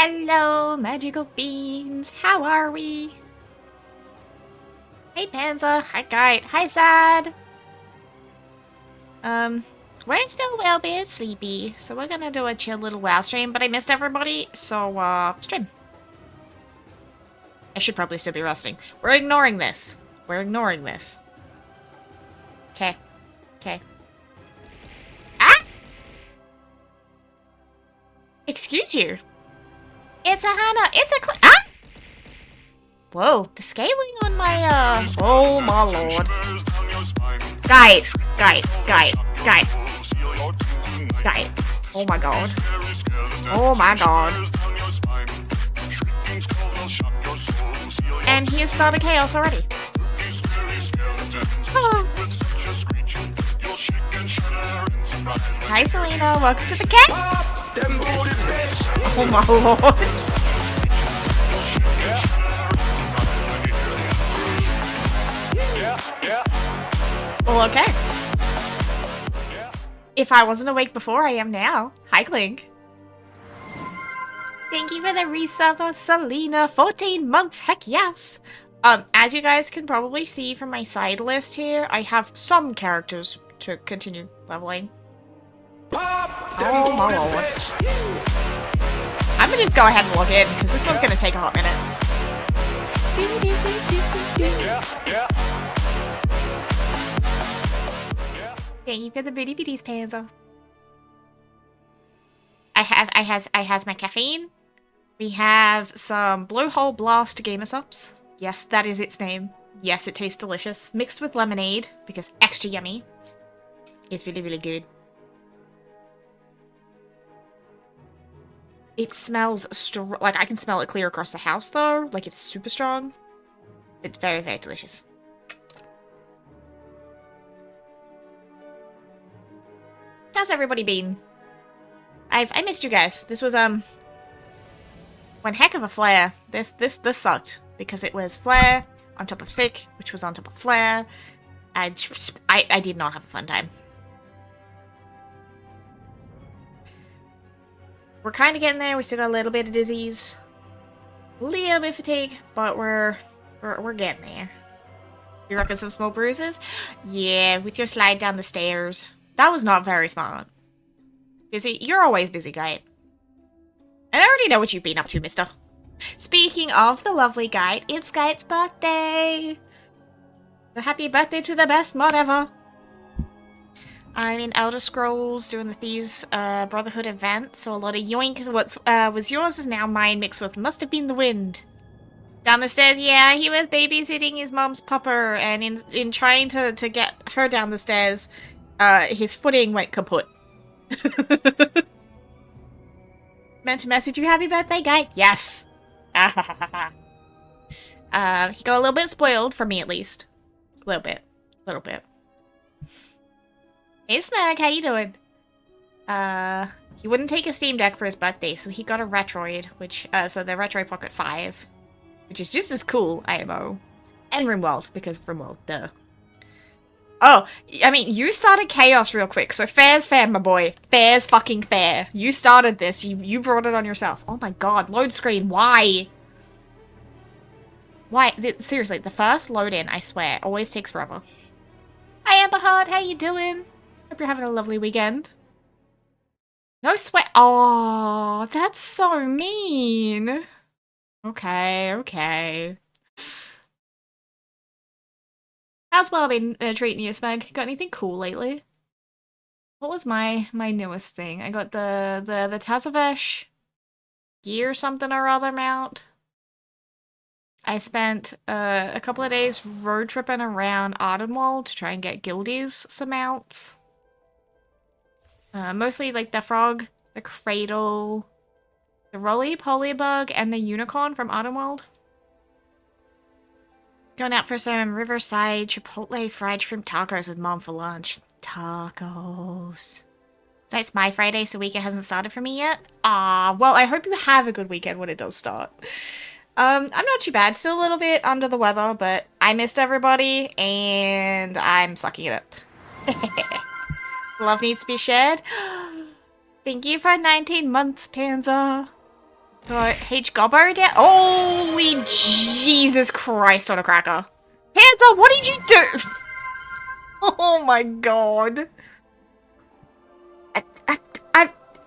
Hello, magical beans. How are we? Hey, Panza. Hi, Guide. Hi, Sad. We're still well bit sleepy, so we're gonna do a chill little WoW stream, but I missed everybody, so, stream. I should probably still be resting. We're ignoring this. We're ignoring this. Okay. Okay. Ah! Excuse you. It's a Hannah. It's a ah! Whoa, the scaling on my, oh my lord. Guide. Oh my god. Oh my god. And he has started chaos already. Oh. Hi Selena, welcome to the cats! Oh my lord. Well, okay. If I wasn't awake before, I am now. Hi, Clink. Thank you for the resub, Selena. 14 months, heck yes. As you guys can probably see from my side list here, I have some characters to continue leveling. Oh my lord. I'm gonna just go ahead and log in, because this one's gonna take a hot minute. Thank you for the bitty bitties, Panza. I has my caffeine. We have some Blowhole Blast Gamer Subs. Yes, that is its name. Yes, it tastes delicious. Mixed with lemonade, because extra yummy. It's really, really good. It smells like I can smell it clear across the house though. Like it's super strong. It's very, very delicious. How's everybody been? I missed you guys. This was one heck of a flare. This sucked because it was flare on top of sick, which was on top of flare. I did not have a fun time. We're kind of getting there. We still got a little bit of disease, a little bit of fatigue, but we're getting there. You reckon some small bruises? Yeah, with your slide down the stairs. That was not very smart. Busy? You're always busy, guy. And I already know what you've been up to, mister. Speaking of the lovely guide, it's Guide's birthday! So happy birthday to the best mod ever! I'm in Elder Scrolls doing the Thieves Brotherhood event, so a lot of yoink. What was yours is now mine mixed with must have been the wind. Down the stairs, yeah, he was babysitting his mom's pupper, and in trying to get her down the stairs, his footing went kaput. Meant to message you happy birthday, guy? Yes! He got a little bit spoiled, for me at least. A little bit. Hey Smeg, how you doing? He wouldn't take a Steam Deck for his birthday, so he got a Retroid, which, so the Retroid Pocket 5. Which is just as cool, IMO. And RimWorld, because RimWorld, duh. Oh, I mean, you started chaos real quick, so fair's fair, my boy. Fair's fucking fair. You started this, you brought it on yourself. Oh my god, load screen, why? Why? Seriously, the first load in, I swear, always takes forever. Hi Amber Heart, how you doing? Hope you're having a lovely weekend. No sweat. Oh, that's so mean. Okay. How's well been treating you, Smeg? Got anything cool lately? What was my newest thing? I got the Tazavesh gear something or other mount. I spent a couple of days road tripping around Ardenwald to try and get guildies some mounts. Mostly like the frog, the cradle, the roly-poly bug, and the unicorn from Ardenwald. Going out for some Riverside Chipotle fried shrimp tacos with Mom for lunch. Tacos. That's my Friday, so weekend hasn't started for me yet. Ah, well, I hope you have a good weekend when it does start. I'm not too bad. Still a little bit under the weather, but I missed everybody, and I'm sucking it up. Love needs to be shared. Thank you for 19 months, Panzer. Got H Gobbo down. Holy Jesus Christ on a cracker. Hands up, what did you do? Oh my god.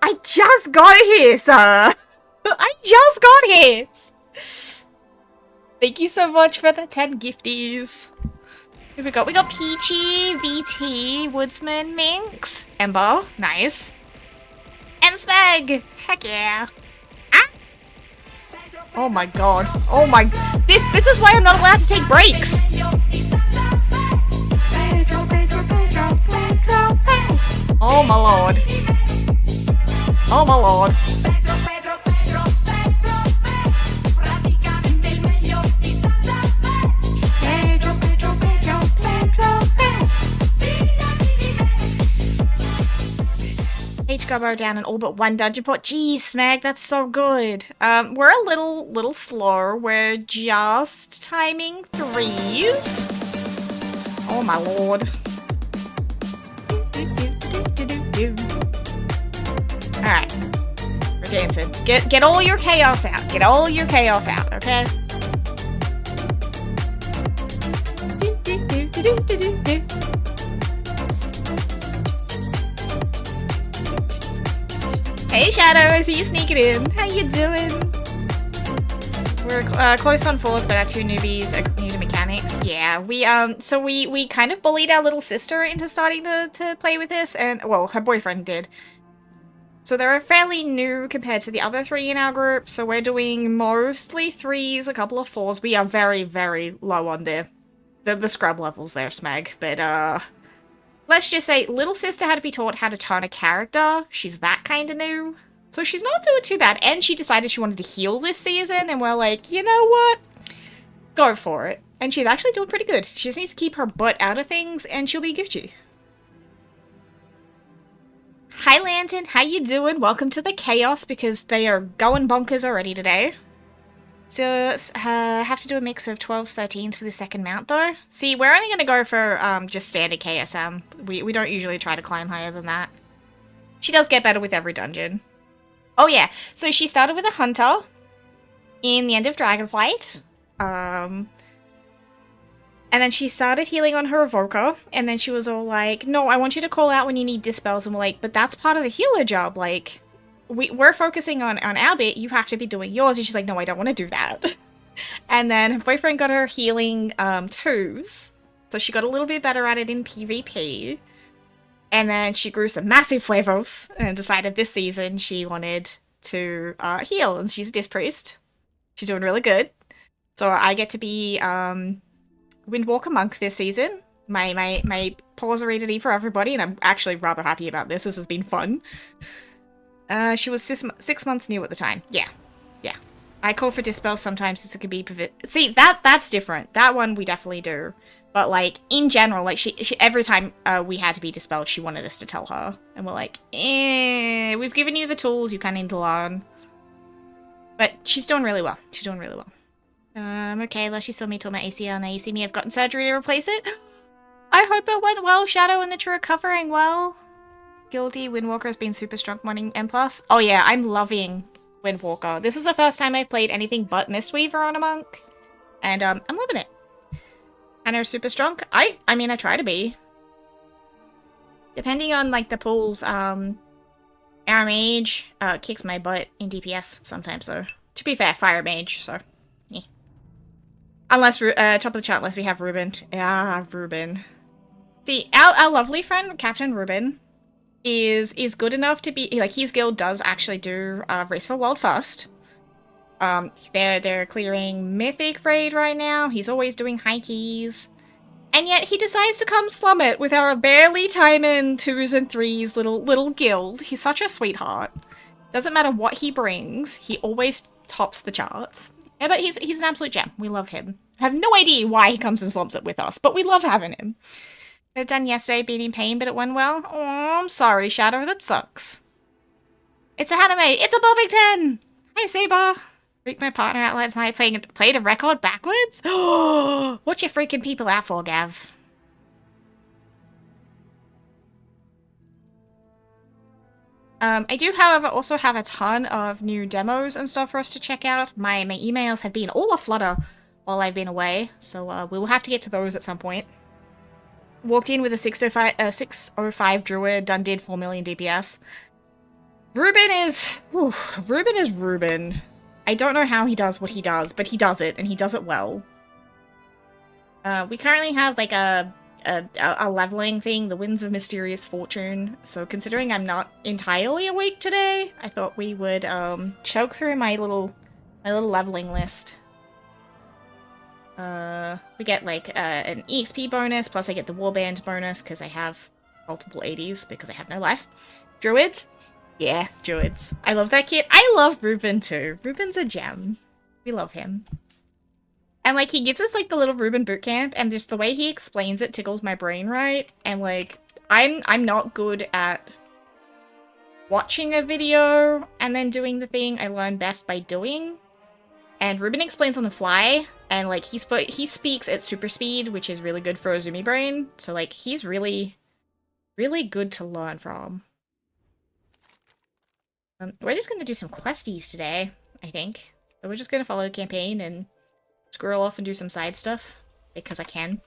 I just got here, sir. I just got here. Thank you so much for the 10 gifties. Who we got? We got Peachy, VT, Woodsman, Minx, Ember, nice. And Spag! Heck yeah. Ah! Oh my god. Oh my... This is why I'm not allowed to take breaks! Oh my lord. Oh my lord. H Gobbo down in all but one dungeon port. Jeez, Smag, that's so good. We're a little slow. We're just timing 3s. Oh my lord. Alright. We're dancing. Get all your chaos out. Get all your chaos out, okay? Hey Shadow, I see you sneaking in. How you doing? We're close on 4s, but our 2 newbies are new to mechanics. Yeah, we kind of bullied our little sister into starting to play with this, and, well, her boyfriend did. So they're fairly new compared to the other 3 in our group, so we're doing mostly 3s, a couple of 4s. We are very, very low on the scrub levels there, Smeg, but, let's just say, little sister had to be taught how to turn a character. She's that kind of new. So she's not doing too bad. And she decided she wanted to heal this season. And we're like, you know what? Go for it. And she's actually doing pretty good. She just needs to keep her butt out of things and she'll be Gucci. Hi Lantern, how you doing? Welcome to the chaos because they are going bonkers already today. So, have to do a mix of 12s, 13s for the second mount, though. See, we're only going to go for just standard KSM. We don't usually try to climb higher than that. She does get better with every dungeon. Oh, yeah. So, she started with a Hunter in the end of Dragonflight. And then she started healing on her Evoker. And then she was all like, no, I want you to call out when you need dispels. And we're like, but that's part of the healer job, like... We're focusing on our bit, you have to be doing yours. And she's like, no, I don't want to do that. And then her boyfriend got her healing 2s. So she got a little bit better at it in PvP. And then she grew some massive huevos and decided this season she wanted to heal. And she's a Disc Priest. She's doing really good. So I get to be Windwalker Monk this season. My paws are ready to eat for everybody. And I'm actually rather happy about this. This has been fun. She was 6 months new at the time. Yeah. Yeah. I call for dispel sometimes since it can be... See, that's different. That one we definitely do. But, like, in general, like, she every time we had to be dispelled, she wanted us to tell her. And we're like, we've given you the tools, you kind of need to learn. But she's doing really well. She's doing really well. Okay, Lushy saw me tore my ACL and they see me. I've gotten surgery to replace it. I hope it went well, Shadow, and that you're recovering well. Guilty, Windwalker has been super strong modding M+. Oh yeah, I'm loving Windwalker. This is the first time I've played anything but Mistweaver on a monk. And I'm loving it. And her super strong? I mean, I try to be. Depending on, like, the pools, Air Mage kicks my butt in DPS sometimes, though. To be fair, Fire Mage, so, yeah. Unless, top of the chart, unless we have Ruben. Ah, Ruben. See, our lovely friend, Captain Ruben, is good enough to be, like, his guild does actually do Race for World first. They're clearing Mythic Raid right now. He's always doing high keys. And yet he decides to come slum it with our barely timing 2s and 3s little guild. He's such a sweetheart. Doesn't matter what he brings, he always tops the charts. Yeah, but he's an absolute gem. We love him. I have no idea why he comes and slumps it with us, but we love having him. I've done yesterday, been in pain, but it went well. Oh, I'm sorry, Shadow. That sucks. It's a Hanamae. It's a Bobington! Hey, Saber. Freaked my partner out last night played a record backwards? Oh, what you freaking people out for, Gav? I do, however, also have a ton of new demos and stuff for us to check out. My emails have been all aflutter while I've been away, so we will have to get to those at some point. Walked in with a 605 druid, done did 4 million DPS. Ruben is Ruben. I don't know how he does what he does, but he does it, and he does it well. We currently have like a leveling thing, the Winds of Mysterious Fortune. So considering I'm not entirely awake today, I thought we would choke through my little leveling list. We get like an EXP bonus, plus I get the Warband bonus because I have multiple 80s because I have no life. Druids? Yeah, druids. I love that kid. I love Ruben too. Ruben's a gem. We love him. And like he gives us like the little Ruben bootcamp, and just the way he explains it tickles my brain right. And like I'm not good at watching a video and then doing the thing. I learn best by doing. And Ruben explains on the fly, and like he speaks at super speed, which is really good for a zoomy brain. So like he's really good to learn from. We're just gonna do some questies today, I think. So we're just gonna follow the campaign and squirrel off and do some side stuff because I can.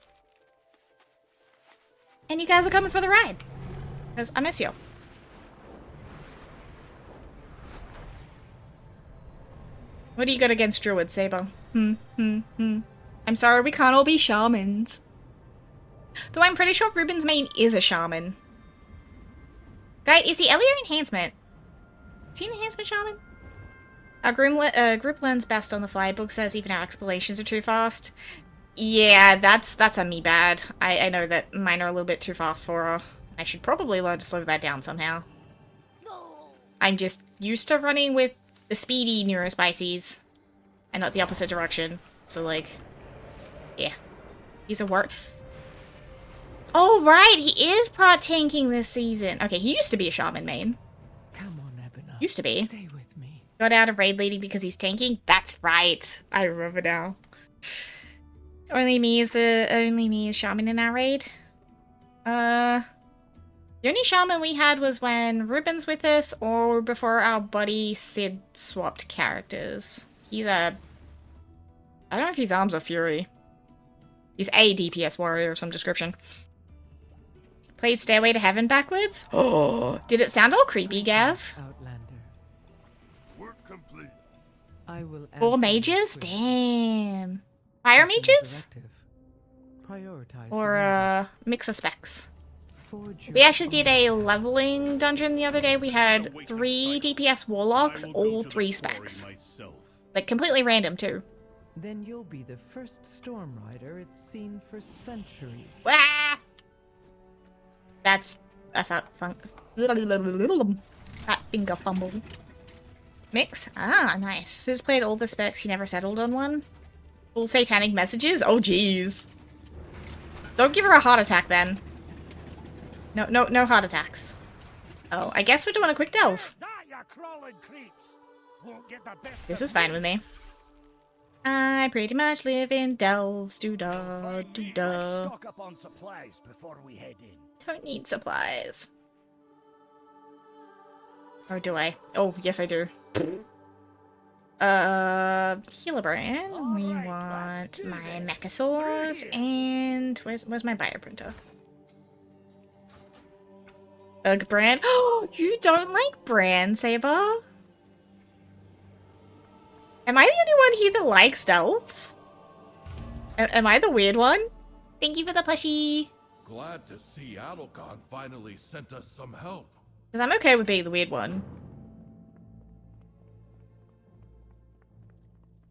And you guys are coming for the ride because I miss you. What do you got against druids, Saber? I'm sorry, we can't all be shamans. Though I'm pretty sure Ruben's main is a shaman. Right, is he Elio enhancement? Is he an enhancement shaman? Group learns best on the fly. Book says even our explanations are too fast. Yeah, that's a me bad. I know that mine are a little bit too fast for her. I should probably learn to slow that down somehow. I'm just used to running with the speedy neurospices and not the opposite direction. So like, yeah. He's a work. Oh right, he is prot tanking this season. Okay, he used to be a shaman main. Come on, Ebina. Used to be. Stay with me. Got out of raid leading because he's tanking? That's right. I remember now. Only me is shaman in our raid. The only shaman we had was when Ruben's with us or before our buddy Sid swapped characters. He's a... I don't know if he's Arms or Fury. He's a DPS warrior of some description. Played Stairway to Heaven backwards? Oh, did it sound all creepy, Gav? I will 4 mages? Damn. Fire mages? Or mix of specs. We actually did a leveling dungeon the other day. We had 3 DPS warlocks, all 3 specs. Like completely random too. Then you'll be the first storm rider it's seen for centuries. Wah! That's a fat finger fumble. Mix? Ah, nice. Sis played all the specs, he never settled on one. Full satanic messages? Oh jeez. Don't give her a heart attack then. No heart attacks. Oh, I guess we're doing a quick delve. This is fine with me. I pretty much live in delves. Doo-da, doo-da. Stock up on supplies before we head in. Don't need supplies. Or do I? Oh, yes I do. Healer brand. We want my mechasaurs and where's my bioprinter? Ugh, brand. Oh, you don't like brand, Saber? Am I the only one here that likes delves? Am I the weird one? Thank you for the plushie. Glad to see Adelgon finally sent us some help. Because I'm okay with being the weird one.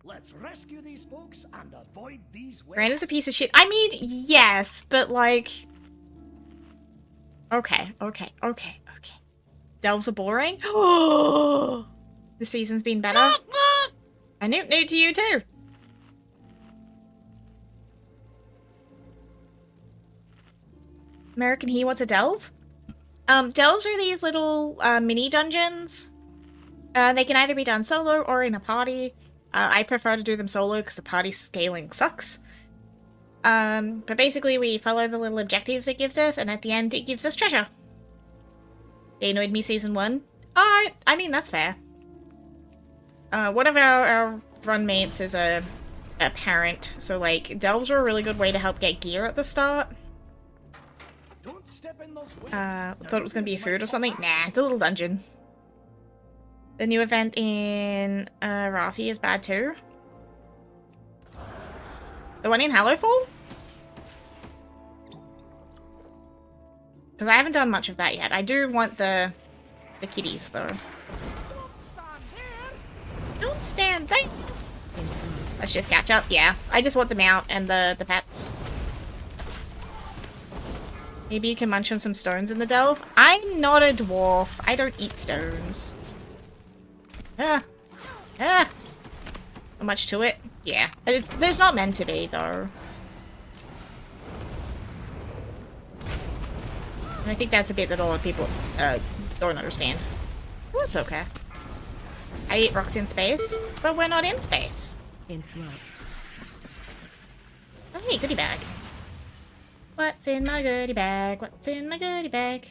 Let's rescue these folks and avoid these waves. Brand is a piece of shit. I mean, yes, but like... Okay. Delves are boring? Oh, the season's been better. A note to you too. American He wants a delve? Delves are these little mini dungeons. They can either be done solo or in a party. I prefer to do them solo because the party scaling sucks. But basically we follow the little objectives it gives us, and at the end it gives us treasure. They annoyed me season 1. I mean, that's fair. One of our run mates is a parent, so like delves are a really good way to help get gear at the start. Don't step in those waves. Thought it was gonna be a food or something. Nah, it's a little dungeon. The new event in Rathi is bad too. The one in Hallowfall? Because I haven't done much of that yet. I do want the kitties though. Don't stand there. Let's just catch up. Yeah, I just want them out and the pets. Maybe you can munch on some stones in the delve. I'm not a dwarf. I don't eat stones. Not much to it. Yeah, there's not meant to be though. And I think that's a bit that a lot of people don't understand. Well, that's okay. I eat rocks in space, but we're not in space. Interrupt. Oh, hey, goodie bag. What's in my goodie bag? What's in my goodie bag?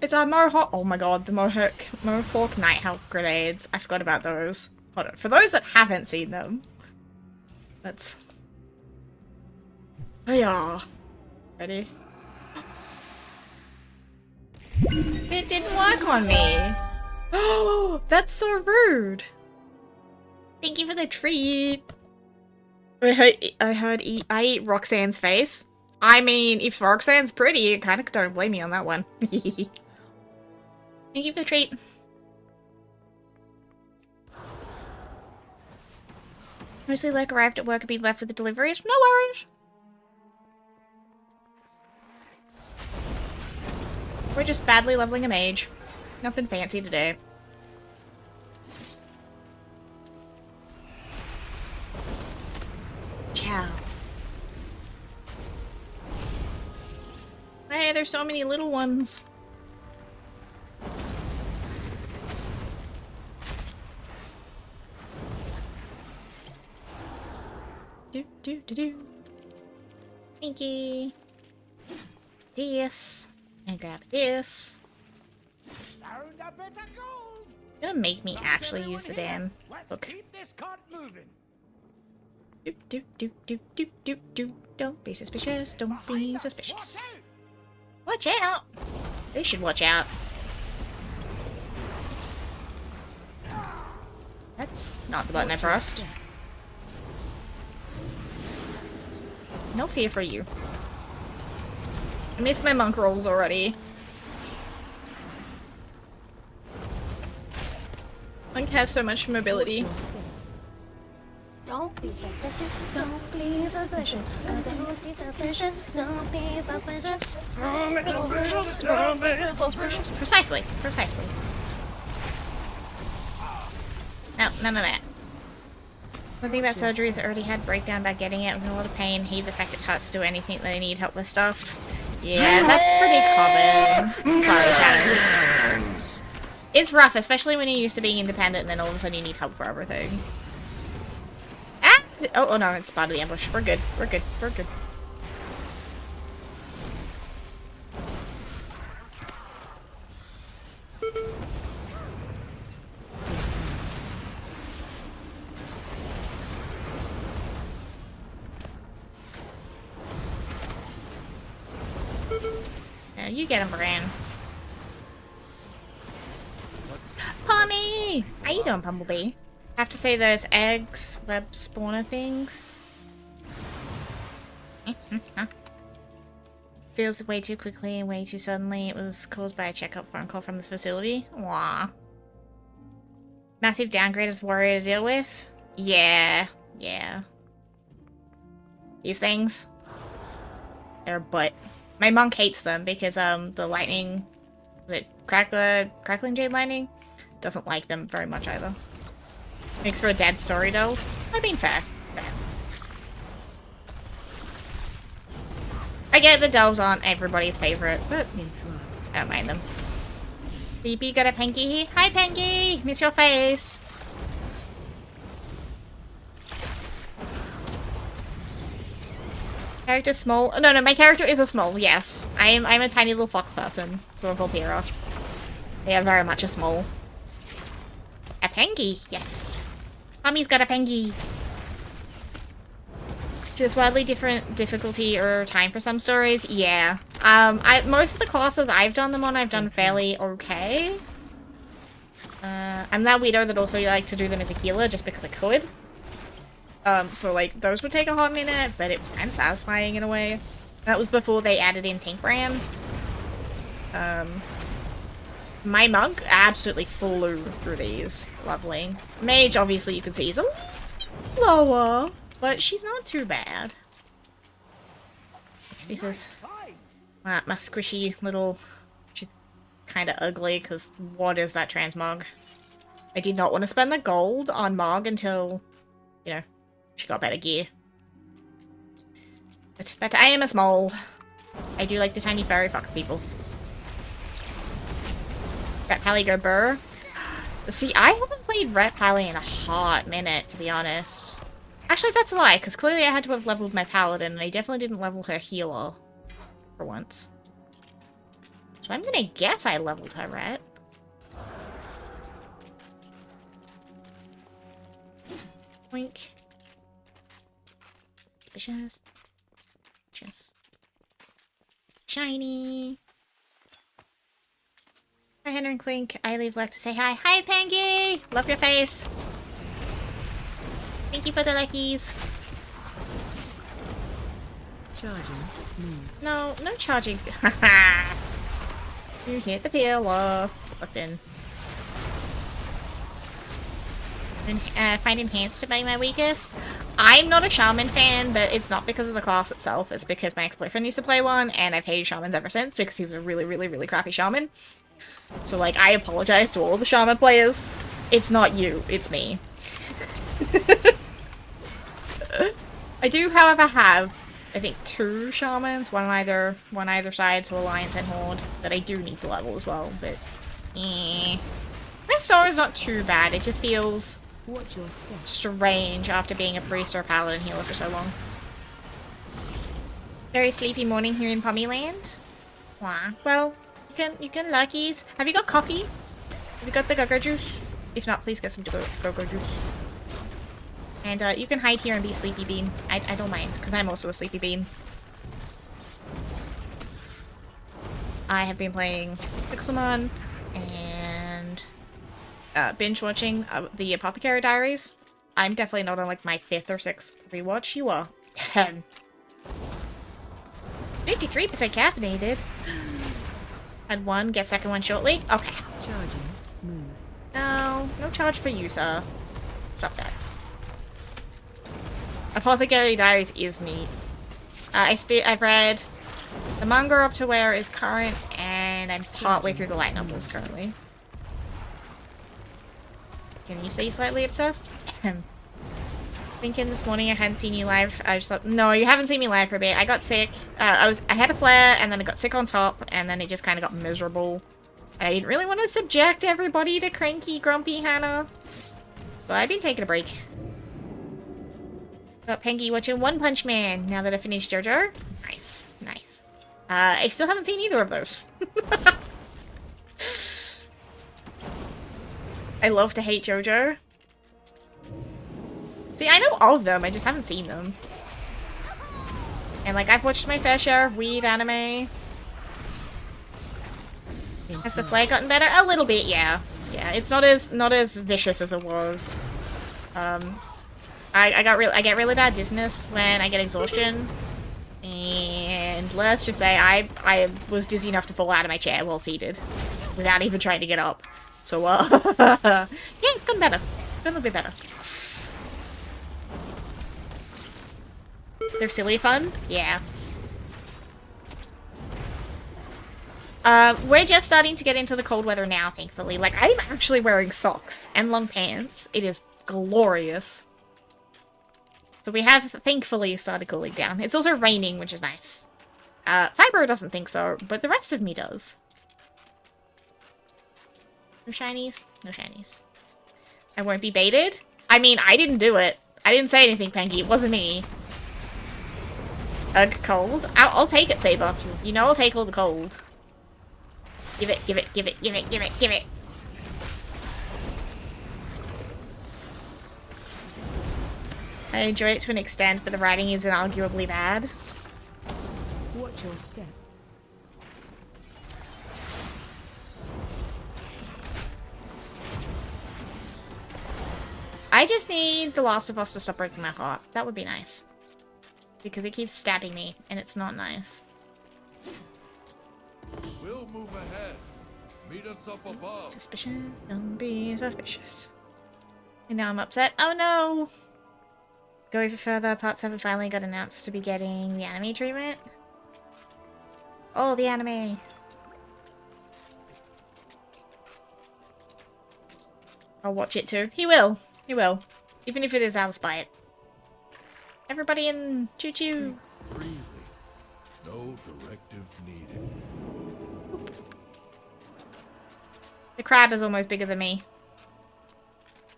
It's our Mohawk. Oh my god, the Mohawk Night Health grenades. I forgot about those. Hold on. For those that haven't seen them, let's. Oh yeah. Ready? It didn't work on me. Oh, that's so rude. Thank you for the treat. I eat Roxanne's face. I mean, if Roxanne's pretty, you kind of don't blame me on that one. Thank you for the treat. Mostly like arrived at work and be left with the deliveries. No worries. We're just badly leveling a mage. Nothing fancy today. Ciao. Hey, there's so many little ones. Do. Thanky. This. And grab this. You're gonna make me actually use the damn book. Keep this cart moving. Do. Don't be suspicious. Don't be suspicious. Watch out! They should watch out. That's not the button I pressed. No fear for you. I missed my monk rolls already. Monk has so much mobility. Don't be suspicious. Don't be suspicious. Don't be suspicious. Don't be suspicious. Don't be suspicious. Precisely. No, none of that. One thing about surgery is I already had breakdown about getting it. I was in a lot of pain. Hate the fact it hurts to do anything that I need help with stuff. Yeah, that's pretty common. Sorry, Shadow. It's rough, especially when you're used to being independent and then all of a sudden you need help for everything. Ah! Oh no, it's part of the ambush. We're good. Yeah, you get him, Bran. Pommy! How you doing, Bumblebee? Have to say those eggs, web spawner things. Feels way too quickly and way too suddenly. It was caused by a checkup phone call from this facility. Wah. Massive downgrade is worry to deal with? Yeah. These things? They're a butt. My monk hates them because, the lightning... Was it Crackling Jade Lightning? Doesn't like them very much either. Makes for a dead story, though. I mean, fair. I get the delves aren't everybody's favorite, but I don't mind them. BB got a Penky here? Hi, Penky! Miss your face! Character small. Oh, no, my character is a small, yes. I'm a tiny little fox person. So a Volpira. They are very much a small. A Pengy, yes. Mommy's got a Pengy. Just wildly different difficulty or time for some stories, yeah. Most of the classes I've done them on, I've done fairly okay. I'm that weirdo that also like to do them as a healer just because I could. So like those would take a hot minute, but it was kind of satisfying in a way. That was before they added in Tank Brand. My monk absolutely flew through these, leveling. Mage, obviously, you can see is a little slower, but she's not too bad. This is my squishy little. She's kind of ugly because what is that transmog? I did not want to spend the gold on Mog until, you know, she got better gear. But I am a small. I do like the tiny furry fuck people. Rat Pally go burr. See, I haven't played Rat Pally in a hot minute, to be honest. Actually, that's a lie, because clearly I had to have leveled my paladin, and I definitely didn't level her healer. For once. So I'm gonna guess I leveled her rat. Boink. Suspicious. Just shiny. Hi, Henry and Clink. I leave left to say hi. Hi, Pangy! Love your face. Thank you for the luckies. Charging. No charging. You hit the pillow. Sucked in. And find enhanced to be my weakest. I'm not a shaman fan, but it's not because of the class itself. It's because my ex-boyfriend used to play one, and I've hated shamans ever since because he was a really, really, really crappy shaman. So, like, I apologize to all the shaman players. It's not you, it's me. I do, however, have, I think, 2 shamans, one on either side, so Alliance and Horde, that I do need to level as well, but my star is not too bad, it just feels strange after being a priest or a paladin healer for so long. Very sleepy morning here in Pommyland. Wow. Well, you can luckies. Have you got coffee? Have you got the go-go juice? If not, please get some go-go juice. And you can hide here and be Sleepy Bean. I don't mind, because I'm also a Sleepy Bean. I have been playing Pixelmon and binge watching the Apothecary Diaries. I'm definitely not on like my 5th or 6th rewatch. You are 53% caffeinated. Had one, get second one shortly. Okay. Charging. No charge for you, sir. Stop that. Apothecary Diaries is neat. I've read the manga up to where is current, and I'm partway through the light novels currently. Can you say slightly obsessed? Thinking this morning I hadn't seen you live. I just thought, no, you haven't seen me live for a bit. I got sick. I had a flare, and then I got sick on top, and then it just kind of got miserable. And I didn't really want to subject everybody to cranky, grumpy Hannah. But I've been taking a break. Got Pengy watching One Punch Man now that I finished JoJo. Nice, nice. I still haven't seen either of those. I love to hate JoJo. See, I know all of them, I just haven't seen them. And like, I've watched my fair share of weird anime. Has the flare gotten better? A little bit, yeah. Yeah, it's not as vicious as it was. I get really bad dizziness when I get exhaustion. And let's just say I was dizzy enough to fall out of my chair while seated. Without even trying to get up. So, yeah, it's gotten better. Gotten a bit better. They're silly fun? Yeah. We're just starting to get into the cold weather now, thankfully. Like, I'm actually wearing socks and long pants. It is glorious. So we have, thankfully, started cooling down. It's also raining, which is nice. Fibro doesn't think so, but the rest of me does. No shinies? No shinies. I won't be baited? I mean, I didn't do it. I didn't say anything, Pengy. It wasn't me. Ugh, cold. I'll take it, Saber. You know I'll take all the cold. Give it, give it, give it, give it, give it, give it. I enjoy it to an extent, but the writing is inarguably bad. Watch your step. I just need The Last of Us to stop breaking my heart. That would be nice. Because it keeps stabbing me, and it's not nice. We'll move ahead. Meet us up above. Suspicious, don't be suspicious. And now I'm upset. Oh no! Go even further, Part 7 finally got announced to be getting the anime treatment. Oh, the anime! I'll watch it too. He will. He will. Even if it is out of spite. Everybody in choo-choo! Freely. No directive needed. The crab is almost bigger than me.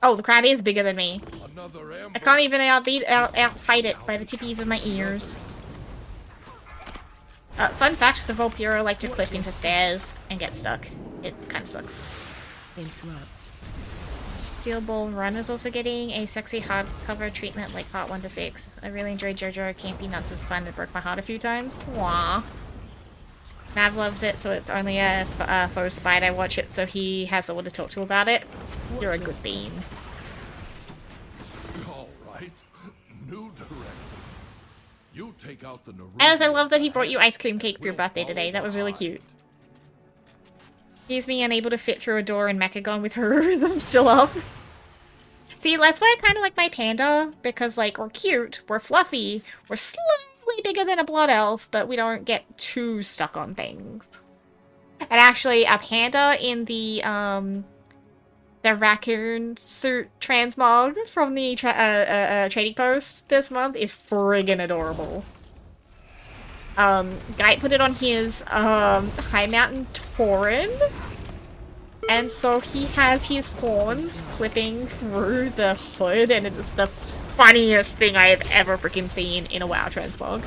Oh, the crab is bigger than me. Another I Empress. can't even out-fight it by the tippies of my ears. Fun fact, the Volpura like to clip into stairs and get stuck. It kind of sucks. Interrupt. Steel Ball Run is also getting a sexy hardcover treatment like Part 1 to 6. I really enjoyed JoJo. Campy, nuts, and fun. It broke my heart a few times. Wah. Mav loves it, so it's only a faux spite I watch it, so he has someone to talk to about it. You're a good bean. All right. New directives. You take out the As I love that he brought you ice cream cake for your birthday today. That was really cute. Here's me unable to fit through a door in Mechagon with her rhythm still up. See, that's why I kind of like my panda, because, like, we're cute, we're fluffy, we're slightly bigger than a blood elf, but we don't get too stuck on things. And actually, a panda in the raccoon suit transmog from the trading post this month is friggin' adorable. Guy put it on his, High Mountain Tauren. And so he has his horns clipping through the hood, and it is the funniest thing I have ever freaking seen in a WoW transmog.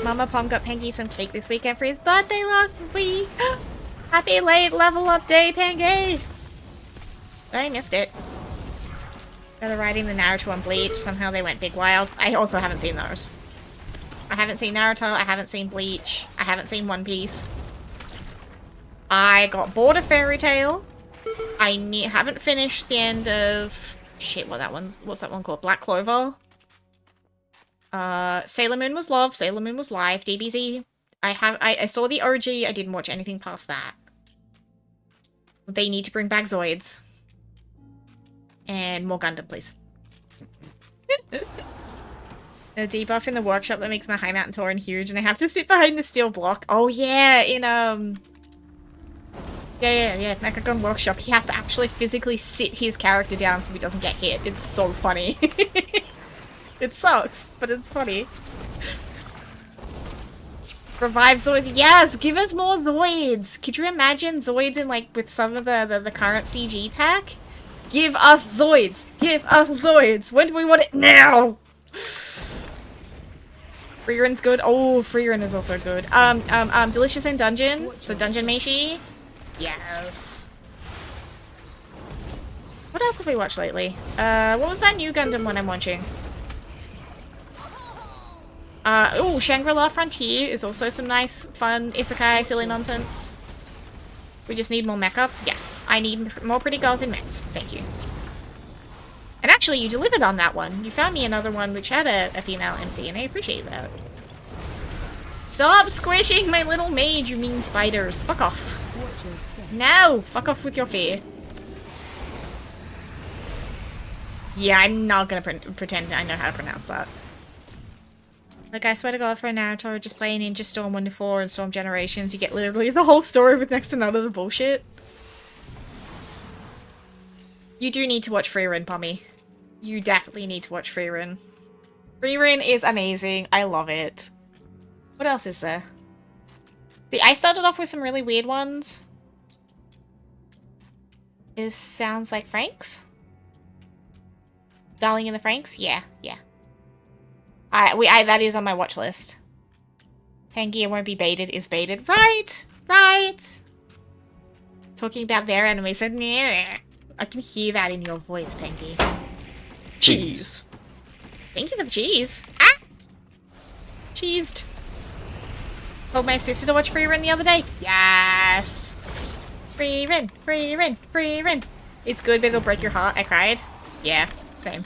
Mama Pom got Pangy some cake this weekend for his birthday last week. Happy late level up day, Pangy! I missed it. They're writing the Naruto on Bleach. Somehow they went big wild. I also haven't seen those. I haven't seen Naruto, I haven't seen Bleach, I haven't seen One Piece. I got bored of Fairy Tail. I haven't finished the end of... Shit, what's that one called? Black Clover. Sailor Moon was love, Sailor Moon was life, DBZ. I saw the OG, I didn't watch anything past that. They need to bring back Zoids. And more Gundam, please. A debuff in the workshop that makes my High Mountain Tauren huge, and I have to sit behind the steel block. Oh yeah, in Yeah, Mechagon Workshop. He has to actually physically sit his character down so he doesn't get hit. It's so funny. It sucks, but it's funny. Revive Zoids. Yes, give us more Zoids. Could you imagine Zoids in, like, with some of the current CG tech? Give us Zoids. Give us Zoids. When do we want it? Now! Freeren's good. Oh, Freeren is also good. Delicious in Dungeon. So Dungeon Meishi. Yes. What else have we watched lately? What was that new Gundam one I'm watching? Oh, Shangri-La Frontier is also some nice, fun, isekai, silly nonsense. We just need more mecha. Yes, I need more pretty girls in mechs. Thank you. And actually, you delivered on that one. You found me another one which had a female MC, and I appreciate that. Stop squishing my little mage, you mean spiders. Fuck off. No! Fuck off with your fear. Yeah, I'm not gonna pretend I know how to pronounce that. Like, I swear to God, for a Naruto, just playing Ninja Storm 1 to 4 and Storm Generations, you get literally the whole story with next to none of the bullshit. You do need to watch Freeren, Pommy. You definitely need to watch Freeren. Freeren is amazing. I love it. What else is there? See, I started off with some really weird ones. It sounds like Franks? Darling in the Franks? Yeah. That is on my watch list. Pangaea won't be baited is baited. Right! Right! Talking about their anime said, "Nah." I can hear that in your voice, Pangaea. Cheese. Thank you for the cheese. Ah! Cheesed. Told my sister to watch Free Run the other day. Yes! Free Run, Free Run, Free Run. It's good, but it'll break your heart. I cried. Yeah, same.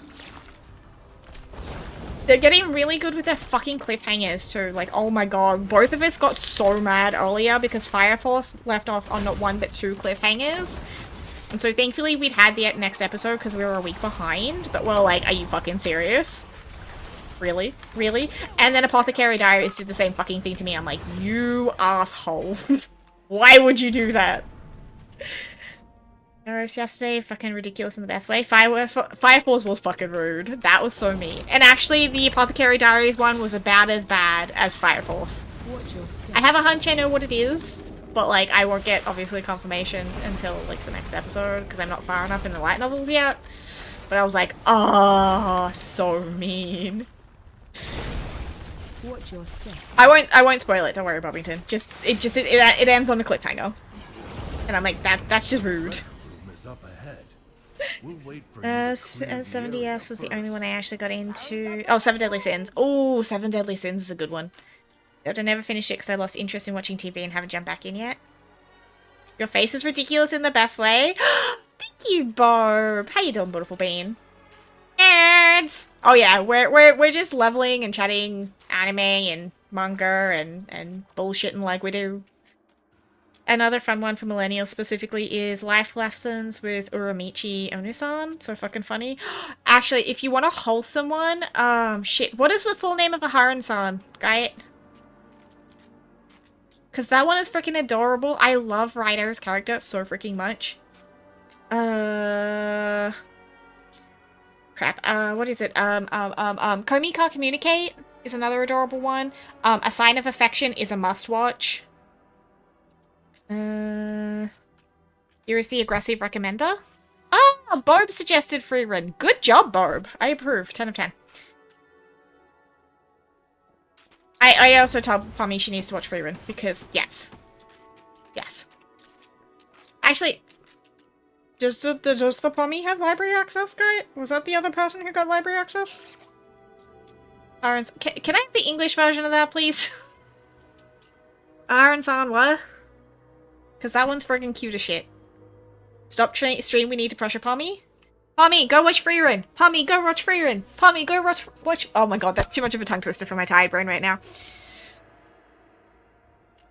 They're getting really good with their fucking cliffhangers too. Like, oh my god. Both of us got so mad earlier because Fire Force left off on not one but 2 cliffhangers. And so thankfully we'd had the next episode because we were a week behind. But we're like, are you fucking serious? Really? Really? And then Apothecary Diaries did the same fucking thing to me. I'm like, you asshole. Why would you do that? Arrows yesterday, fucking ridiculous in the best way. Fire Force was fucking rude. That was so mean. And actually, the Apothecary Diaries one was about as bad as Fire Force. I have a hunch I know what it is, but like, I won't get, obviously, confirmation until like the next episode, because I'm not far enough in the light novels yet. But I was like, oh, so mean. Watch your step. I won't spoil it, don't worry, Bobbington. It ends on a cliffhanger. And I'm like, that's just rude. We'll wait for you to clear the 70S area was the first. only one I actually got into. Oh, Seven Deadly Sins. Oh, Seven Deadly Sins is a good one. But I never finished it because I lost interest in watching TV and haven't jumped back in yet. Your face is ridiculous in the best way. Thank you, Barb. How you doing, beautiful bean? Nerds! Oh yeah, we're just leveling and chatting anime and manga and bullshitting like we do. Another fun one for millennials specifically is Life Lessons with Uramichi Onusan. So fucking funny. Actually, if you want a wholesome one, shit, what is the full name of a Haran-san, right? Because that one is freaking adorable. I love Ryder's character so freaking much. Crap. What is it? Komika Communicate is another adorable one. A Sign of Affection is a must-watch. Here is the aggressive recommender. Ah, Barb suggested Free Run. Good job, Barb. I approve. 10 of 10. I also told Pommy she needs to watch Free Run because, yes. Yes. Actually, does the Pommy have library access, guy? Was that the other person who got library access? Aaron's, can I have the English version of that, please? Aaron-san, what? Because that one's friggin' cute as shit. Stop stream, we need to pressure Pommy. Pommy, go watch Free Run. Pommy, go watch Free Run. Pommy, go watch... Oh my god, that's too much of a tongue twister for my tired brain right now.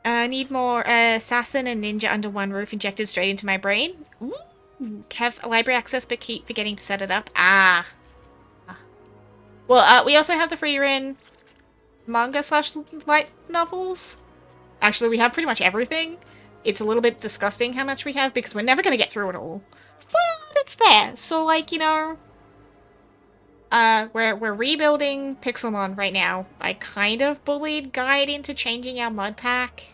Need more assassin and ninja under one roof injected straight into my brain. Ooh. Have library access but keep forgetting to set it up. Ah. Well, we also have the Free Run manga / light novels. Actually, we have pretty much everything. It's a little bit disgusting how much we have because we're never going to get through it all. But it's there. So, like, you know, we're rebuilding Pixelmon right now. I kind of bullied Guide into changing our mod pack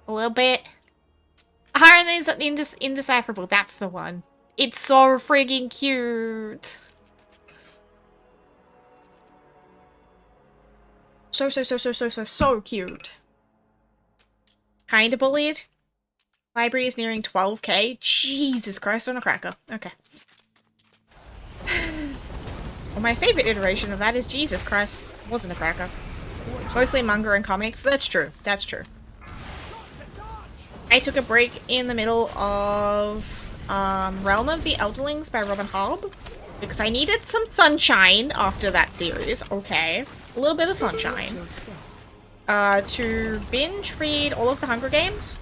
a little bit. Iron is Indecipherable. That's the one. It's so friggin' cute. So cute. Kinda bullied. Library is nearing 12k. Jesus Christ on a cracker. Okay. Well, my favorite iteration of that is Jesus Christ. Wasn't a cracker. Mostly manga and comics. That's true. That's true. I took a break in the middle of Realm of the Elderlings by Robin Hobb. Because I needed some sunshine after that series. Okay. A little bit of sunshine. To binge read all of the Hunger Games.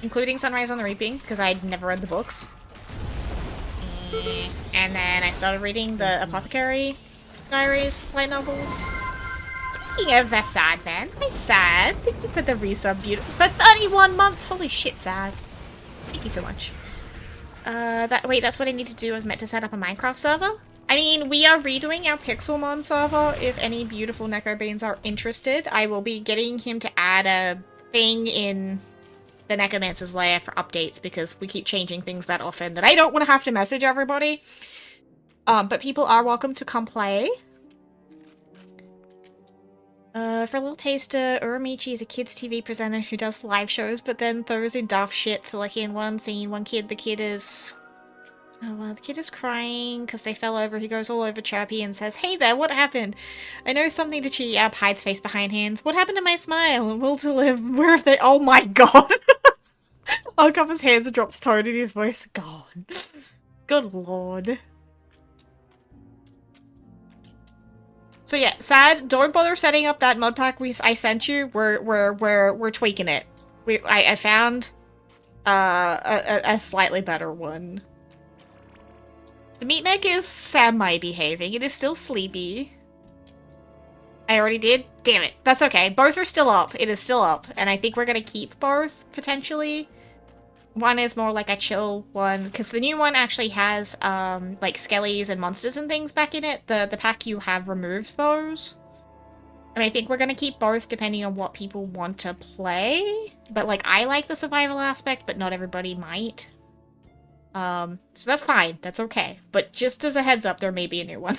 Including Sunrise on the Reaping, because I'd never read the books. And then I started reading the Apothecary Diaries light novels. Speaking of that, Sad fan, hi Sad. Thank you for the resub, beautiful. For 31 months! Holy shit, Sad. Thank you so much. Wait, that's what I need to do. I was meant to set up a Minecraft server? I mean, we are redoing our Pixelmon server. If any beautiful Neko Beans are interested, I will be getting him to add a thing in the Nekomancer's lair for updates because we keep changing things that often that I don't want to have to message everybody. But people are welcome to come play. For a little taster, Uramichi is a kids' TV presenter who does live shows, but then throws in daft shit. So, like in one scene, the kid is... Oh, well, the kid is crying because they fell over. He goes all over chirpy and says, "Hey there, what happened? I know something to cheer you up," hides face behind hands. "What happened to my smile? And will to live? Where have they—" Oh my god! I'll up his hands and drops tone in his voice. Gone. Good lord. So yeah, sad. Don't bother setting up that mod pack I sent you. We're tweaking it. I found a slightly better one. The meat mech is semi-behaving. It is still sleepy. I already did? Damn it. That's okay. Both are still up. It is still up. And I think we're gonna keep both, potentially. One is more like a chill one, because the new one actually has, like, skellies and monsters and things back in it. The pack you have removes those. And I think we're gonna keep both depending on what people want to play. But, like, I like the survival aspect, but not everybody might. So that's fine. That's okay. But just as a heads up, there may be a new one.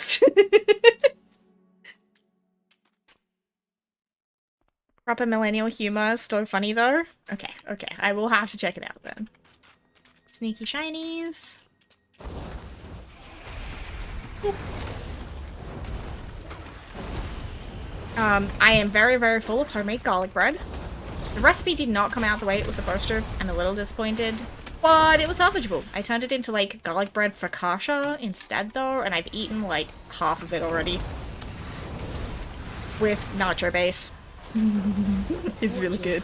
Proper millennial humor. So funny, though. Okay, okay. I will have to check it out, then. Sneaky shinies. Oop. I am very, very full of homemade garlic bread. The recipe did not come out the way it was supposed to. I'm a little disappointed. But it was salvageable. I turned it into, like, garlic bread focaccia instead, though, and I've eaten, like, half of it already. With nacho base. It's really good.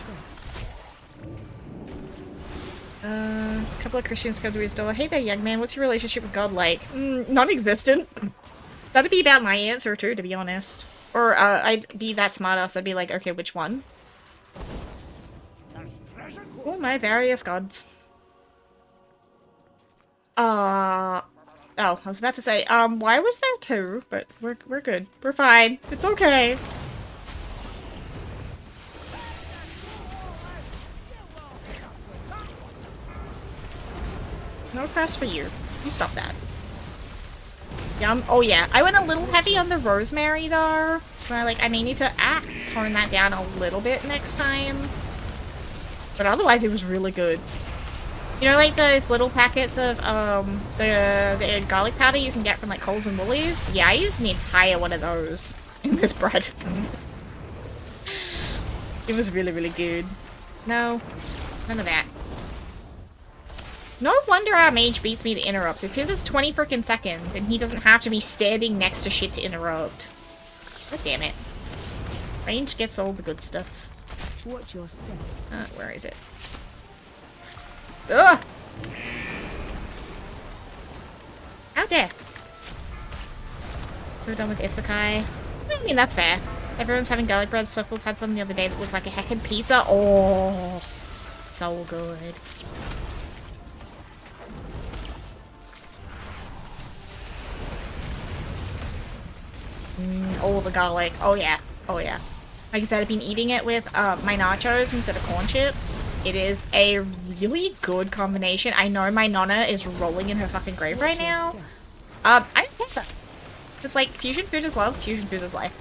A couple of Christians come to his door. "Hey there, young man, what's your relationship with God like?" Non-existent. That'd be about my answer, too, to be honest. Or, I'd be that smartass. I'd be like, okay, which one? Oh, my various gods. Oh, I was about to say, why was there two? But we're good. We're fine. It's okay. No press for you. You stop that. Yum. Oh yeah, I went a little heavy on the rosemary though. So I may need to tone that down a little bit next time. But otherwise it was really good. You know, like those little packets of the garlic powder you can get from like Coles and Woolies? Yeah, I used an entire one of those in this bread. It was really, really good. No, none of that. No wonder our mage beats me to interrupts. If his is 20 frickin' seconds and he doesn't have to be standing next to shit to interrupt. God damn it. Range gets all the good stuff. Watch your step. Where is it? Ugh! How dare! So we're done with Isekai. I mean, that's fair. Everyone's having garlic bread. Swiffles had some the other day that looked like a heckin' pizza. Oh! So good. Oh, the garlic. Oh, yeah. Oh, yeah. Like I said, I've been eating it with my nachos instead of corn chips. It is a really good combination. I know my nonna is rolling in her fucking grave right now. I don't get that. It's like, fusion food is love, fusion food is life.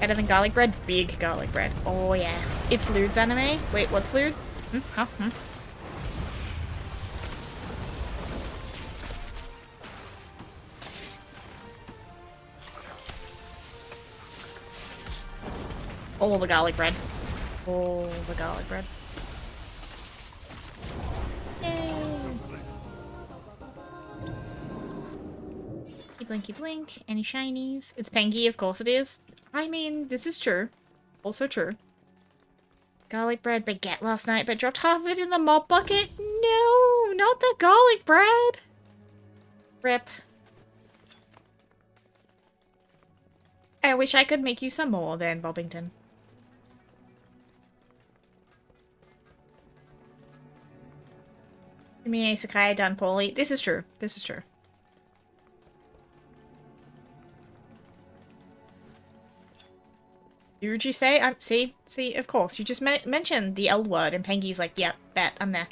Better than garlic bread? Big garlic bread. Oh, yeah. It's Lude's anime. Wait, what's Lude? Huh? Oh, the garlic bread. Oh, the garlic bread. Yay! Blinky blink. Any shinies? It's Pengy, of course it is. I mean, this is true. Also true. Garlic bread baguette last night, but dropped half of it in the mop bucket? No, not the garlic bread! Rip. I wish I could make you some more then, Bobbington. I mean, Isekai done poorly. This is true. This is true. Who would you say? See, of course. You just mentioned the L word, and Pengy's like, yep, bet, I'm there.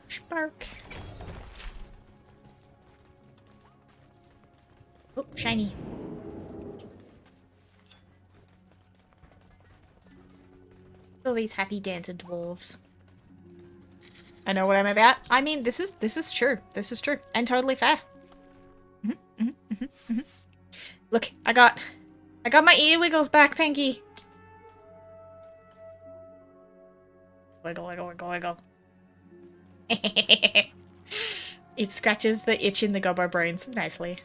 Spark. shiny. All these happy dancing dwarves. I know what I'm about. I mean, this is true. This is true and totally fair. Look, I got my ear wiggles back, Pinky. Wiggle, wiggle, wiggle, wiggle. It scratches the itch in the gobbo brains nicely.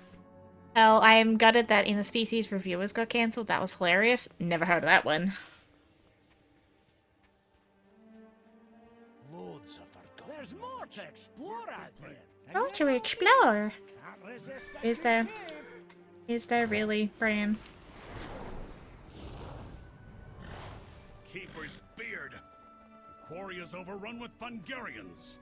Well, I am gutted that In the Species reviewers got cancelled. That was hilarious. Never heard of that one. Loads of forgotten. There's more to explore out there. Oh, to explore. Can't resist Is there? Is there really, Brian? Keeper's beard. Quarry is overrun with Fungarians.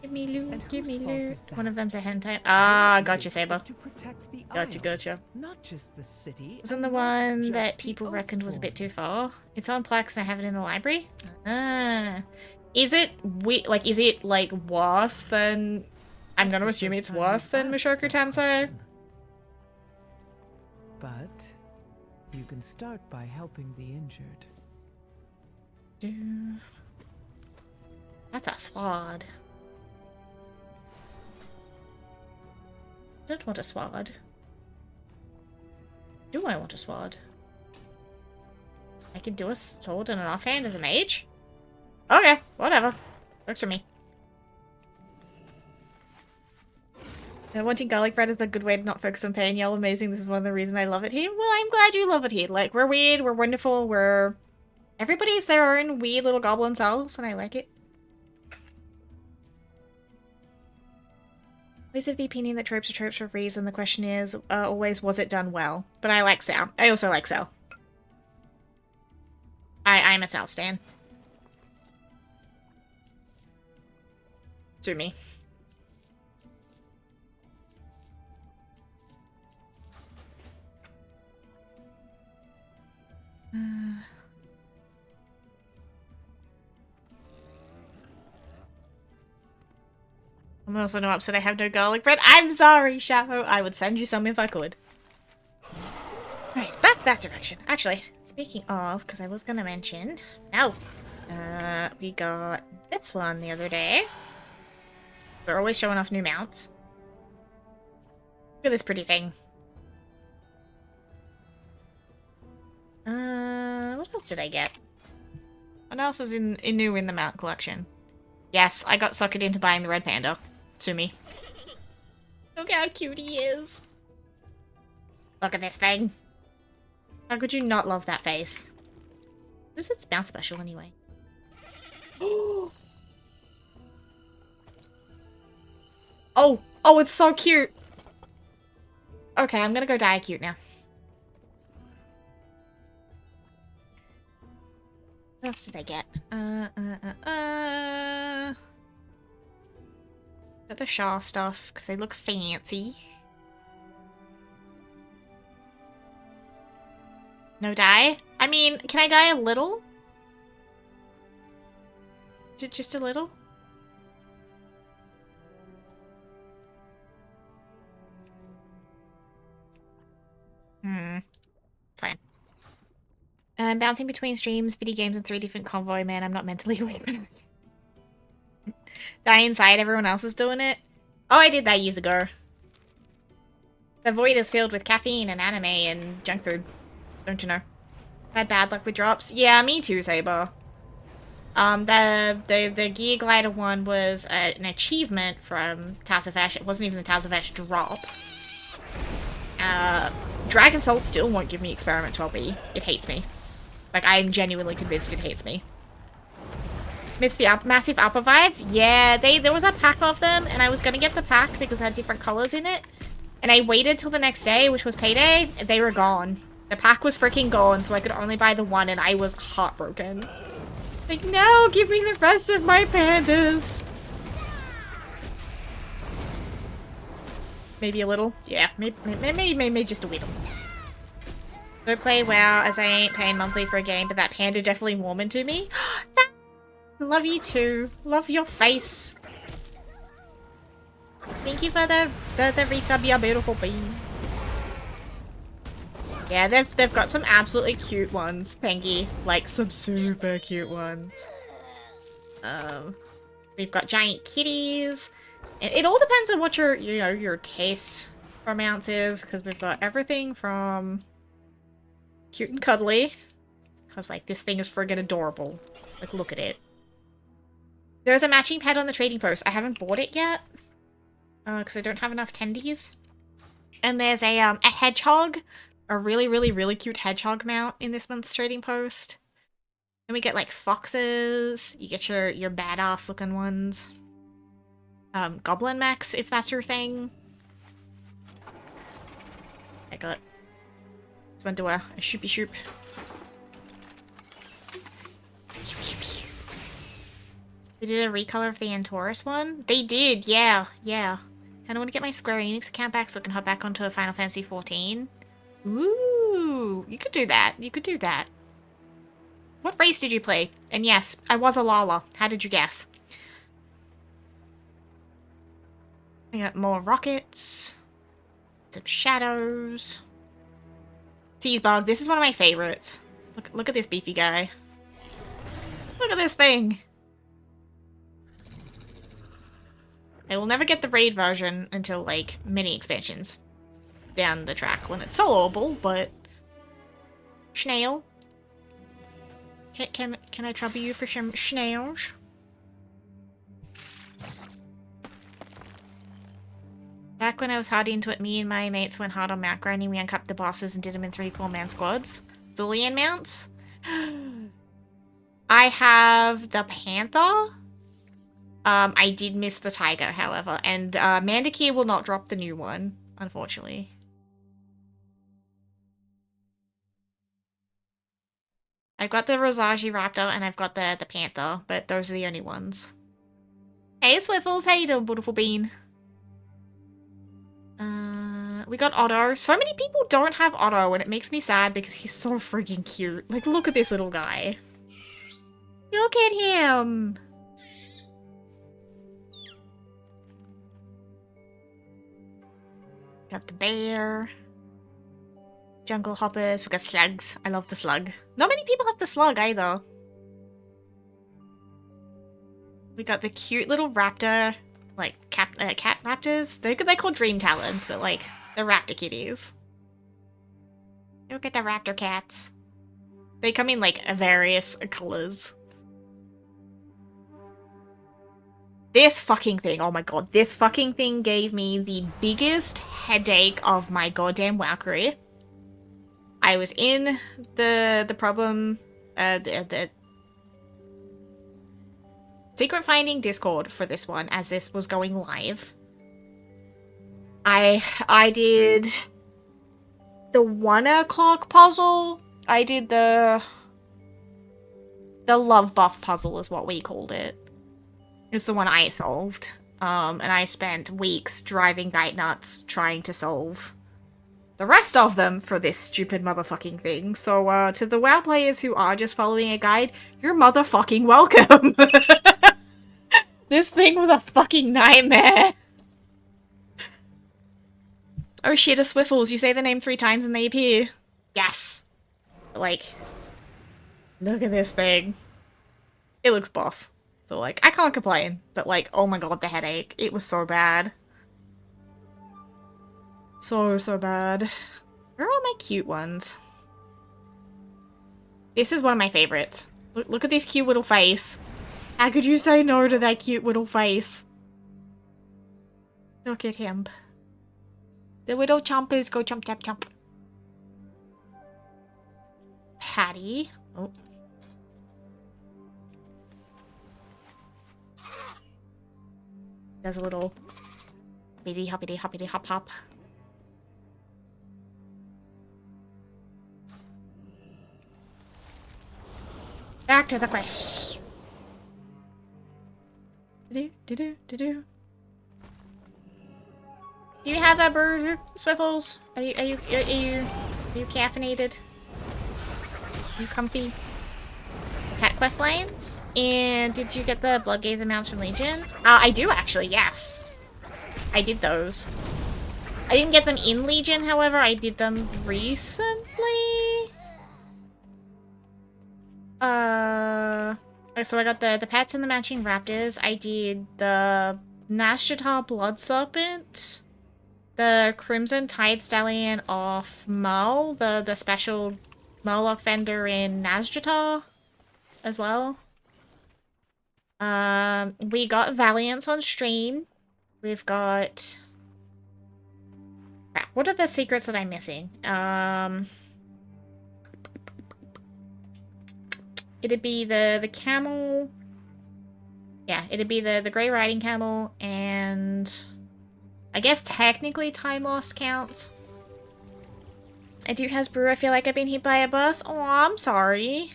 Give me loot, give me whose fault loot. is that? One of them's a hentai. Ah, gotcha, Is Saber. to protect the Gotcha, isle, gotcha. Not just the city. Wasn't and the not one just that the people reckoned was a bit too Oathsworn. far? It's on Plex and I have it in the library. Ah. Is it is it like worse than I'm gonna That's the assume first it's time worse you've than asked Mushoku that Tensei? question. But you can start by helping the injured. That's a sword. I don't want a sword. Do I want a sword? I can do a sword and an offhand as a mage? Okay, whatever. Works for me. Wanting garlic bread is a good way to not focus on pain. Y'all amazing. This is one of the reasons I love it here. Well, I'm glad you love it here. Like, we're weird, we're wonderful, we're... Everybody's their own weird little goblin selves, and I like it. Always have the opinion that tropes are tropes for a reason. The question is, always, was it done well? But I like Sal. I also like Sal. I'm a Sal stan. To me. I'm also not upset I have no garlic bread. I'm sorry, Shadow. I would send you some if I could. Alright, back that direction. Actually, speaking of, because I was going to mention... No. We got this one the other day. They're always showing off new mounts. Look at this pretty thing. What else did I get? What else was new in the mount collection? Yes, I got suckered into buying the red panda. To me. Look how cute he is. Look at this thing. How could you not love that face? What is its bounce special anyway? Oh, it's so cute. Okay, I'm gonna go die cute now. What else did I get? Got the Shaw stuff, because they look fancy. No die? I mean, can I die a little? Just a little? Fine. I'm bouncing between streams, video games, and 3 different convoy, man. I'm not mentally awake. Die inside, everyone else is doing it. Oh, I did that years ago. The void is filled with caffeine and anime and junk food. Don't you know? Had bad luck with drops. Yeah, me too, Saber. The Gear Glider one was an achievement from Tazafesh. It wasn't even the Tazafesh drop. Dragon Soul still won't give me Experiment 12B. It hates me. Like, I'm genuinely convinced it hates me. Missed the massive upper vibes? Yeah, there was a pack of them, and I was gonna get the pack because it had different colors in it. And I waited till the next day, which was payday, and they were gone. The pack was freaking gone, so I could only buy the one, and I was heartbroken. Like, no, give me the rest of my pandas! Maybe a little? Yeah, maybe just a little. Don't play WoW as I ain't paying monthly for a game, but that panda definitely warming to me. Love you too. Love your face. Thank you for the resub, you beautiful bean. Yeah, they've got some absolutely cute ones, Pengy. Like, some super cute ones. We've got giant kitties. It all depends on what your taste for mounts is, because we've got everything from cute and cuddly, because, like, this thing is friggin' adorable. Like, look at it. There's a matching pet on the trading post. I haven't bought it yet, because I don't have enough tendies. And there's a hedgehog. A really, really, really cute hedgehog mount in this month's trading post. And we get, like, foxes. You get your badass looking ones. Goblin mechs, if that's your thing. I got this one to a shoopy shoop. They did a recolor of the Antaurus one? They did, yeah, yeah. Kinda wanna get my Square Enix account back so I can hop back onto Final Fantasy XIV. Ooh, you could do that. You could do that. What race did you play? And yes, I was a Lala. How did you guess? I got more rockets. Some shadows. Teasbug. This is one of my favorites. Look at this beefy guy. Look at this thing. I will never get the raid version until, like, mini expansions down the track when it's soloable, but Snail. Can I trouble you for some snails? Back when I was hard into it, me and my mates went hard on mount grinding. We uncapped the bosses and did them in 3-4-man squads. Dullian mounts. I have the Panther. I did miss the Tiger, however, and Mandakir will not drop the new one, unfortunately. I've got the Rosagi Raptor and I've got the Panther, but those are the only ones. Hey Swiffles, how you doing, beautiful bean? We got Otto. So many people don't have Otto and it makes me sad because he's so freaking cute. Like, look at this little guy. Look at him! Got the bear. Jungle hoppers. We got slugs. I love the slug. Not many people have the slug either. We got the cute little raptor, like cat raptors. They're called dream talons, but like they're raptor kitties. Look at the raptor cats. They come in like various colors. This fucking thing, oh my god, this fucking thing gave me the biggest headache of my goddamn WoW career. I was in the problem, the secret finding Discord for this one as this was going live. I did the 1 o'clock puzzle. I did the love buff puzzle is what we called it. It's the one I solved. And I spent weeks driving night nuts trying to solve the rest of them for this stupid motherfucking thing. So, to the WoW players who are just following a guide, you're motherfucking welcome! This thing was a fucking nightmare! Oh shit, a Swiffles, you say the name 3 times and they appear. Yes! Like, look at this thing. It looks boss. So, like, I can't complain. But, like, oh my god, the headache. It was so bad. So bad. Where are all my cute ones? This is one of my favorites. Look at this cute little face. How could you say no to that cute little face? Look at him. The little chompers go chomp chomp chomp. Patty. Oh. Does a little hoppity hoppity hoppity hop hop. Back to the quests. Do. Do you have a burger, Swiffles? Are you caffeinated? Are you comfy? Cat quest lines? And did you get the Bloodgazer mounts from Legion? I do actually, yes. I did those. I didn't get them in Legion, however, I did them recently. So I got the pets and the matching raptors. I did the Nazjatar Blood Serpent, the Crimson Tide Stallion off Mo, the special Moloch vendor in Nazjatar as well. We got Valiance on stream. We've got... Crap, what are the secrets that I'm missing? It'd be the camel. Yeah, it'd be the Grey Riding Camel, and I guess technically Time Lost counts. I do Hasbro, I feel like I've been hit by a bus. Oh, I'm sorry.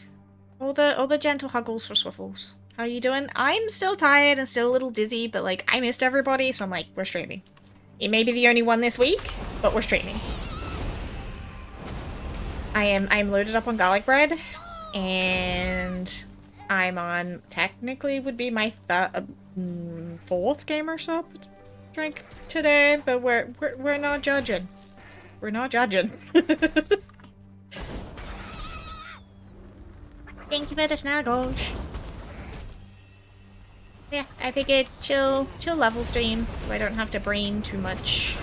All the gentle huggles for Swiffles. How are you doing? I'm still tired and still a little dizzy, but like I missed everybody, so I'm like, we're streaming. It may be the only one this week, but we're streaming. I'm loaded up on garlic bread. And I'm on, technically would be my fourth gamer sub drink today, but we're not judging. We're not judging. Thank you for the snuggles. Yeah, I figured chill level stream, so I don't have to brain too much.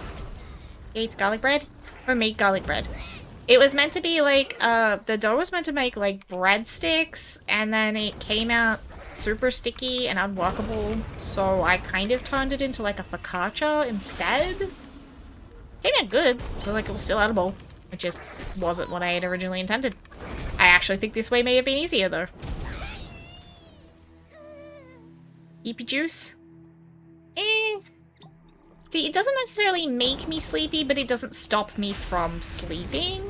Ape garlic bread? Or make garlic bread. It was meant to be like, the dough was meant to make like breadsticks, and then it came out super sticky and unworkable, so I kind of turned it into like a focaccia instead. Came out good, so like it was still edible. It just wasn't what I had originally intended. I actually think this way may have been easier though. Eepy juice? See, it doesn't necessarily make me sleepy, but it doesn't stop me from sleeping,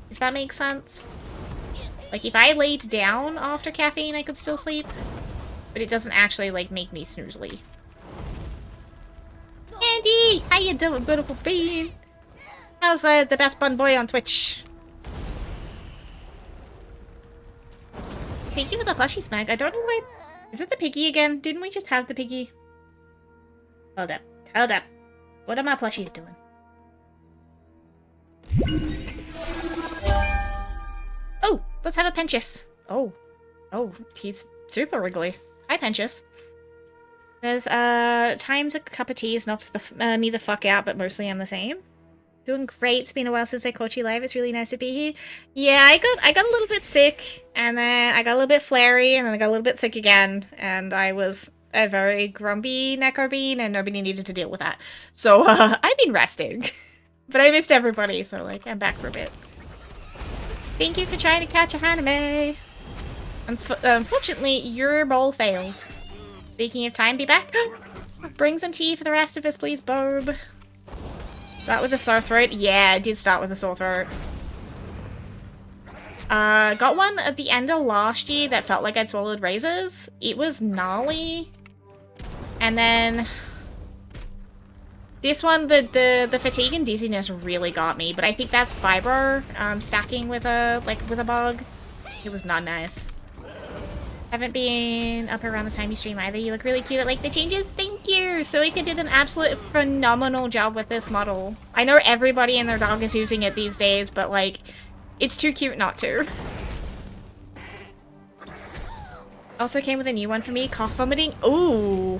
if that makes sense. Like, if I laid down after caffeine, I could still sleep, but it doesn't actually, like, make me snoozely. Andy! How you doing, beautiful bean? How's the best bun boy on Twitch? Thank you for the plushie smag. I don't know why... Is it the piggy again? Didn't we just have the piggy? Hold up. Hold up. What are my plushies doing? Oh, let's have a Penchus. Oh, he's super wriggly. Hi, Penchus. There's, times a cup of tea knocks me the fuck out, but mostly I'm the same. Doing great. It's been a while since I caught you live. It's really nice to be here. Yeah, I got a little bit sick, and then I got a little bit flary, and then I got a little bit sick again, and I was a very grumpy Neko bean, and nobody needed to deal with that. So, I've been resting. But I missed everybody, so, like, I'm back for a bit. Thank you for trying to catch a Hanamae. Unfortunately, your bowl failed. Speaking of time, be back. Bring some tea for the rest of us, please, Bob. Start with a sore throat? Yeah, I did start with a sore throat. Got one at the end of last year that felt like I'd swallowed razors. It was gnarly. And then... this one, the fatigue and dizziness really got me, but I think that's fibro, stacking with a bug. It was not nice. Haven't been up around the time you stream either. You look really cute. I like the changes. Thank you! Soika did an absolute phenomenal job with this model. I know everybody and their dog is using it these days, but like, it's too cute not to. Also came with a new one for me, cough vomiting. Ooh!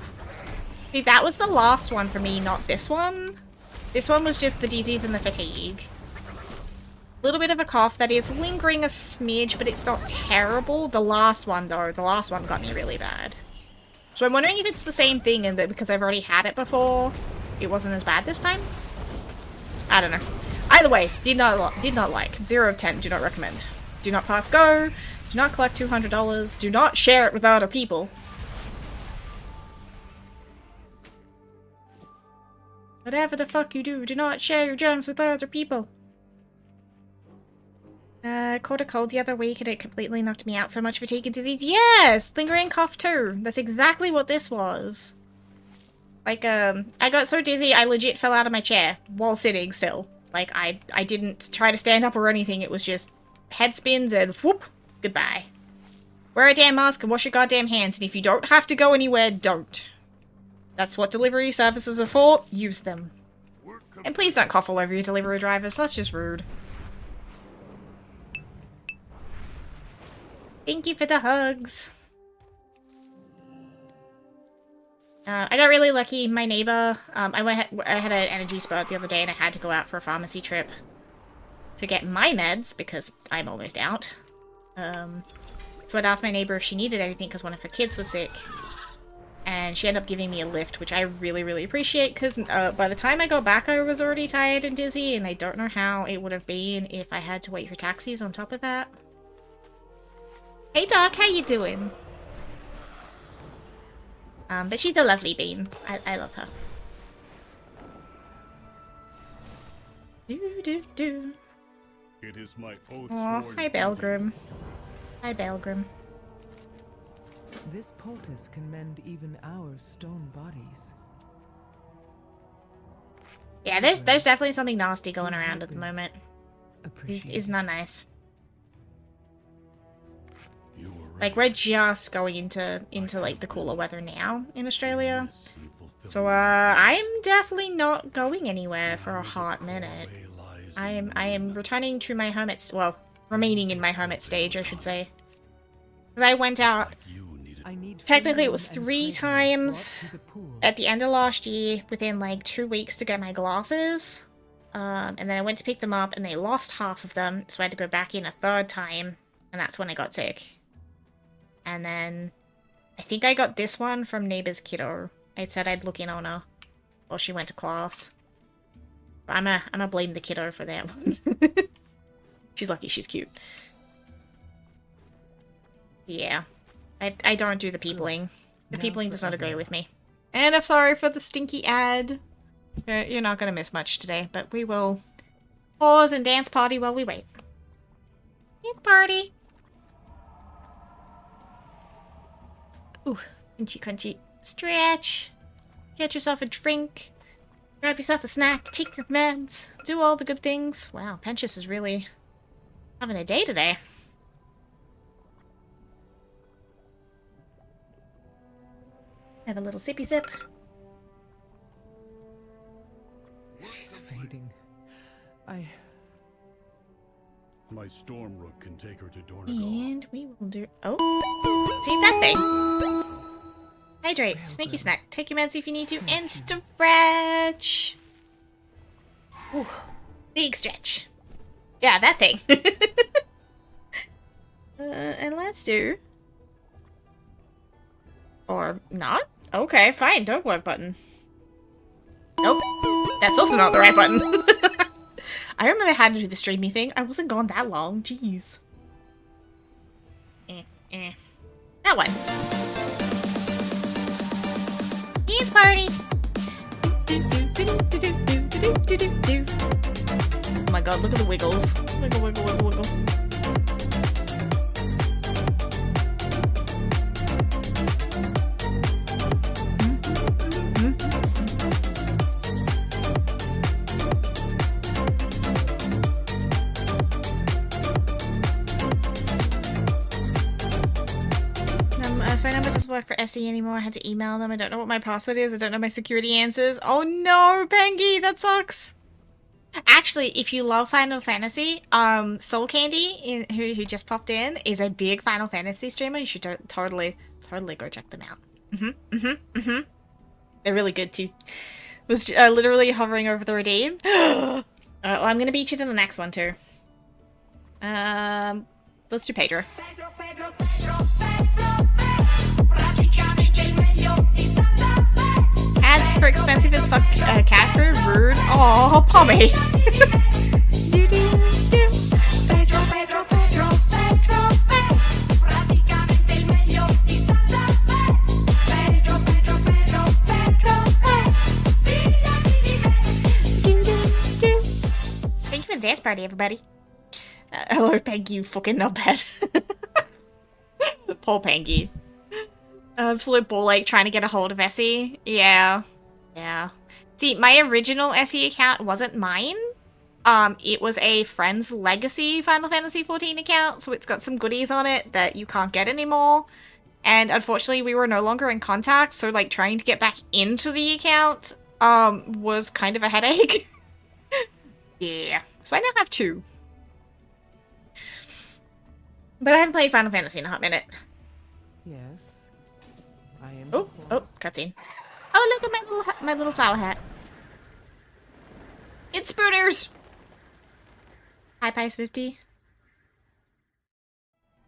See, that was the last one for me, not this one. This one was just the disease and the fatigue. A little bit of a cough that is lingering a smidge, but it's not terrible. The last one, though, the last one got me really bad. So I'm wondering if it's the same thing and that because I've already had it before, it wasn't as bad this time? I don't know. Either way, did not like. 0 of 10, do not recommend. Do not pass go. Do not collect $200. Do not share it with other people. Whatever the fuck you do not share your germs with other people. Caught a cold the other week and it completely knocked me out. So much fatigue and disease. Yes! Lingering cough too. That's exactly what this was. Like, I got so dizzy I legit fell out of my chair while sitting still. Like, I didn't try to stand up or anything. It was just head spins and whoop, goodbye. Wear a damn mask and wash your goddamn hands. And if you don't have to go anywhere, don't. That's what delivery services are for. Use them. Work And please don't cough all over your delivery drivers, that's just rude. Thank you for the hugs. I got really lucky. My neighbor, I had an energy spurt the other day and I had to go out for a pharmacy trip to get my meds because I'm almost out. So I'd asked my neighbor if she needed anything because one of her kids was sick. And she ended up giving me a lift, which I really, really appreciate because by the time I got back, I was already tired and dizzy, and I don't know how it would have been if I had to wait for taxis on top of that. Hey Doc, how you doing? But she's a lovely bean. I love her. Do. It is my oath. Aw, hi Belgrim. Hi Belgrim. This poultice can mend even our stone bodies. Yeah, there's definitely something nasty going around at the moment. It's not nice. Like, we're just going into like the cooler weather now in Australia. So I'm definitely not going anywhere for a hot minute. I am returning to my hermit, well, remaining in my hermit stage, I should say. Because I went out, technically it was 3 times at the end of last year, within like 2 weeks to get my glasses. And then I went to pick them up and they lost half of them, so I had to go back in a 3rd time, and that's when I got sick. And then I think I got this one from neighbor's kiddo. I said I'd look in on her while she went to class. But I'm a blame the kiddo for that one. She's lucky she's cute. Yeah. I don't do the peopling. The peopling does not agree with me. And I'm sorry for the stinky ad. You're not going to miss much today, but we will pause and dance party while we wait. Dance party! Ooh, crunchy, crunchy. Stretch. Get yourself a drink. Grab yourself a snack. Take your meds. Do all the good things. Wow, Penchus is really having a day today. Have a little sippy sip. She's fading. My storm rook can take her to Dornagal. And we will do... Oh! See that thing! Hydrate, sneaky snack, take your meds if you need to, and stretch! Ooh, big stretch. Yeah, that thing. And let's do... Or not? Okay, fine, dog work button. Nope, that's also not the right button. I remember how to do the streamy thing. I wasn't gone that long. Jeez. That one. Dance party. Oh my god, look at the wiggles. Wiggle, wiggle, wiggle, wiggle. Phone number doesn't work for SE anymore. I had to email them. I don't know what my password is. I don't know my security answers. Oh no, Pengy, that sucks. Actually, if you love Final Fantasy, Soul Candy, who just popped in, is a big Final Fantasy streamer. You should totally go check them out. They're really good too. Was literally hovering over the redeem. Well, I'm gonna beat you to the next one too. Let's do Pedro. Ads for expensive as fuck cat food, rude. Aw, Pommy. Thank you for the dance party, everybody. Hello, Peggy, you fucking nutbag. Poor Pengy. Absolute ball ache trying to get a hold of Essie. Yeah. See, my original Essie account wasn't mine. It was a friend's legacy Final Fantasy XIV account, so it's got some goodies on it that you can't get anymore. And unfortunately, we were no longer in contact, so like trying to get back into the account was kind of a headache. Yeah. So I now have 2. But I haven't played Final Fantasy in a hot minute. Yes. I am. Oh, cutscene. Oh, look at my little flower hat. It's Spooners! Hi, Pies 50.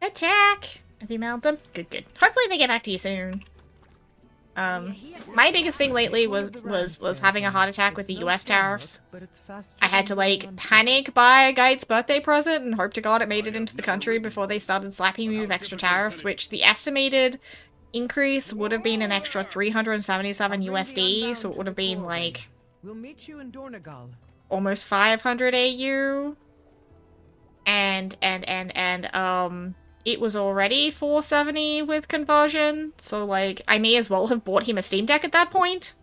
Attack! Have you mounted them? Good, good. Hopefully they get back to you soon. My biggest thing lately was having a heart attack with the US tariffs. I had to, like, panic buy a guide's birthday present and hope to God it made it into the country before they started slapping me with extra tariffs, which the estimated increase would have been an extra 377 USD, so it would have been, like, We'll meet you in Dornagal. almost 500 AU. And, it was already 470 with conversion, so, like, I may as well have bought him a Steam Deck at that point.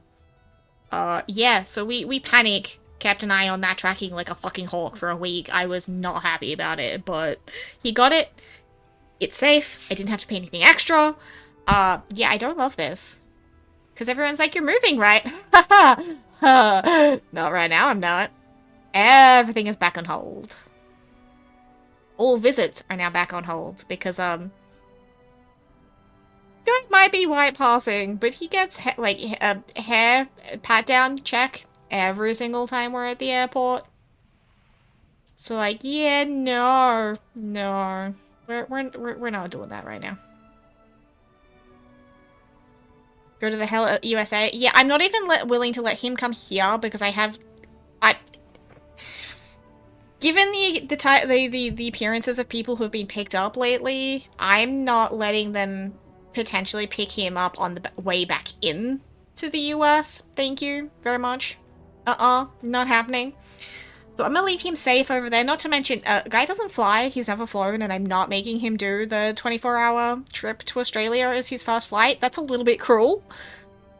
Yeah, so we panic kept an eye on that tracking like a fucking hawk for a week. I was not happy about it, but he got it. It's safe. I didn't have to pay anything extra. Yeah, I don't love this. Because everyone's like, you're moving, right? Not right now, I'm not. Everything is back on hold. All visits are now back on hold because, Guy might be white passing, but he gets, a hair pat-down check every single time we're at the airport. So, like, yeah, no. We're not doing that right now. Go to the hell USA? Yeah, I'm not even willing to let him come here because given the appearances of people who have been picked up lately, I'm not letting them potentially pick him up on the way back in to the US. Thank you very much. Not happening. So I'm gonna leave him safe over there. Not to mention, Guy doesn't fly. He's never flown, and I'm not making him do the 24-hour trip to Australia as his first flight. That's a little bit cruel.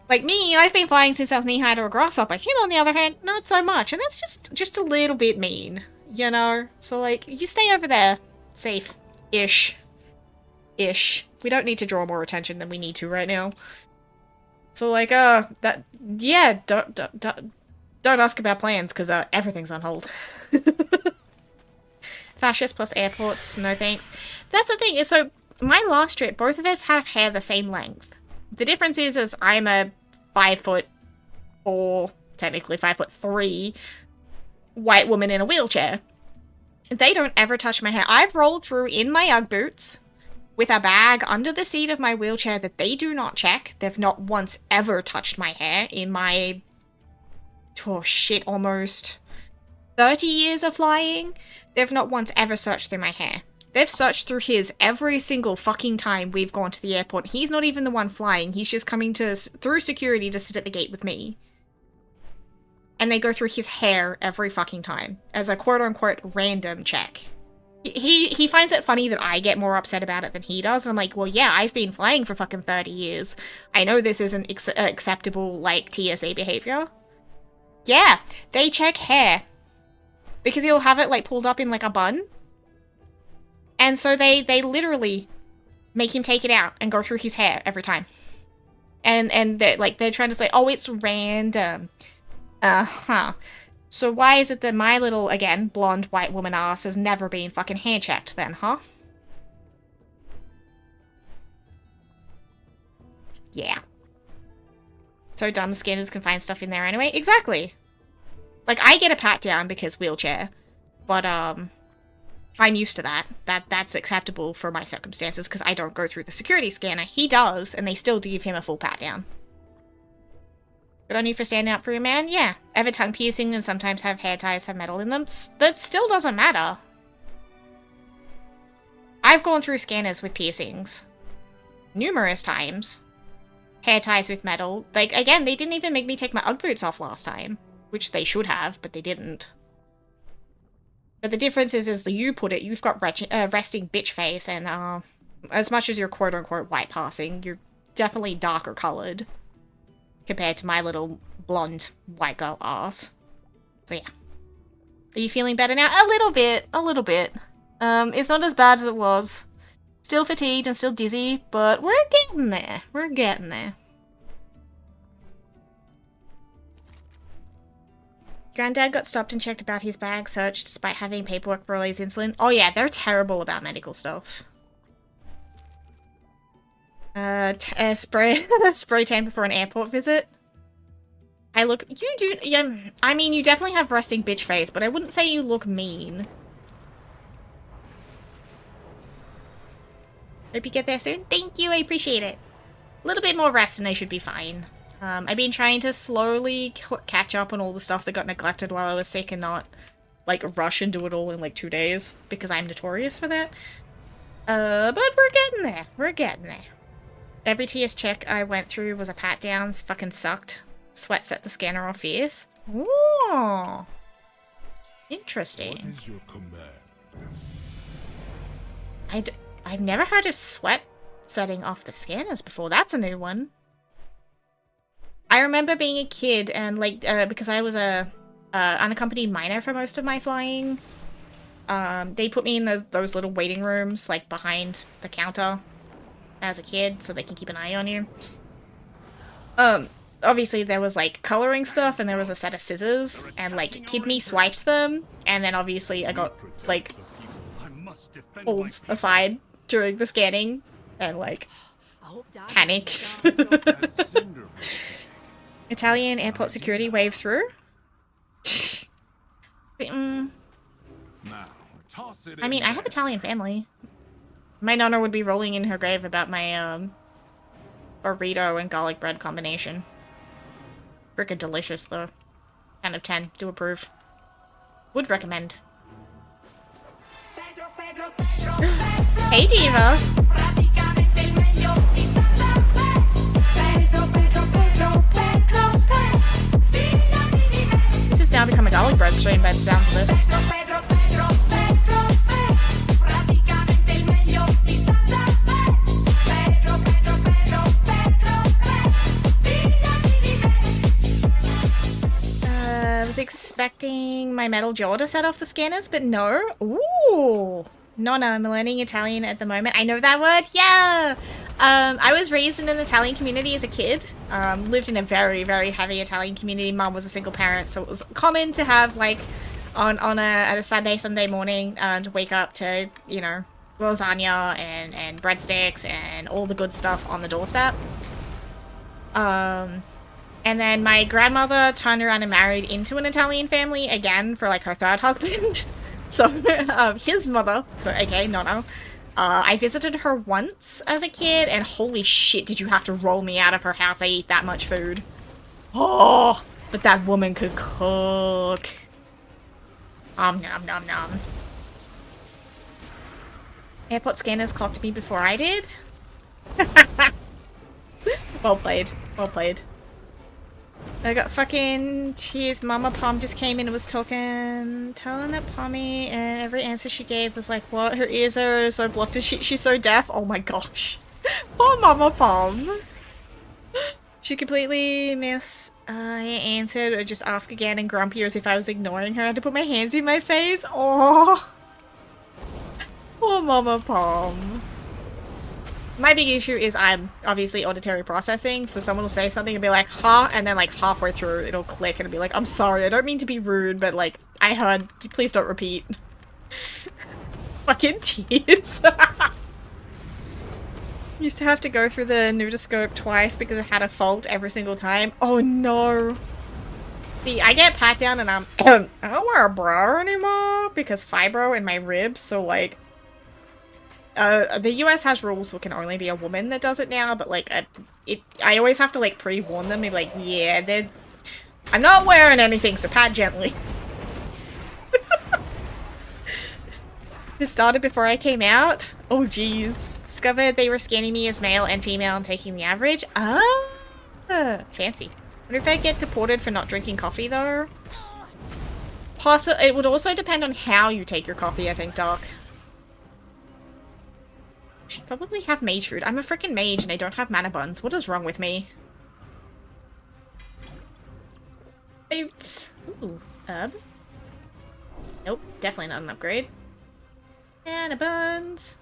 Like me, I've been flying since I was knee-high to a grasshopper. Him, on the other hand, not so much. And that's just a little bit mean, you know? So, like, you stay over there. Safe-ish. Ish. We don't need to draw more attention than we need to right now. So, like, yeah, don't ask about plans, because, everything's on hold. Fascist plus airports, no thanks. That's the thing, is so, my last trip, both of us have hair the same length. The difference is I'm a 5'4", technically 5'3", white woman in a wheelchair. They don't ever touch my hair. I've rolled through in my Ugg boots with a bag under the seat of my wheelchair that they do not check. They've not once ever touched my hair in my, almost 30 years of flying. They've not once ever searched through my hair. They've searched through his every single fucking time we've gone to the airport. He's not even the one flying. He's just coming through security to sit at the gate with me. And they go through his hair every fucking time as a quote-unquote random check. He finds it funny that I get more upset about it than he does. And I'm like, well, yeah, I've been flying for fucking 30 years. I know this isn't acceptable, like, TSA behavior. Yeah, they check hair. Because he'll have it, like, pulled up in, like, a bun. And so they literally make him take it out and go through his hair every time. And they're trying to say, oh, it's random. So why is it that my little, again, blonde white woman ass has never been fucking hand-checked then, huh? Yeah. So dumb, the scanners can find stuff in there anyway. Exactly. Like, I get a pat-down because wheelchair. But, I'm used to that. That's acceptable for my circumstances because I don't go through the security scanner. He does, and they still give him a full pat-down. Good on you for standing up for your man? Yeah. I have a tongue piercing and sometimes have hair ties have metal in them. That still doesn't matter. I've gone through scanners with piercings. Numerous times. Hair ties with metal. Like, again, they didn't even make me take my Ugg boots off last time. Which they should have, but they didn't. But the difference is that you put it, you've got resting bitch face, and as much as you're quote-unquote white passing, you're definitely darker colored compared to my little blonde white girl ass. So yeah. Are you feeling better now? A little bit. It's not as bad as it was. Still fatigued and still dizzy, but we're getting there. We're getting there. Granddad got stopped and checked about his bag searched despite having paperwork for all his insulin. Oh yeah, they're terrible about medical stuff. Spray tan before an airport visit. I look, you do, yeah, I mean, you definitely have resting bitch face, but I wouldn't say you look mean. Hope you get there soon. Thank you, I appreciate it. A little bit more rest and I should be fine. I've been trying to slowly catch up on all the stuff that got neglected while I was sick and not, like, rush and do it all in, like, 2 days, because I'm notorious for that. But we're getting there. We're getting there. Every TS check I went through was a pat downs. Fucking sucked. Sweat set the scanner off fierce. Ooh. Interesting. What is your command? I've never heard of sweat setting off the scanners before. That's a new one. I remember being a kid and, like, because I was a unaccompanied minor for most of my flying, they put me in those little waiting rooms, like, behind the counter as a kid, so they can keep an eye on you. Obviously there was, like, coloring stuff, and there was a set of scissors, and, like, kid me swiped them, and then obviously I got, like, pulled aside during the scanning, and, like, panic. Italian airport security wave through? I mean, I have Italian family. My nonna would be rolling in her grave about my, burrito and garlic bread combination. Frickin' delicious, though. 10 of 10. Do approve. Would recommend. Hey, Diva! This has now become a garlic bread stream by the sound of this. I was expecting my metal jaw to set off the scanners, but no. Ooh! Nonna, I'm learning Italian at the moment. I know that word, yeah! I was raised in an Italian community as a kid. Lived in a very, very heavy Italian community. Mom was a single parent, so it was common to have, like, on a Sunday morning, to wake up to, you know, lasagna and breadsticks and all the good stuff on the doorstep. And then my grandmother turned around and married into an Italian family again for, like, her third husband. So, his mother, so okay, no. I visited her once as a kid, and holy shit, did you have to roll me out of her house. I ate that much food. Oh, but that woman could cook. Nom nom nom. Airport scanners clocked me before I did. Well played, well played. I got fucking tears. Mama Palm just came in and was telling that Pommy, and every answer she gave was like, what? Her ears are so blocked and she's so deaf? Oh my gosh. Poor Mama Palm. She completely answered or just asked again and grumpy as if I was ignoring her. I had to put my hands in my face. Oh. Poor Mama Palm. My big issue is I'm obviously auditory processing, so someone will say something and be like, huh, and then like halfway through it'll click and it'll be like, I'm sorry, I don't mean to be rude, but like, I heard, please don't repeat. Fucking tears. Used to have to go through the nudoscope twice because it had a fault every single time. Oh no. See, I get pat down and I don't wear a bra anymore because fibro in my ribs, so like, the US has rules so it can only be a woman that does it now, but like, I always have to like pre-warn them and be like, yeah, I'm not wearing anything, so pat gently. This started before I came out. Oh jeez. Discovered they were scanning me as male and female and taking the average. Ah, fancy. Wonder if I get deported for not drinking coffee though. It would also depend on how you take your coffee, I think, Doc. Should probably have mage food. I'm a freaking mage and I don't have mana buns. What is wrong with me? Boots. Ooh, herb. Nope, definitely not an upgrade. Mana buns.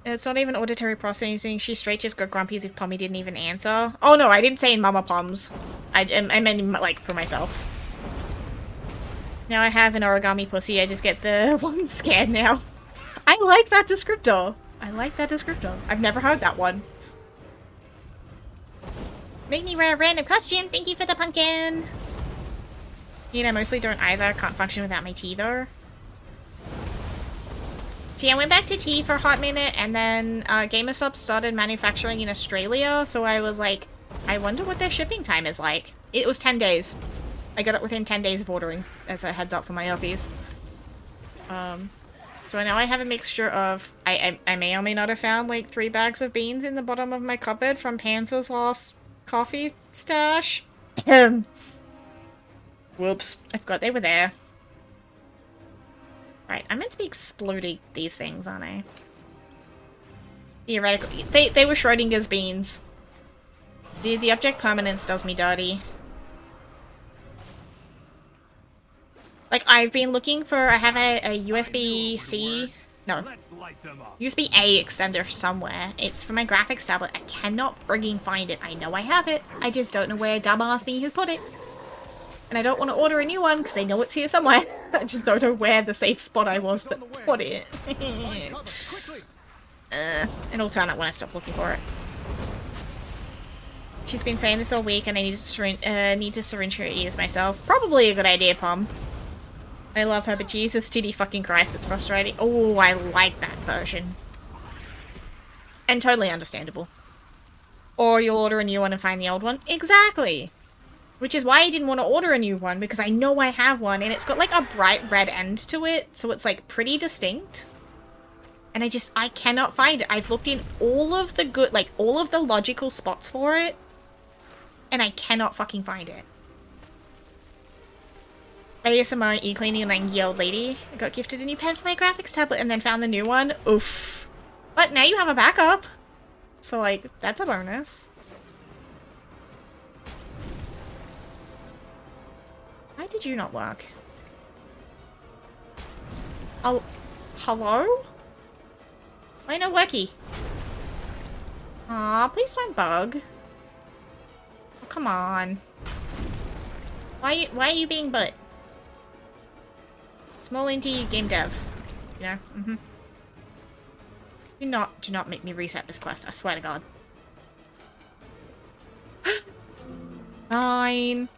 It's not even auditory processing. She straight just got grumpy as if Pommy didn't even answer. Oh no, I didn't say in Mama Poms. I meant like for myself. Now I have an origami pussy, I just get the one scared now. I like that descriptor. I like that descriptor. I've never heard that one. Make me wear a random costume. Thank you for the pumpkin. You know, I mostly don't either. Can't function without my tea though. See, I went back to tea for a hot minute, and then GamerStop started manufacturing in Australia, so I was like, I wonder what their shipping time is like. It was 10 days. I got it within 10 days of ordering, as a heads up for my Aussies. So now I have a mixture of... I may or may not have found like 3 bags of beans in the bottom of my cupboard from Panzer's last coffee stash. Whoops. I forgot they were there. Right, I'm meant to be exploding these things, aren't I? Theoretically. They were Schrodinger's beans. The object permanence does me dirty. Like, I've been looking for... I have a USB-C... No. USB-A extender somewhere. It's for my graphics tablet. I cannot frigging find it. I know I have it. I just don't know where dumbass me has put it. And I don't want to order a new one because I know it's here somewhere. I just don't know where the safe spot I was that put it. It'll turn up when I stop looking for it. She's been saying this all week and I need to syringe her ears myself. Probably a good idea, Pom. I love her, but Jesus, titty fucking Christ, it's frustrating. Oh, I like that version. And totally understandable. Or you'll order a new one and find the old one. Exactly! Which is why I didn't want to order a new one, because I know I have one, and it's got like a bright red end to it, so it's like pretty distinct. And I cannot find it. I've looked in all of the good, like all of the logical spots for it, and I cannot fucking find it. ASMR e-cleaning and angry old lady. I got gifted a new pen for my graphics tablet and then found the new one. Oof. But now you have a backup. So, like, that's a bonus. Why did you not work? Oh, hello? Why no worky? Aw, please don't bug. Oh, come on. Why are you being butt? Small indie game dev. You know? Mm-hmm. Do not make me reset this quest, I swear to God. Fine.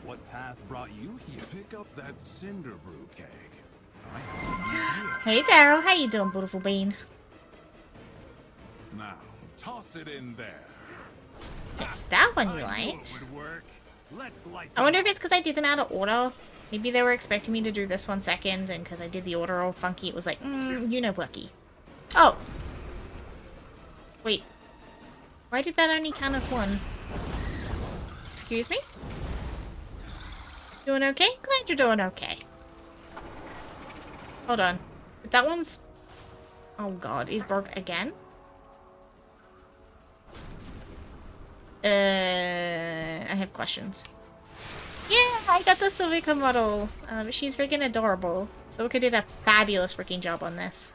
What path brought you here? Pick up that cinder brew keg. Hey Daryl, how you doing, beautiful bean? Now, toss it in there. It's that one you liked. I wonder if it's because I did them out of order. Maybe they were expecting me to do this one second, and because I did the order all funky, it was like, you know, Bucky. Oh. Wait. Why did that only count as one? Excuse me? Doing okay? Glad you're doing okay. Hold on. That one's... Oh god, it broke again? I have questions. Yeah, I got the Silvika model. She's freaking adorable. Silvika did a fabulous freaking job on this.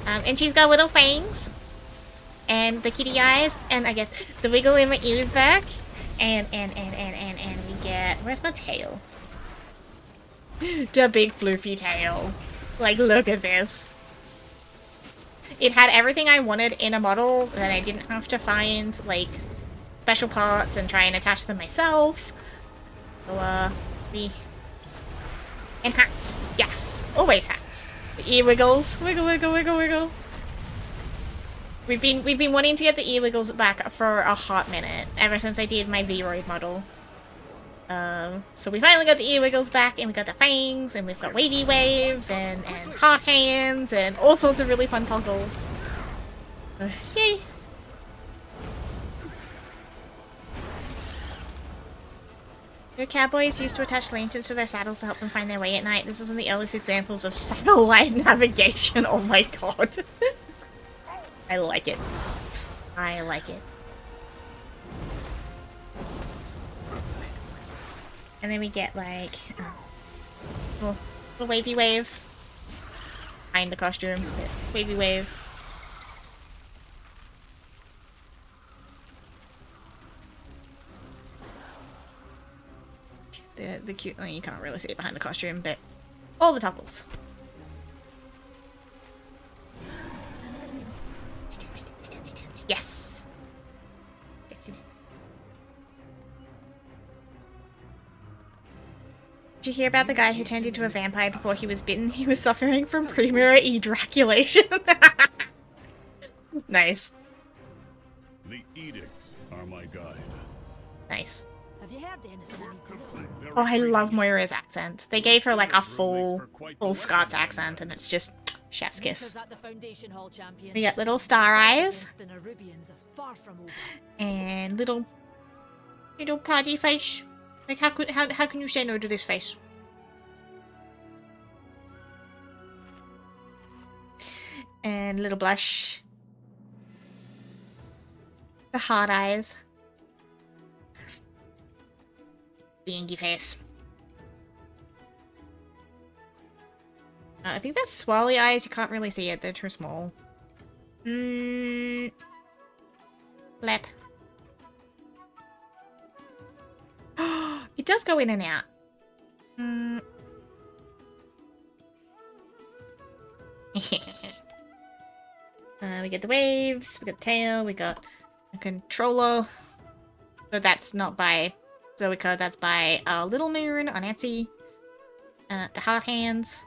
And she's got little fangs. And the kitty eyes. And I get the wiggle in my ears back. And we get... Where's my tail? The big floofy tail. Like, look at this. It had everything I wanted in a model that I didn't have to find, like, special parts and try and attach them myself. So, and hats. Yes. Always hats. The ear wiggles. Wiggle, wiggle, wiggle, wiggle. We've been wanting to get the ear wiggles back for a hot minute, ever since I did my V-Roid model. So we finally got the ear wiggles back, and we got the fangs, and we've got wavy waves, and hot hands, and all sorts of really fun toggles. Yay! Your cowboys used to attach lanterns to their saddles to help them find their way at night. This is one of the earliest examples of satellite navigation. Oh my god. I like it. I like it. And then we get like little wavy wave behind the costume. Wavy wave. the cute. Oh, you can't really see it behind the costume, but all the topples. Stance. Yes. Gets it in. Did you hear about the guy who turned into a vampire before he was bitten? He was suffering from premature ejaculation. Nice. The edicts are my guide. Nice. Have you heard anything I need to know? Oh, I love Moira's accent. They gave her like a full Scots accent, and it's just chef's kiss. At the Foundation Hall champion. We got little star eyes The Nerubians is far from over. and little paddy face. Like how can you say no to this face? And little blush. The hard eyes. The inky face. I think that's swirly eyes. You can't really see it. They're too small. Lip. It does go in and out. We get the waves. We got the tail. We got a controller. But that's not by Zoica. That's by Little Moon on Etsy. The heart hands.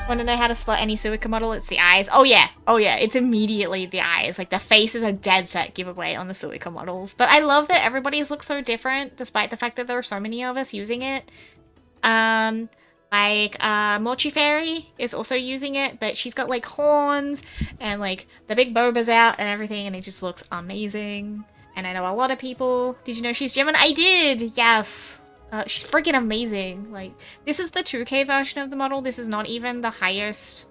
Want to know how to spot any Suica model? It's the eyes. Oh yeah, it's immediately the eyes. Like the face is a dead set giveaway on the Suica models. But I love that everybody's look so different, despite the fact that there are so many of us using it. Mochi Fairy is also using it, but she's got like horns and like the big boba's out and everything, and it just looks amazing. And I know a lot of people. Did you know she's Gemini? I did. Yes. She's freaking amazing. Like, this is the 2K version of the model. This is not even the highest,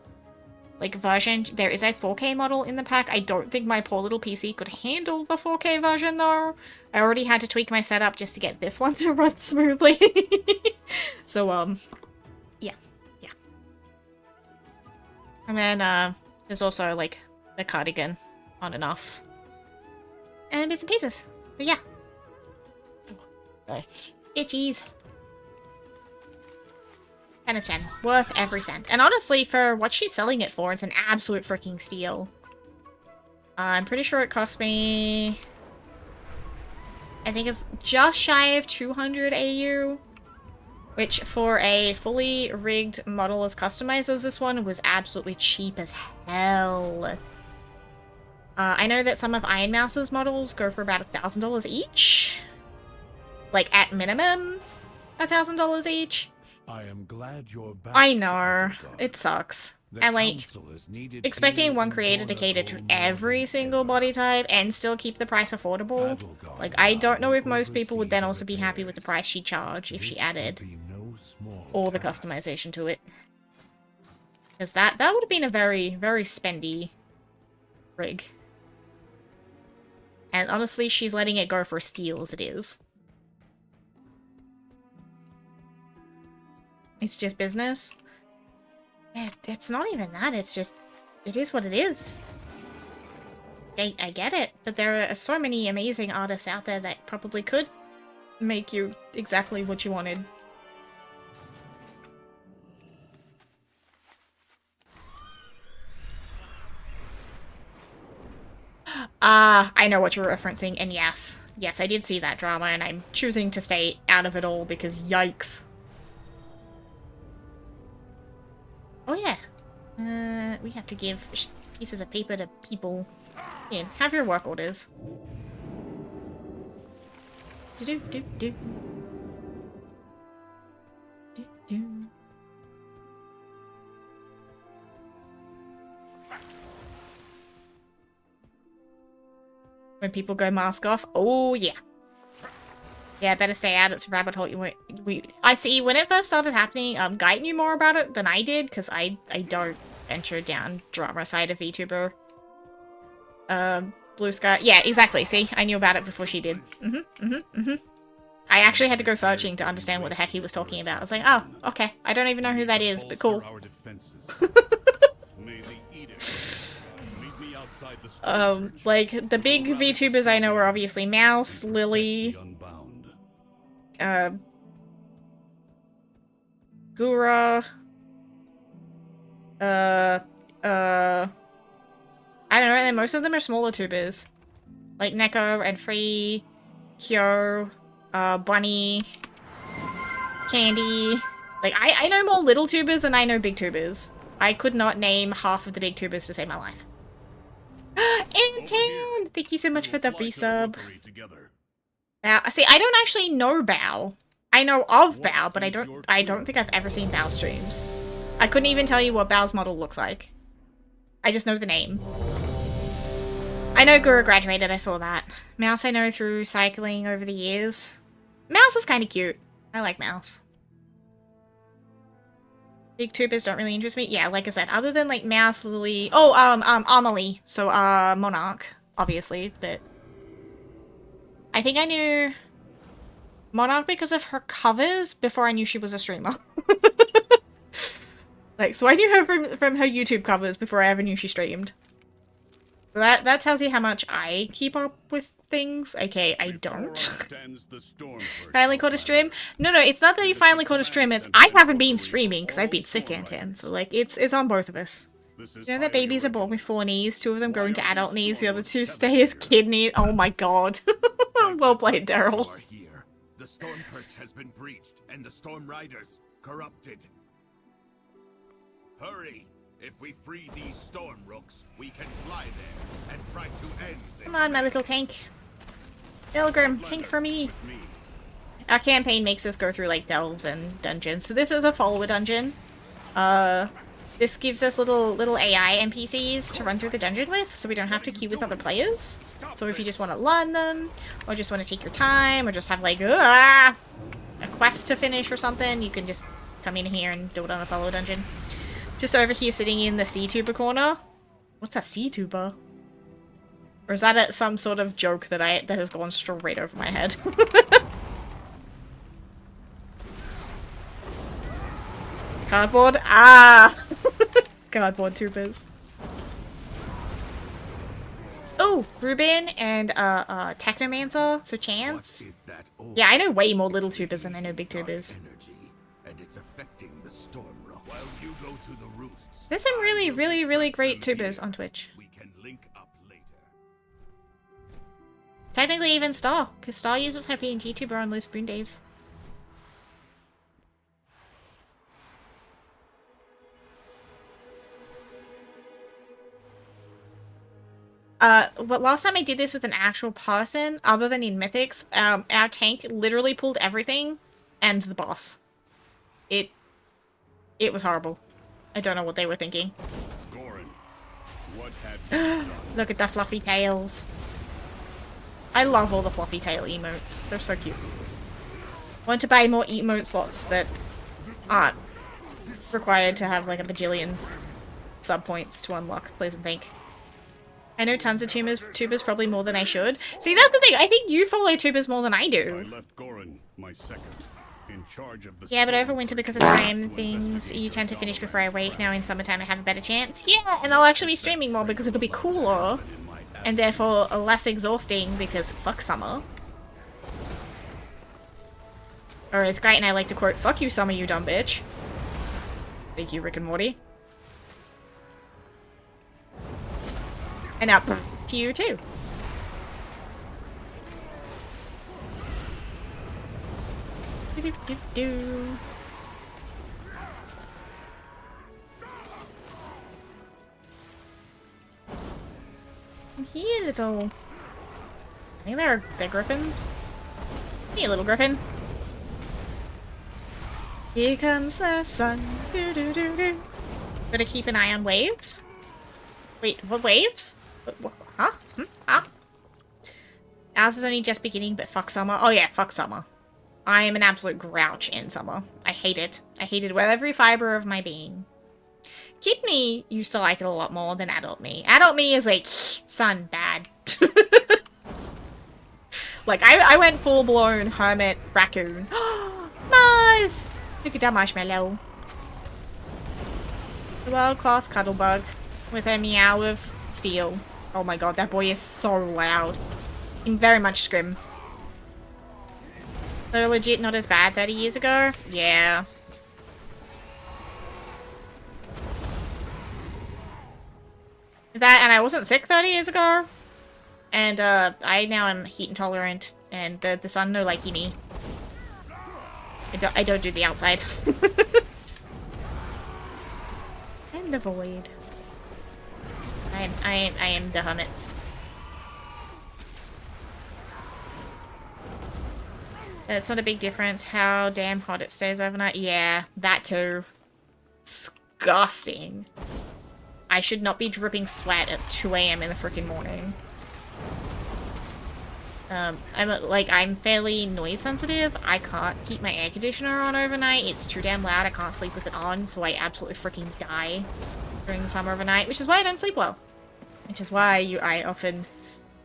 like, version. There is a 4K model in the pack. I don't think my poor little PC could handle the 4K version, though. I already had to tweak my setup just to get this one to run smoothly. So, yeah. And then, there's also, like, the cardigan on and off. And bits and pieces. But yeah. Sorry. Itchies. 10 of 10. Worth every cent. And honestly, for what she's selling it for, it's an absolute freaking steal. I'm pretty sure it cost me... I think it's just shy of 200 AU. Which, for a fully rigged model as customized as this one, was absolutely cheap as hell. I know that some of Ironmouse's models go for about $1,000 each. Like, at minimum, $1,000 each. I am glad you're back. I know. It sucks. And, like, expecting one creator to cater to every single body type and still keep the price affordable. Like, I don't know if most people would then also be happy with the price she charged if she added all the customization to it. Because that would have been a very, very spendy rig. And honestly, she's letting it go for a steal as it is. It's just business. It's not even that, it's just... It is what it is. I get it, but there are so many amazing artists out there that probably could make you exactly what you wanted. I know what you're referencing, and yes. Yes, I did see that drama, and I'm choosing to stay out of it all because yikes. Oh yeah. We have to give pieces of paper to people. Here, have your work orders. Do-do-do-do. Do-do. When people go mask off, oh yeah. Yeah, better stay out. It's a rabbit hole. I see. When it first started happening, Guy knew more about it than I did because I don't venture down drama side of VTuber. Blue Sky. Yeah, exactly. See, I knew about it before she did. I actually had to go searching to understand what the heck he was talking about. I was like, oh, okay. I don't even know who that is, but cool. inside the stone perch. Like, the big VTubers I know are obviously Mouse, Lily, The unbound. Gura, I don't know, and most of them are smaller tubers. Like Neko and Free, Kyo, Bunny, Candy. Like, I know more little tubers than I know big tubers. I could not name half of the big tubers to save my life. Antown! Thank you so much for the resub. Bow. See, I don't actually know Bow. I know of Bow, but I don't think I've ever seen Bow streams. I couldn't even tell you what Bow's model looks like. I just know the name. I know Guru graduated, I saw that. Mouse I know through cycling over the years. Mouse is kind of cute. I like Mouse. Big tubers don't really interest me. Yeah, like I said, other than like Mouse, Lily... Oh, Amelie. So, Monarch, obviously, but... I think I knew Monarch because of her covers before I knew she was a streamer. Like, so I knew her from her YouTube covers before I ever knew she streamed. So that tells you how much I keep up with things. Okay, I don't. Finally caught a stream? No, it's not that you finally caught a stream, it's I haven't been streaming because I've been sick, Antan. So, like, it's on both of us. You know that babies are born with 4 knees, 2 of them grow into adult knees, the other 2 stay as kid knees? Oh my god. Well played, Daryl. The storm perch has been breached, and the storm riders corrupted. Hurry! If we free these storm rooks, we can fly there and try to end them. Come on, my little tank. Pilgrim, tank for me. Our campaign makes us go through, like, delves and dungeons. So this is a follower dungeon. This gives us little AI NPCs to run through the dungeon with, so we don't have to queue with other players. So if you just want to learn them, or just want to take your time, or just have, like, a quest to finish or something, you can just come in here and do it on a follower dungeon. Just over here sitting in the C-tuber corner. What's a C-tuber? Or is that some sort of joke that has gone straight over my head? Cardboard? Ah! Cardboard tubers. Oh, Ruben and Technomancer, so Chance. Yeah, I know way more little tubers than I know big tubers. There's some really great tubers on Twitch. Technically even Star, because Star uses her PNG tuber on loose spoon days. But last time I did this with an actual person, other than in Mythics, our tank literally pulled everything and the boss. It was horrible. I don't know what they were thinking. Look at the fluffy tails. I love all the fluffy tail emotes. They're so cute. Want to buy more emote slots that aren't required to have like a bajillion sub points to unlock, please and thank. I know tons of tubers probably more than I should. See, that's the thing. I think you follow tubers more than I do. I left Goran, my second, in charge of the yeah, but over winter, because of time things, you tend to finish before I wake. Now in summertime I have a better chance. Yeah, and I'll actually be streaming more because it'll be cooler. And therefore less exhausting because fuck summer. Or as Guy and I like to quote, fuck you summer, you dumb bitch. Thank you, Rick and Morty. And up to you too. Do-do-do-do. Come here, little... I think they're griffins. Hey, little griffin. Here comes the sun. Do-do-do-do. Gotta keep an eye on waves. Wait, what waves? What, huh? Huh? Ours is only just beginning, but fuck summer. Oh yeah, fuck summer. I am an absolute grouch in summer. I hate it. I hate it with every fiber of my being. Kid me used to like it a lot more than adult me. Adult me is like, son, bad. Like, I went full-blown hermit raccoon. Nice! Look at that marshmallow. The world-class cuddle bug with a meow of steel. Oh my god, that boy is so loud. I'm very much scrim. So legit not as bad 30 years ago? Yeah. That, and I wasn't sick 30 years ago. And I now am heat intolerant. And the sun no likey me. I don't do the outside. And the void. I am the hermits. It's not a big difference how damn hot it stays overnight. Yeah, that too. Disgusting. I should not be dripping sweat at 2 AM in the freaking morning. I'm fairly noise sensitive. I can't keep my air conditioner on overnight. It's too damn loud. I can't sleep with it on, so I absolutely freaking die during the summer overnight, which is why I don't sleep well. Which is why I often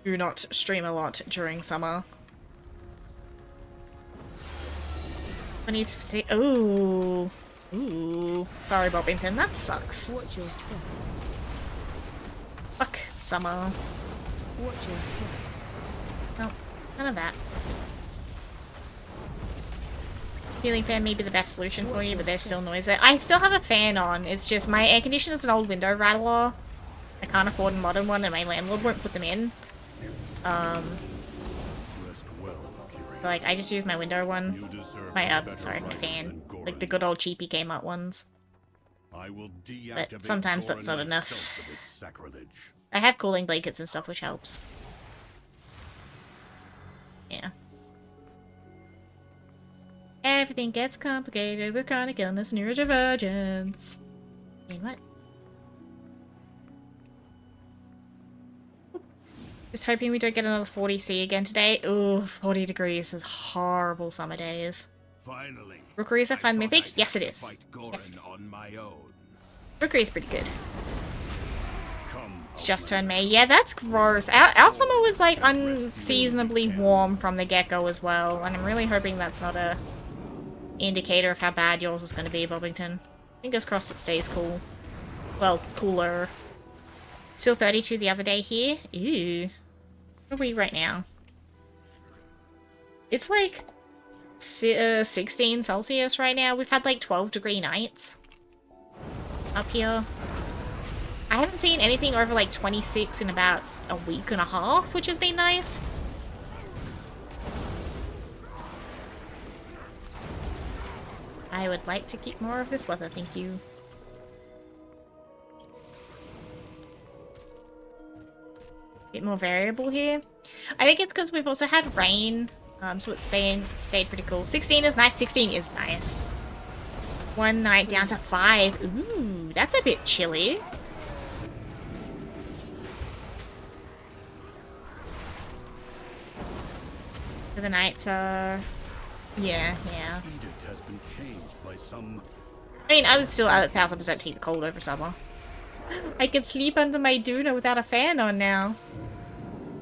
do not stream a lot during summer. Ooh. Ooh. Sorry, Bobbington. That sucks. Watch your step. Fuck summer. Watch your step. No, none of that. Ceiling fan may be the best solution for you, but there's still noise there. I still have a fan on. It's just my air conditioner is an old window rattler. I can't afford a modern one, and my landlord won't put them in. Like, I just use my window one. Sorry, my fan. Like the good old cheapy Kmart ones. But sometimes that's not enough. I have cooling blankets and stuff, which helps. Yeah. Everything gets complicated with chronic illness and neurodivergence. I mean, what? Just hoping we don't get another 40C again today. Ooh, 40 degrees is horrible summer days. Finally, Rookery is a fun mythic? Yes, it is. Yes. Rookery is pretty good. It's just turned May. Yeah, that's gross. Our summer was, like, unseasonably warm from the get-go as well. And I'm really hoping that's not a indicator of how bad yours is going to be, Bobbington. Fingers crossed it stays cool. Well, cooler. Still 32 the other day here. Ew. What are we right now? It's like 16 Celsius right now. We've had like 12-degree nights up here. I haven't seen anything over like 26 in about a week and a half, which has been nice. I would like to keep more of this weather, thank you. Bit more variable here. I think it's because we've also had rain, so it's stayed pretty cool. 16 is nice. 16 is nice. One night down to 5. Ooh, that's a bit chilly. The nights are... Yeah. I mean, I would still 1000% take the cold over summer. I can sleep under my doona without a fan on now.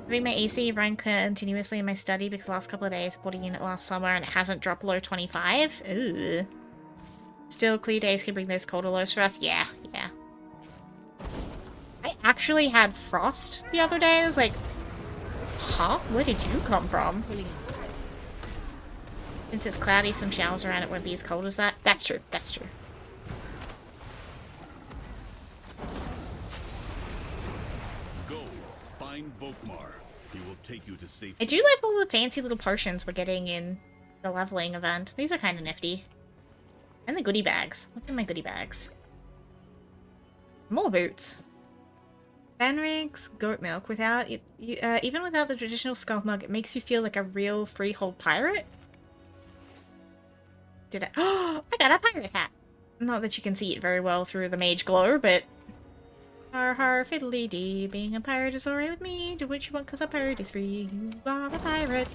Having my AC run continuously in my study because the last couple of days I bought a unit last summer and it hasn't dropped below 25. Ooh. Still, clear days can bring those colder lows for us. Yeah. I actually had frost the other day. I was like, huh? Where did you come from? Since it's cloudy, some showers around, it won't be as cold as that. That's true. Go find Volkmar. He will take you to safety. I do like all the fancy little potions we're getting in the leveling event. These are kind of nifty. And the goodie bags. What's in my goodie bags? More boots. Banrigs, goat milk. Without it, even without the traditional skull mug, it makes you feel like a real freehold pirate. Oh, I got a pirate hat. Not that you can see it very well through the mage glow, but... Har har fiddly dee, being a pirate is alright with me. Do what you want cause a pirate is free. You are a pirate.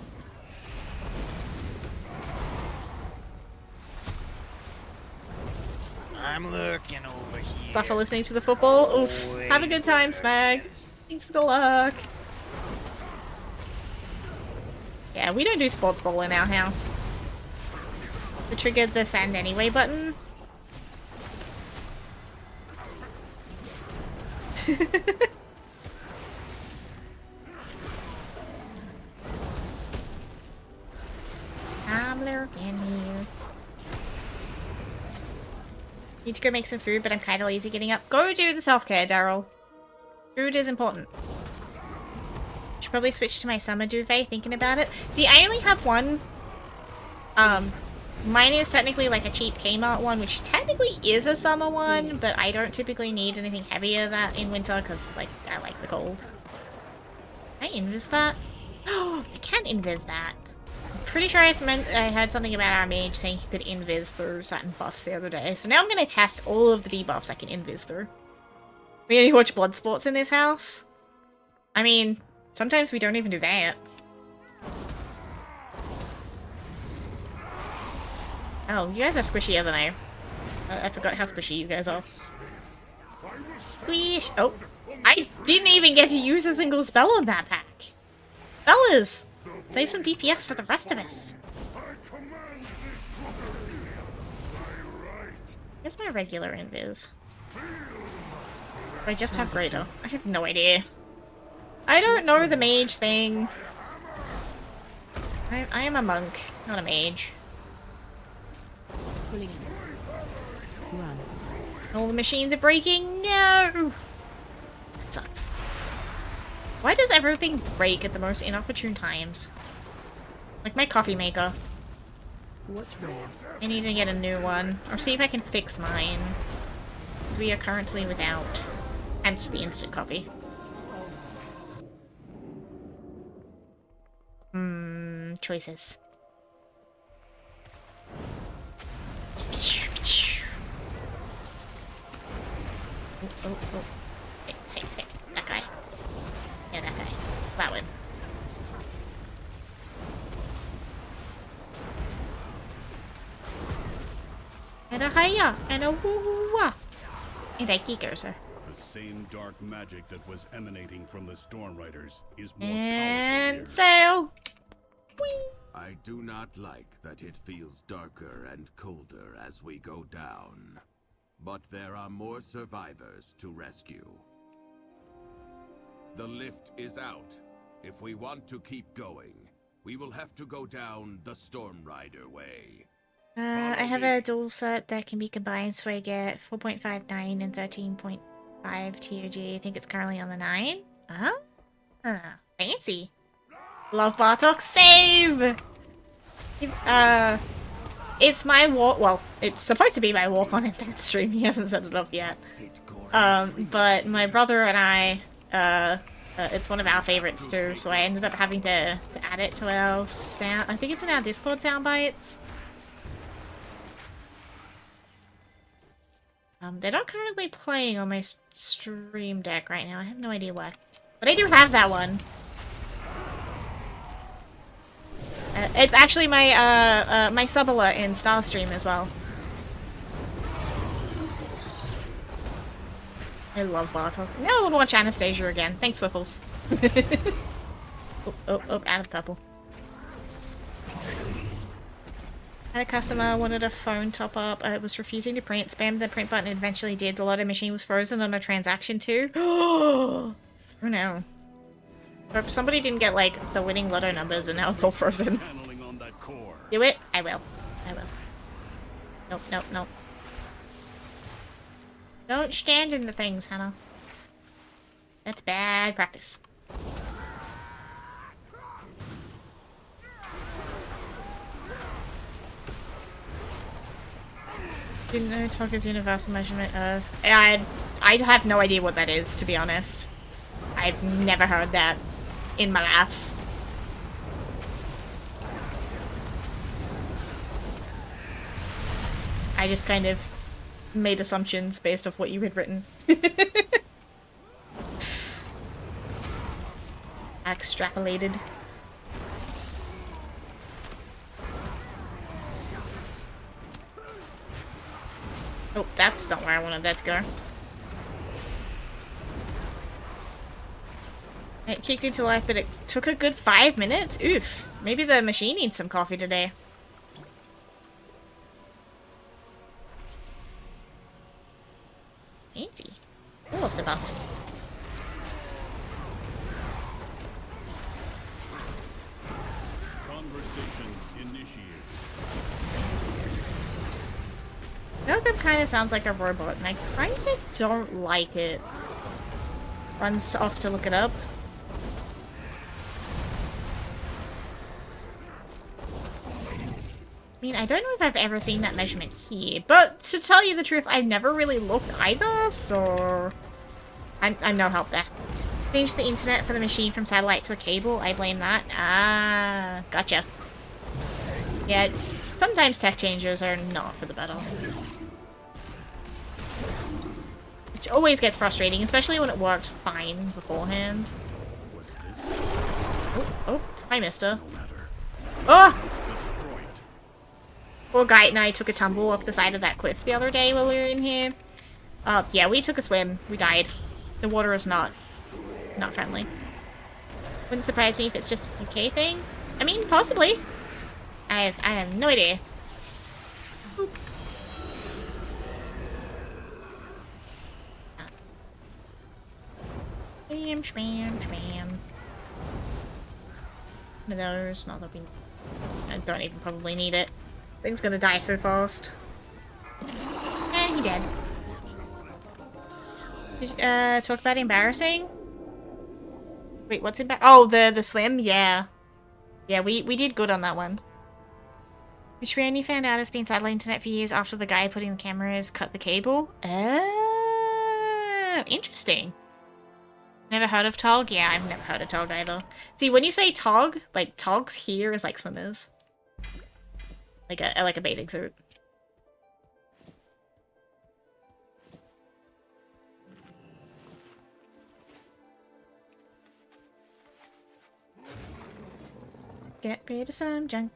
I'm looking over here. Stop for listening to the football. Oof. Have a good time, Smag. Thanks for the luck. Yeah, we don't do sports ball in our house. We triggered the send anyway button. I'm lurking here. Need to go make some food, but I'm kind of lazy getting up. Go do the self-care, Daryl. Food is important. Should probably switch to my summer duvet, thinking about it. See, I only have one. Mine is technically like a cheap Kmart one, which technically is a summer one, but I don't typically need anything heavier that in winter, because, like, I like the cold. Can I invis that? Oh, I can't invis that. I'm pretty sure I heard something about our mage saying you could invis through certain buffs the other day. So now I'm going to test all of the debuffs I can invis through. We only watch blood sports in this house. I mean, sometimes we don't even do that. Oh, you guys are squishier than I forgot how squishy you guys are. Squish! Oh, I didn't even get to use a single spell on that pack. Fellas, save some DPS for the rest of us. Here's my regular invis. I just have greater. I have no idea. I don't know the mage thing. I am a monk, not a mage. Run. All the machines are breaking. No! That sucks. Why does everything break at the most inopportune times? Like my coffee maker. What's wrong? I need to get a new one. Or see if I can fix mine. Because we are currently without. Hence the instant coffee. Choices. Oh. Hey. That guy. Yeah, that guy. That one. And a hiya! And a woo-woo-wah! And a geeker, The same dark magic that was emanating from the Storm Riders is more and powerful sail! Whee! I do not like that it feels darker and colder as we go down. But there are more survivors to rescue. The lift is out. If we want to keep going, we will have to go down the Storm Rider way. I have a dual set that can be combined, so I get 4.59 and 13.5 TOG. I think it's currently on the 9. Fancy. Love Bartok. Save! It's my walk. Well, it's supposed to be my walk on in that stream. He hasn't set it up yet. But my brother and I, it's one of our favorites too, so I ended up having to add it to our sound. I think it's in our Discord sound bites. They're not currently playing on my stream deck right now. I have no idea why. But I do have that one. It's actually my my subala in Starstream as well. I love Bartok. Now I want to watch Anastasia again. Thanks, Wiffles. oh, out of purple. Had a customer wanted a phone top up. It was refusing to print. Spammed the print button. Eventually did. The lotto machine was frozen on a transaction too. Oh no. Hope somebody didn't get like the winning lotto numbers and now it's all frozen. On that core. Do it? I will. Nope. Don't stand in the things, Hannah. That's bad practice. Didn't know talk is universal measurement of... I have no idea what that is, to be honest. I've never heard that in my life. I just kind of made assumptions based off what you had written. Extrapolated. Oh, that's not where I wanted that to go. It kicked into life, but it took a good 5 minutes? Oof. Maybe the machine needs some coffee today. Fancy. I love the buffs. Conversation initiated. Milgram kind of sounds like a robot, and I kind of don't like it. Runs off to look it up. I mean, I don't know if I've ever seen that measurement here, but to tell you the truth, I've never really looked either, so I'm no help there. Change the internet for the machine from satellite to a cable, I blame that. Ah, gotcha. Yeah, sometimes tech changes are not for the better. Which always gets frustrating, especially when it worked fine beforehand. Oh, hi, mister. Oh! Poor guy and I took a tumble off the side of that cliff the other day while we were in here. Yeah, we took a swim. We died. The water is not friendly. Wouldn't surprise me if it's just a UK thing. I mean, possibly. I have no idea. Oop. Spam, spam, spam. One of those. Not that we... I don't even probably need it. Thing's gonna die so fast. Eh, he dead. Talk about embarrassing? Wait, what's embarrassing? Oh, the swim? Yeah. Yeah, we did good on that one. Which we only found out has been satellite internet for years after the guy putting the cameras cut the cable. Oh, interesting. Never heard of Tog? Yeah, I've never heard of Tog either. See, when you say Tog, like, Togs here is like swimmers. Like a bathing suit. Get rid of some junk.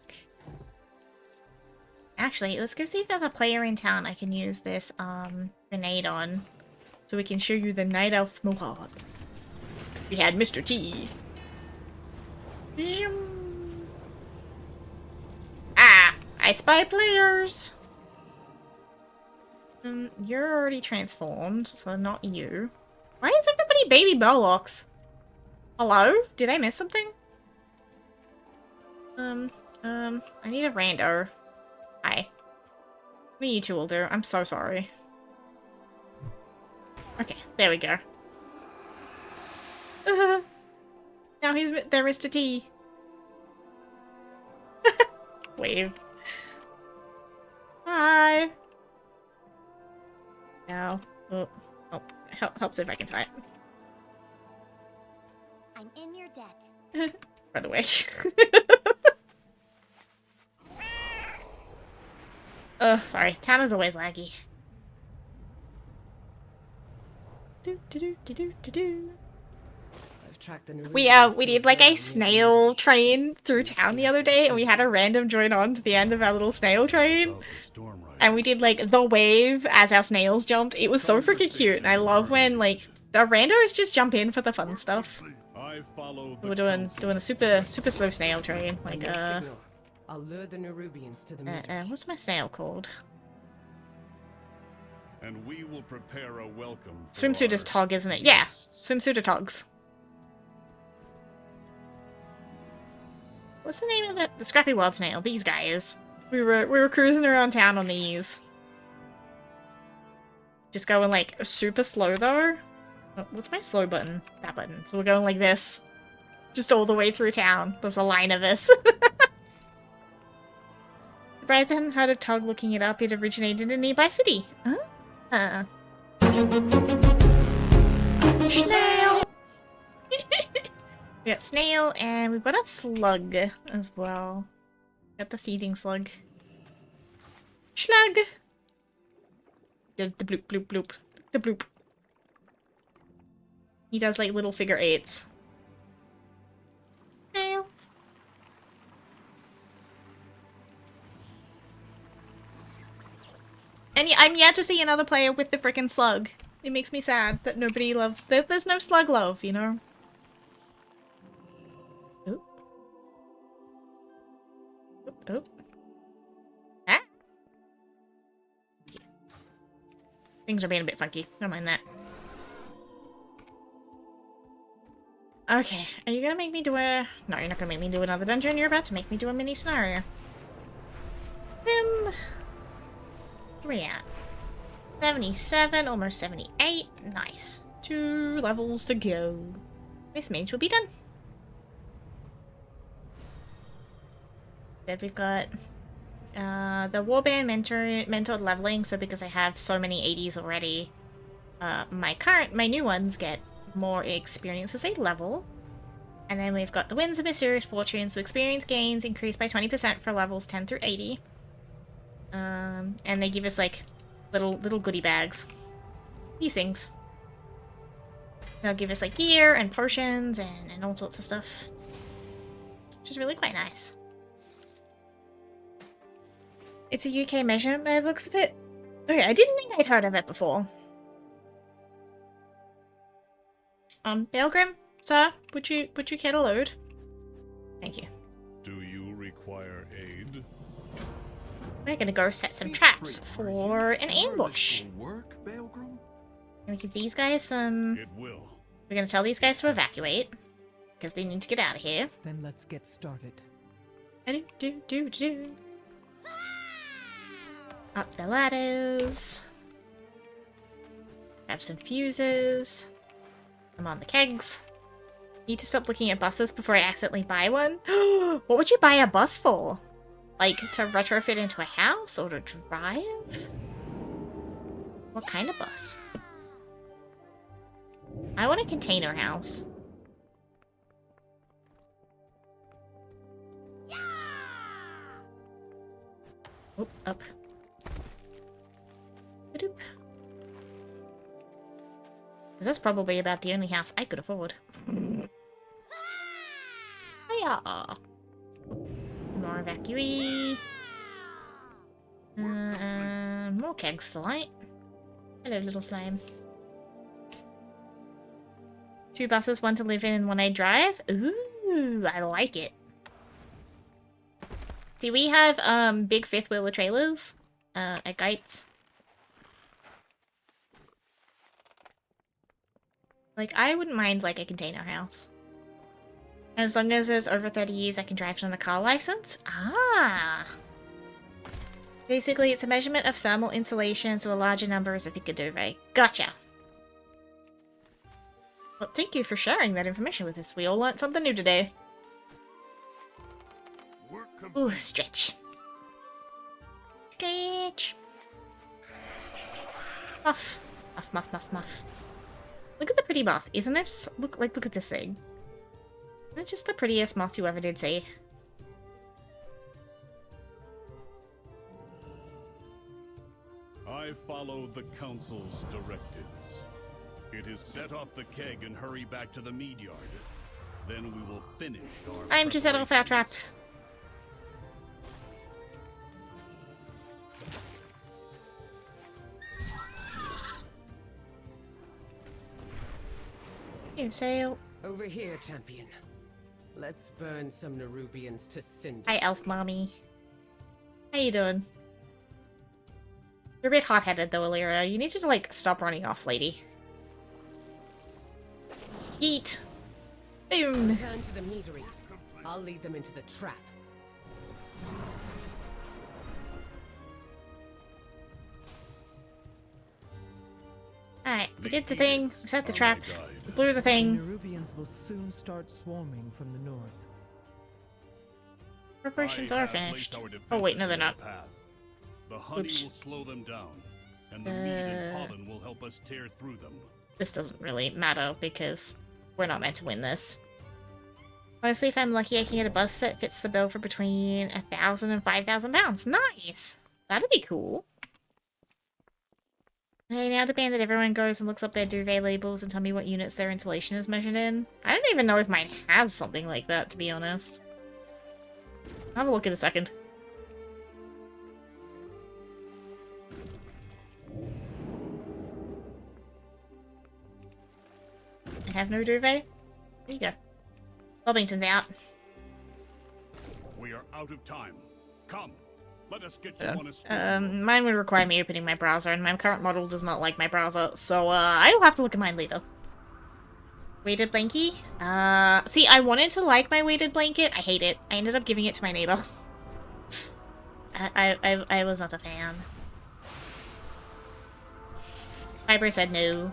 Actually, let's go see if there's a player in town I can use this grenade on. So we can show you the Night Elf Mohawk. We had Mr. T. Ah! I spy players! You're already transformed, so not you. Why is everybody baby Murlocs? Hello? Did I miss something? I need a rando. Hi. What are you two will do? I'm so sorry. Okay, there we go. Now they're Mr. T. Wave. Hi. Now. Oh, helps if I can tie it. I'm in your debt. Run away. Sorry. Town is always laggy. We did like a snail train through town the other day, and we had a random join on to the end of our little snail train. And we did like the wave as our snails jumped. It was so freaking cute, and I love when like the randos just jump in for the fun stuff. We're doing a super slow snail train. Like I'll lure the Nerubians to the what's my snail called? And we will prepare a welcome. Swimsuit is Tog, isn't it? Yeah, swimsuit or Togs. What's the name of the Scrappy Wild Snail? These guys. We were cruising around town on these. Just going like super slow though. Oh, what's my slow button? That button. So we're going like this. Just all the way through town. There's a line of us. Surprised I hadn't heard of Tog. Looking it up. It originated in a nearby city. Huh? Snail! We got snail, and we've got a slug as well. Got the seething slug. Slug! The bloop bloop bloop. The bloop. He does like little figure eights. Snail. And I'm yet to see another player with the frickin' slug. It makes me sad that nobody loves... There's no slug love, you know? Oop. Oop, oop. Ah! Things are being a bit funky. Don't mind that. Okay, are you gonna make me do a... No, you're not gonna make me do another dungeon. You're about to make me do a mini scenario. Where we at? 77, almost 78. Nice. 2 levels to go. This mage will be done. Then we've got the warband mentored leveling, so because I have so many 80s already, my new ones get more experience as they level. And then we've got the Winds of Mysterious Fortune, so experience gains increase by 20% for levels 10 through 80. And they give us like little goodie bags. These things. They'll give us like gear and potions and all sorts of stuff. Which is really quite nice. It's a UK measurement by the looks of it. Okay, I didn't think I'd heard of it before. Pilgrim, sir, would you care to load? Thank you. Do you require aid? We're gonna go set some traps for an ambush. Work, Pilgrim? Can we give these guys some... It will. We're gonna tell these guys to evacuate. Because they need to get out of here. Then let's get started. Do. Up the ladders. Grab some fuses. I'm on the kegs. Need to stop looking at buses before I accidentally buy one. What would you buy a bus for? Like, to retrofit into a house or to drive? What kind of bus? I want a container house. Oh, up. Ba-doop. 'Cause that's probably about the only house I could afford. Hiya! More evacuee. More kegs to light. Hello, little slime. 2 buses, 1 to live in and 1 I drive. Ooh, I like it. See, we have big 5th-wheeler trailers at Gates. Like, I wouldn't mind, like, a container house. As long as it's over 30 years, I can drive it on a car license. Ah! Basically, it's a measurement of thermal insulation, so a larger number is a thicker duvet. Gotcha! Well, thank you for sharing that information with us. We all learned something new today. Ooh, stretch. Stretch! Muff. Muff, muff, muff, muff. Look at the pretty moth, isn't it? Look at this thing. Isn't it just the prettiest moth you ever did see? I follow the council's directives. It is set off the keg and hurry back to the mead yard. Then we will finish our Time to set off our trap. You sail. Over here, champion. Let's burn some Nerubians to cinders. Hi, elf mommy. How you doing? You're a bit hot-headed though, Alira. You need to, like, stop running off, lady. Eat. Boom. Return to the meadery. I'll lead them into the trap. Alright, we did the thing. We set the trap. We blew the thing. Nerubians will soon start swarming from the north. Preparations are finished. Oh wait, no they're not. The honey Oops. will slow them down, and the mead and pollen will help us tear through them. This doesn't really matter because we're not meant to win this. Honestly, if I'm lucky, I can get a bus that fits the bill for between 1,000 and 5,000 pounds. Nice! That'd be cool. Okay, now demand that everyone goes and looks up their duvet labels and tell me what units their insulation is measured in. I don't even know if mine has something like that, to be honest. I'll have a look in a second. I have no duvet. There you go. Bobbington's out. We are out of time. Come, let us get you on a stool. Mine would require me opening my browser, and my current model does not like my browser, so, I'll have to look at mine later. Weighted blankie? See, I wanted to like my weighted blanket. I hate it. I ended up giving it to my neighbor. I was not a fan. Fiber said no.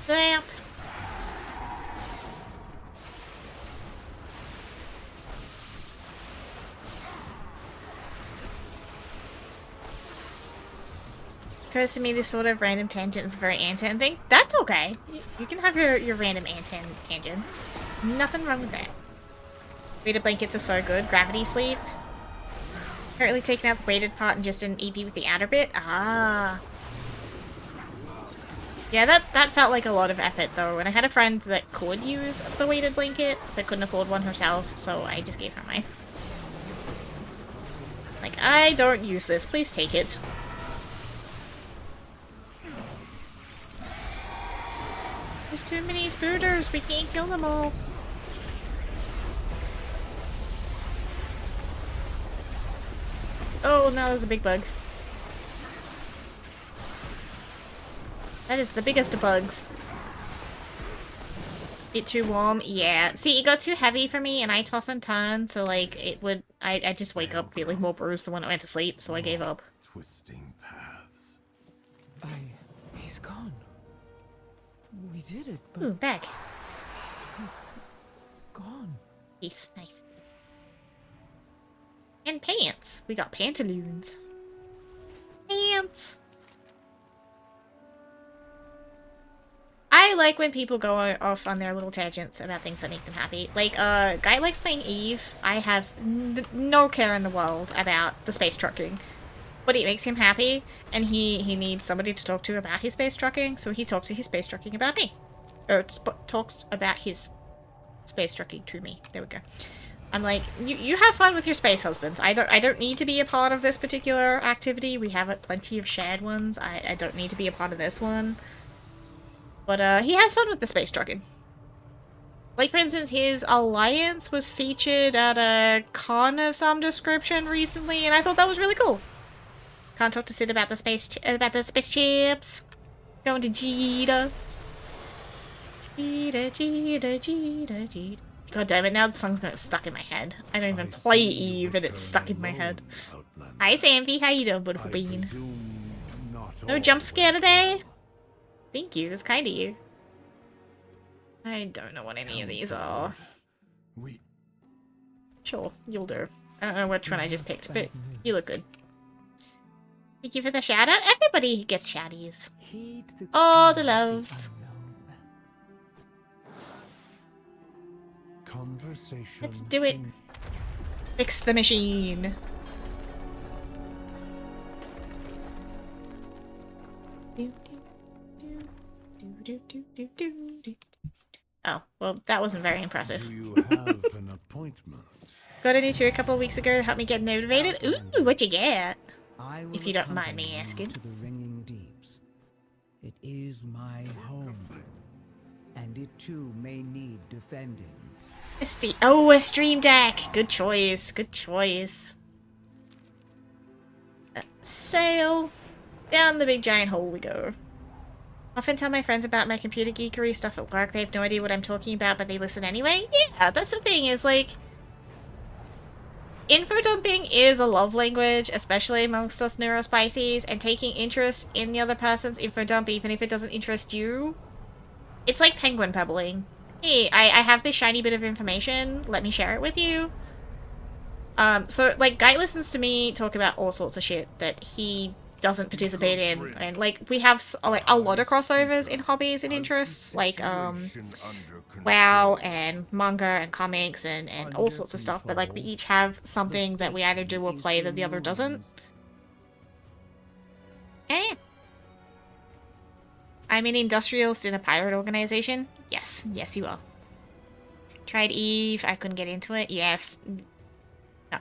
Zap. Occurs to me this sort of random tangent is a very Anton thing. That's okay. You can have your random Anton tangents. Nothing wrong with that. Weighted blankets are so good. Gravity sleep. Currently taking out the weighted part and just an EP with the outer bit. Ah. Yeah, that felt like a lot of effort though. And I had a friend that could use the weighted blanket, but couldn't afford one herself, so I just gave her mine. Like, I don't use this. Please take it. There's too many spooters. We can't kill them all. Oh, no, there's a big bug. That is the biggest of bugs. Bit too warm? Yeah. See, it got too heavy for me, and I toss and turn, so, like, it would... I just wake up feeling more bruised than when I went to sleep, so I gave up. Twisting paths. He's gone. We did it, but Ooh, back. he's gone. Peace. Nice. And pants. We got pantaloons. Pants. I like when people go off on their little tangents about things that make them happy. Like, Guy likes playing Eve. I have no care in the world about the space trucking. But it makes him happy, and he needs somebody to talk to about his space trucking, so he talks to his space trucking about me. Or talks about his space trucking to me. There we go. I'm like, you have fun with your space husbands. I don't need to be a part of this particular activity. We have plenty of shared ones. I don't need to be a part of this one. But he has fun with the space trucking. Like, for instance, his alliance was featured at a con of some description recently, and I thought that was really cool. Can't talk to Sid about the space chips. Going to Jita. Jita. God damn it, now the song's stuck in my head. I don't even play Eve and it's stuck in my head. Hi Sampi, how you doing, beautiful bean? No jump scare today? Thank you, that's kind of you. I don't know what any of these are. Sure, you'll do. I don't know which one I just picked, but you look good. Thank you for the shout out. Everybody gets shouties. Oh, the loves. Let's do it. Fix the machine. Oh, well, that wasn't very impressive. Do you have an appointment? Got a new tour a couple of weeks ago to help me get motivated. Ooh, what'd you get? If you don't mind me asking. To the ringing deeps. It is my home, and it too may need defending. A stream deck. Good choice. Good choice. Sail down the big giant hole we go. Often tell my friends about my computer geekery stuff at work. They have no idea what I'm talking about, but they listen anyway. Yeah, that's the thing. Is like, info dumping is a love language, especially amongst us neurospices, and taking interest in the other person's info dump, even if it doesn't interest you. It's like penguin pebbling. Hey, I have this shiny bit of information. Let me share it with you. So, like, Guy listens to me talk about all sorts of shit that he doesn't participate in. And, like, we have, like, a lot of crossovers in hobbies and interests. Like, WoW and manga and comics and all sorts of stuff. But, like, we each have something that we either do or play that the other doesn't. Yeah. I'm an industrialist in a pirate organization. Yes, yes you are. Tried Eve, I couldn't get into it. Yes.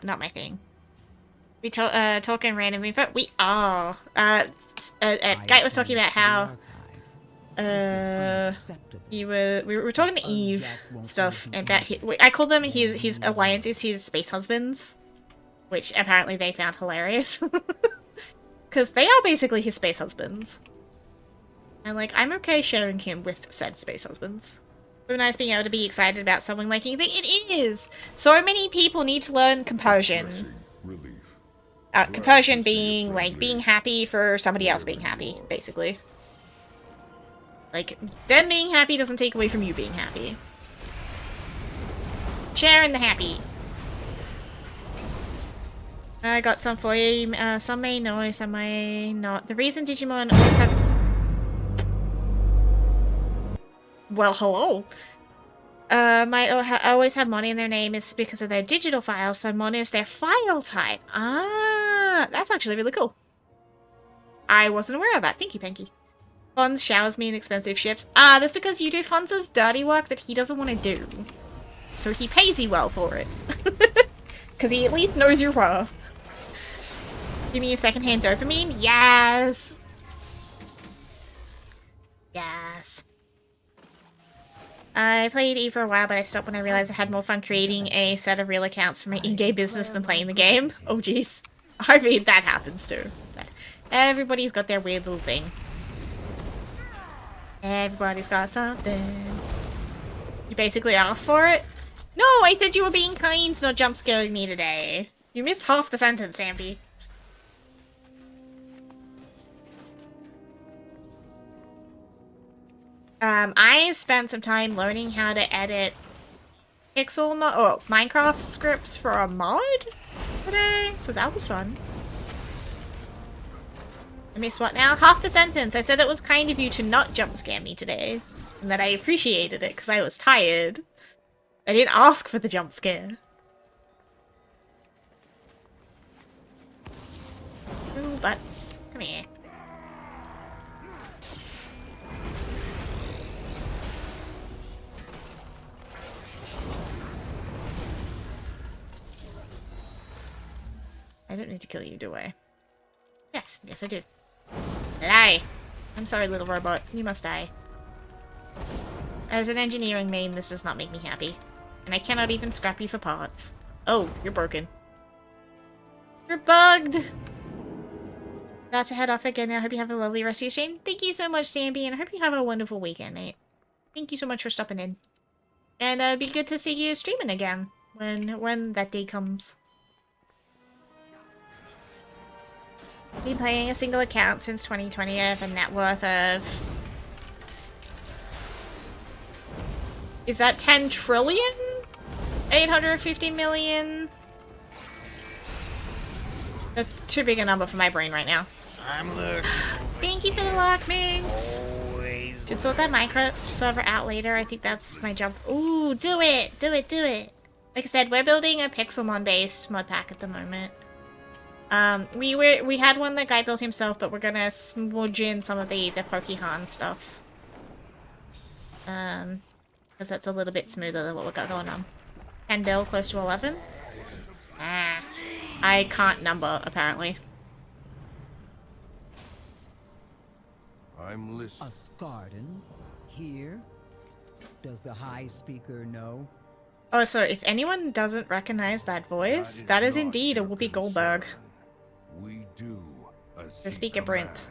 Not my thing. We talking random info? We are. Guy was talking about how we were talking to Eve stuff about I call them his alliances, his space husbands, which apparently they found hilarious. Because they are basically his space husbands. And, like, I'm okay sharing him with said space husbands. So nice being able to be excited about someone liking thing. It is! So many people need to learn composure. Relief. Compulsion being, like, being happy for somebody else being happy, basically. Like, them being happy doesn't take away from you being happy. Sharing the happy. I got some for you. Some may know, some may not. The reason Digimon always have... Well, hello. Might always have money in their name is because of their digital files, so money is their file type. Ah, that's actually really cool. I wasn't aware of that. Thank you, Pinky. Fonz showers me in expensive ships. Ah, that's because you do Fonz's dirty work that he doesn't want to do. So he pays you well for it. Because he at least knows your worth. Give me a secondhand dopamine? Yes! Yes. I played E for a while, but I stopped when I realized I had more fun creating a set of real accounts for my in-game business than playing the game. Oh, jeez. I mean, that happens too. But everybody's got their weird little thing. Everybody's got something. You basically asked for it? No, I said you were being kind, not jump scaring me today. You missed half the sentence, Ambi. I spent some time learning how to edit Minecraft scripts for a mod today, so that was fun. I missed what now? Half the sentence. I said it was kind of you to not jump scare me today, and that I appreciated it because I was tired. I didn't ask for the jump scare. Ooh, butts. Come here. I don't need to kill you, do I? Yes, yes I do. Die! I'm sorry, little robot. You must die. As an engineering main, this does not make me happy. And I cannot even scrap you for parts. Oh, you're broken. You're bugged! About to head off again. I hope you have a lovely rest of your stream. Thank you so much, Samby, and I hope you have a wonderful weekend, mate. Thank you so much for stopping in. And it'd be good to see you streaming again when that day comes. Been playing a single account since 2020. I have a net worth of... Is that 10 trillion? 850 million? That's too big a number for my brain right now. I'm looking. Thank you for the lock, Minx. Always. Should sort that Minecraft server out later. I think that's my job. Ooh, do it! Do it, do it! Like I said, we're building a Pixelmon-based mod pack at the moment. We had one that Guy built himself, but we're gonna smudge in some of the Pokemon stuff. Because that's a little bit smoother than what we got going on. 10 bill, close to 11? Ah. I can't number, apparently. I'm listening. A garden here? Does the High Speaker know? Oh, so if anyone doesn't recognize that voice, that is indeed a Whoopi Goldberg. We do Her speaker Brent.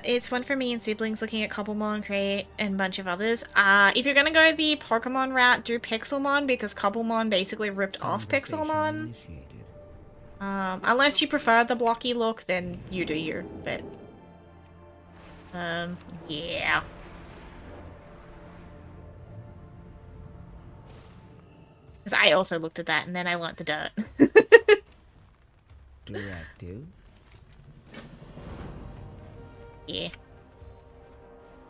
It's one for me and siblings looking at Cobblemon, Crate, and a bunch of others. If you're gonna go the Pokemon route, do Pixelmon, because Cobblemon basically ripped off Pixelmon. Unless you prefer the blocky look, then you do your bit. Yeah. Because I also looked at that, and then I learnt the dirt. Directive. Yeah.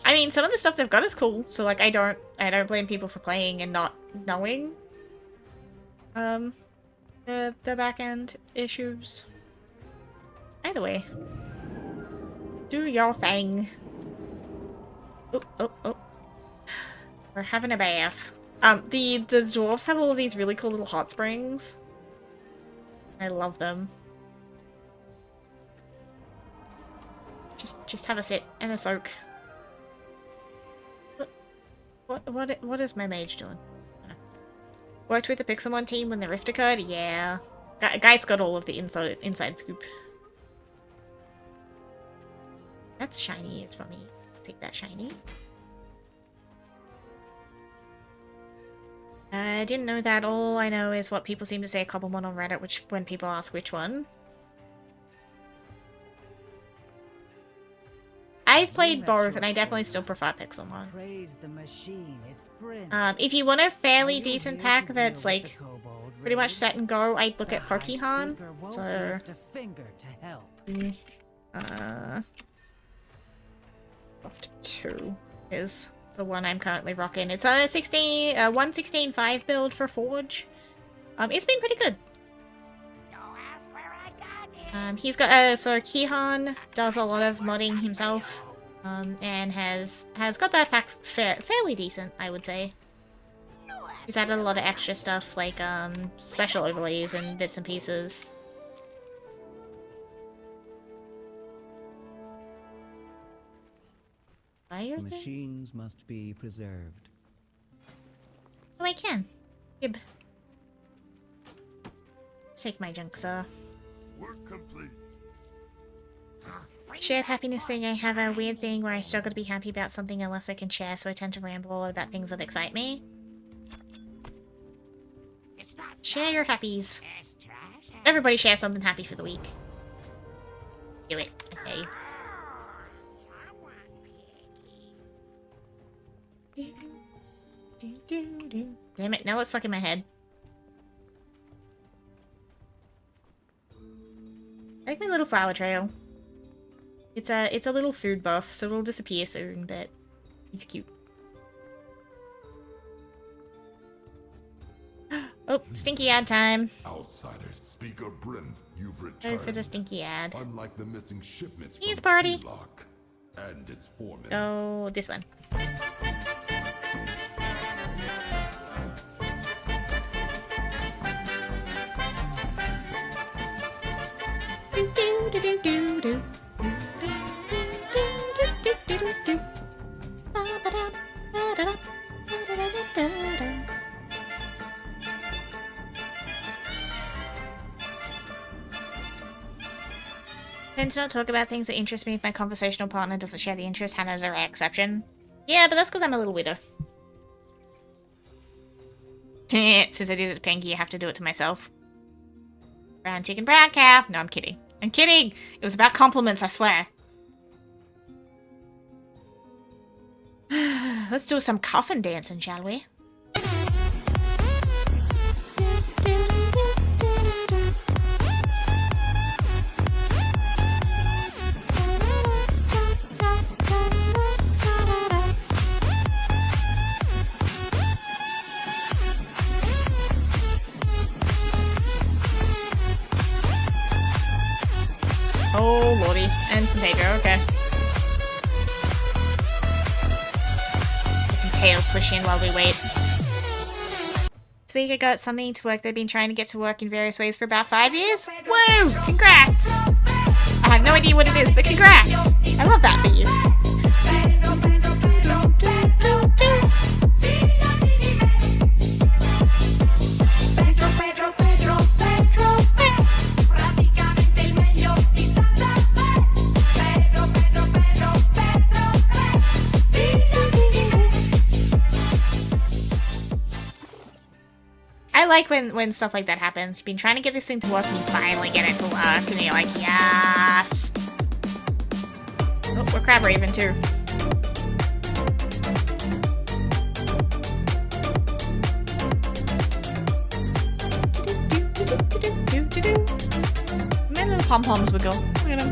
I mean, some of the stuff they've got is cool, so like I don't blame people for playing and not knowing the back end issues. Either way. Do your thing. Oh, oh, oh. We're having a bath. The dwarves have all of these really cool little hot springs. I love them. Just have a sit and a soak. What is my mage doing? Worked with the Pixelmon team when the rift occurred? Yeah. Guy's got all of the inside scoop. That's shiny for me. Take that shiny. I didn't know that. All I know is what people seem to say a couple one on Reddit, which when people ask which one. I've played both, and I definitely still prefer Pixelmon. Praise the machine. It's brilliant. If you want a Are fairly you decent here pack to that's deal with like the kobold pretty much raids? set and go, I'd look The at High Pokemon. Speaker won't So, lift a finger to help. Soft 2 is the one I'm currently rocking. It's a 116.5 build for Forge. It's been pretty good. He's got so Kihan does a lot of modding himself, and has got that pack fairly decent, I would say. He's added a lot of extra stuff like special overlays and bits and pieces. The machines must be preserved. Oh, I can. Gib. Take my junk, sir. Work complete. Shared happiness thing, I have a weird thing where I struggle to be happy about something unless I can share, so I tend to ramble a lot about things that excite me. Share your happies. Everybody share something happy for the week. Do it. Okay. Damn it, now it's stuck in my head. I like my little flower trail. It's a little food buff, so it'll disappear soon, but it's cute. Oh, stinky ad time. Outsiders, Speaker Brim, you've Go returned. for the stinky ad. Unlike the missing shipments Here's from party. Eloc and its foreman. Oh, this one. Tend to not talk about things that interest me if my conversational partner doesn't share the interest. Hannah's a rare exception. Yeah, but that's because I'm a little widow. Since I did it to Pinky, I have to do it to myself. Brown chicken, brown cow. No, I'm kidding. I'm kidding! It was about compliments, I swear. Let's do some coffin dancing, shall we? Oh lordy, and some Pedro, okay. Get some tail swishing while we wait. This week I got something to work that I've been trying to get to work in various ways for about 5 years. Woo! Congrats! I have no idea what it is, but congrats! I love that for you. I like when stuff like that happens. You've been trying to get this thing to work and you finally get it to work and you're like, yes! Oh, we're crab raven too. My little pom-poms would go. Look at them.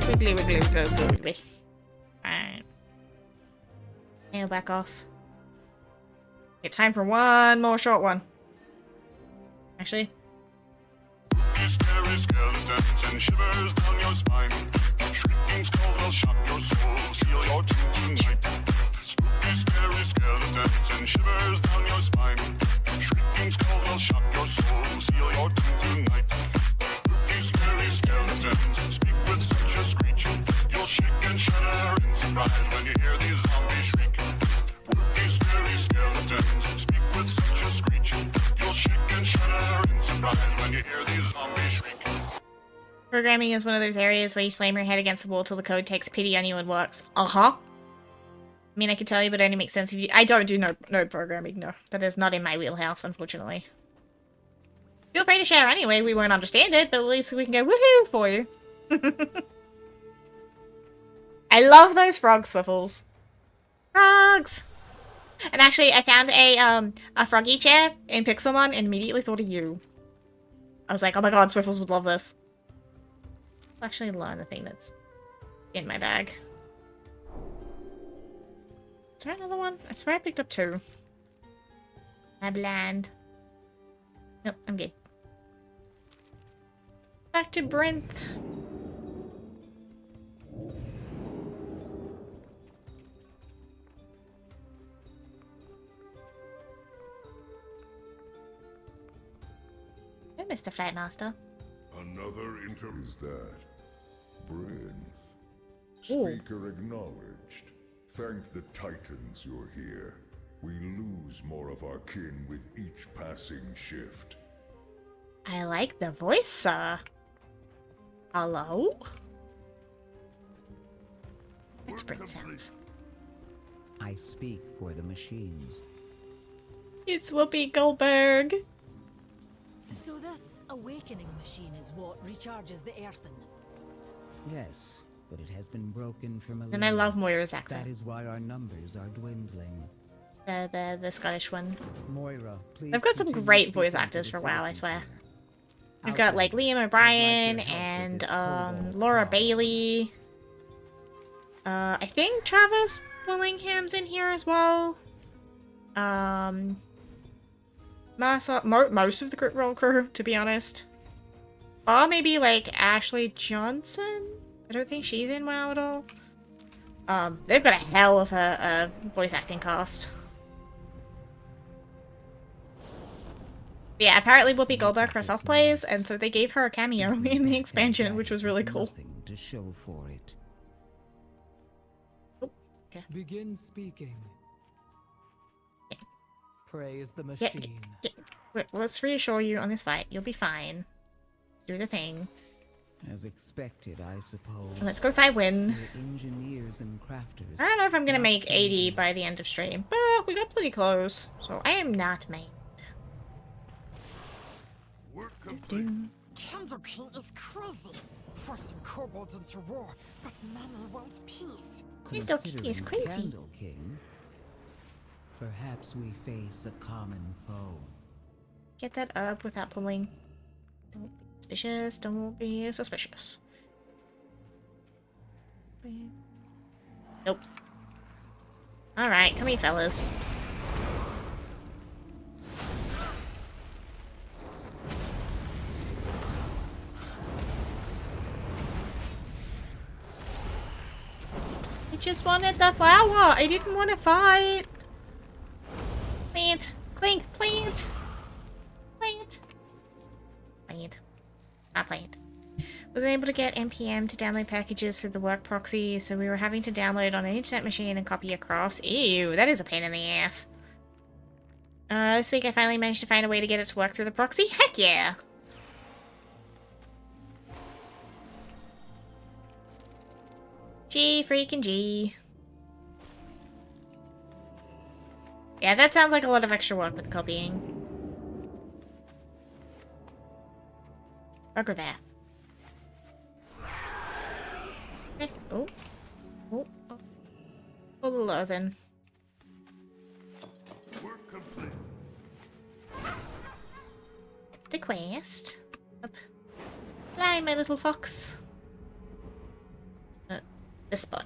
Wiggly, wiggly, wiggly, wiggly. Alright. Nail back off. Okay, time for one more short one. Actually. Scary skeletons and shivers down your spine. Shrieking skulls will shock your soul, seal your tomb tonight. Spooky, scary skeletons and shivers down your spine. Shrieking skulls will shock your soul, seal your tomb tonight. Spooky, scary skeletons speak with such a screech. You'll shake and shudder in surprise when you hear these zombies shriek. Spooky, scary skeletons speak with such a screech. You'll shake and shudder in surprise when you hear these zombies shriek. Programming is one of those areas where you slam your head against the wall till the code takes pity on you and works. Uh-huh. I mean, I could tell you, but it only makes sense if you... I don't do node programming, no. That is not in my wheelhouse, unfortunately. Feel free to share anyway, we won't understand it, but at least we can go woohoo for you. I love those frog swiffles. Frogs! And actually, I found a froggy chair in Pixelmon and immediately thought of you. I was like, oh my god, Swiffles would love this. I'll actually learn the thing that's in my bag. Is there another one? I swear I picked up 2. I'm bland. Nope, I'm good. Back to Brent. Hey, Mr. Flightmaster. Another is that. Brinth. Ooh. Speaker acknowledged. Thank the Titans you're here. We lose more of our kin with each passing shift. I like the voice, sir. Hello? It's Brent sounds. I speak for the machines. It's Whoopi Goldberg. So this awakening machine is what recharges the earthen. Yes, but it has been broken from a And I love Moira's That accent. is why our numbers are dwindling. The Scottish one. Moira, please. They've got some continue great voice speaking to actors the for WoW, I citizens swear. here. We've got like Outlander, Liam I'd O'Brien like your help with and this cobalt Laura problem. Bailey. I think Travis Willingham's in here as well. Most of the Crit Roll crew, to be honest. Or maybe like Ashley Johnson? I don't think she's in WoW at all. They've got a hell of a voice acting cast. Yeah, apparently Whoopi Goldberg herself plays, and so they gave her a cameo in the expansion, which was really cool. Nothing to show for it. Begin speaking. Praise the Yeah, machine. let's reassure you on this fight. You'll be fine. Do the thing. As expected, I suppose. And let's go fight win. We're engineers and crafters. I don't know if I'm gonna not make 80 soldiers. by the end of stream, but we got pretty close. So I am not mad. Work complete. Candleking is crazy, forcing kobolds into war, but many want peace. Candle King is Considering crazy. Candle King, perhaps we face a common foe. Get that up without pulling. Don't be suspicious. Don't be suspicious. Nope. Alright, come here, fellas. I just wanted the flower. I didn't want to fight. Plant. Clink. Plant. Plant. Plant. Not plant. Wasn't able to get NPM to download packages through the work proxy, so we were having to download on an internet machine and copy across. Ew, that is a pain in the ass. This week I finally managed to find a way to get it to work through the proxy. Heck yeah! G freaking G. Yeah, that sounds like a lot of extra work with copying. Bugger there. Eh, oh. Oh. Oh. Oh, low then. Work complete. The quest. Up. Fly, my little fox. This spot.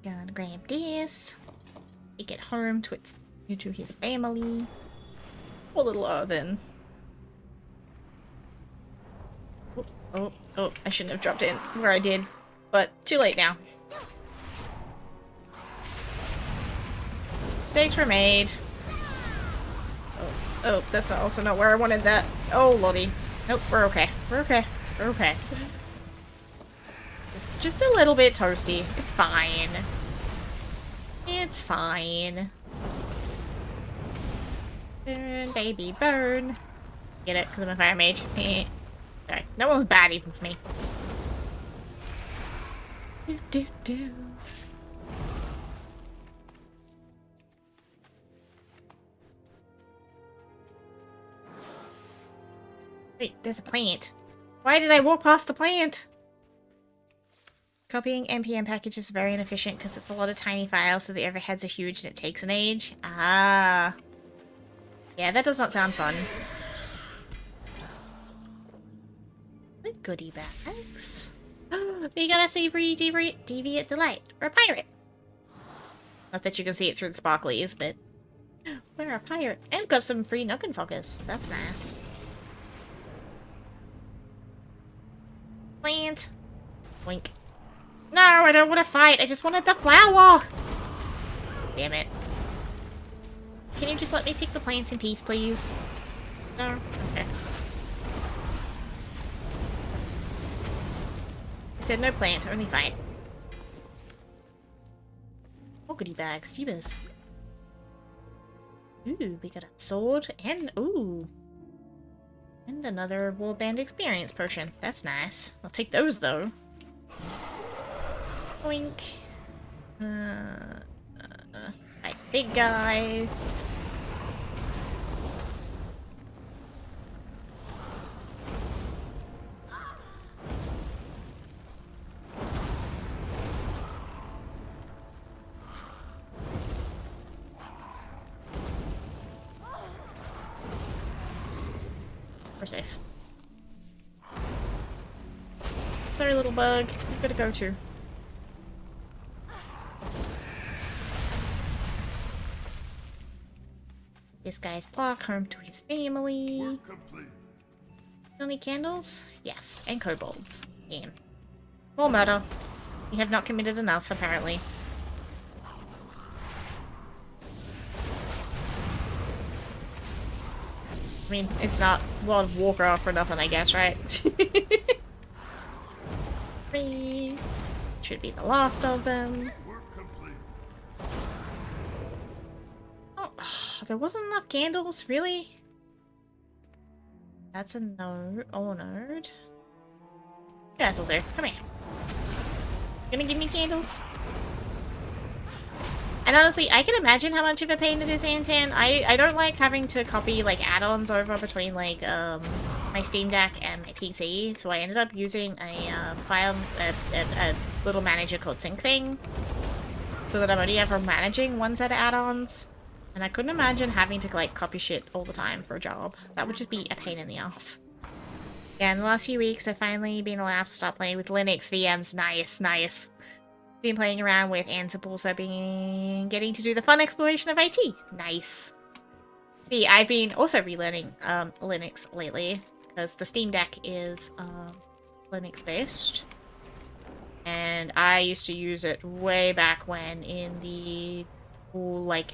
Gonna grab this. Take it home to his family. Poor little Irvin. Oh, Oh, I shouldn't have dropped in where I did, but too late now. Mistakes were made. Oh, that's also not where I wanted that. Oh, lordy. Nope, we're okay. We're okay. We're okay. Just a little bit toasty. It's fine. It's fine. Burn, baby, burn. Get it? Because I'm a fire mage. Sorry. That one was bad even for me. Do. Wait, there's a plant. Why did I walk past the plant? Copying NPM packages is very inefficient because it's a lot of tiny files, so the overheads are huge and it takes an age. Ah. Yeah, that does not sound fun. What goodie bags? We got a savory deviant delight. We're a pirate. Not that you can see it through the sparklies, but we're a pirate. And got some free nook and focus. That's nice. Plant. Wink. No, I don't want to fight. I just wanted the flower. Damn it. Can you just let me pick the plants in peace, please? No? Okay. I said no plant, only fight. Oh, goodie bags. Jeebus. Ooh, we got a sword and... Ooh. And another warband experience potion. That's nice. I'll take those, though. Oink. Right, big guy. We're safe. Sorry, little bug. You've got to go too. This guy's block home to his family. Only candles? Yes, and kobolds. Yeah. More murder. We have not committed enough, apparently. I mean, it's not World of Warcraft for nothing, I guess, right? 3. Should be the last of them. Oh, there wasn't enough candles, really? That's a node. Oh, a node. You guys will do. Come here. Gonna give me candles? And honestly, I can imagine how much of a pain it is, Antan. I don't like having to copy, like, add-ons over between, like, my Steam Deck and my PC. So I ended up using a little manager called SyncThing. So that I'm only ever managing one set of add-ons. And I couldn't imagine having to, like, copy shit all the time for a job. That would just be a pain in the ass. Yeah, in the last few weeks, I've finally been allowed to start playing with Linux VMs. Nice, nice. Been playing around with Ansible, so I've been getting to do the fun exploration of IT. Nice. See, I've been also relearning Linux lately, because the Steam Deck is Linux-based. And I used to use it way back when in the, like,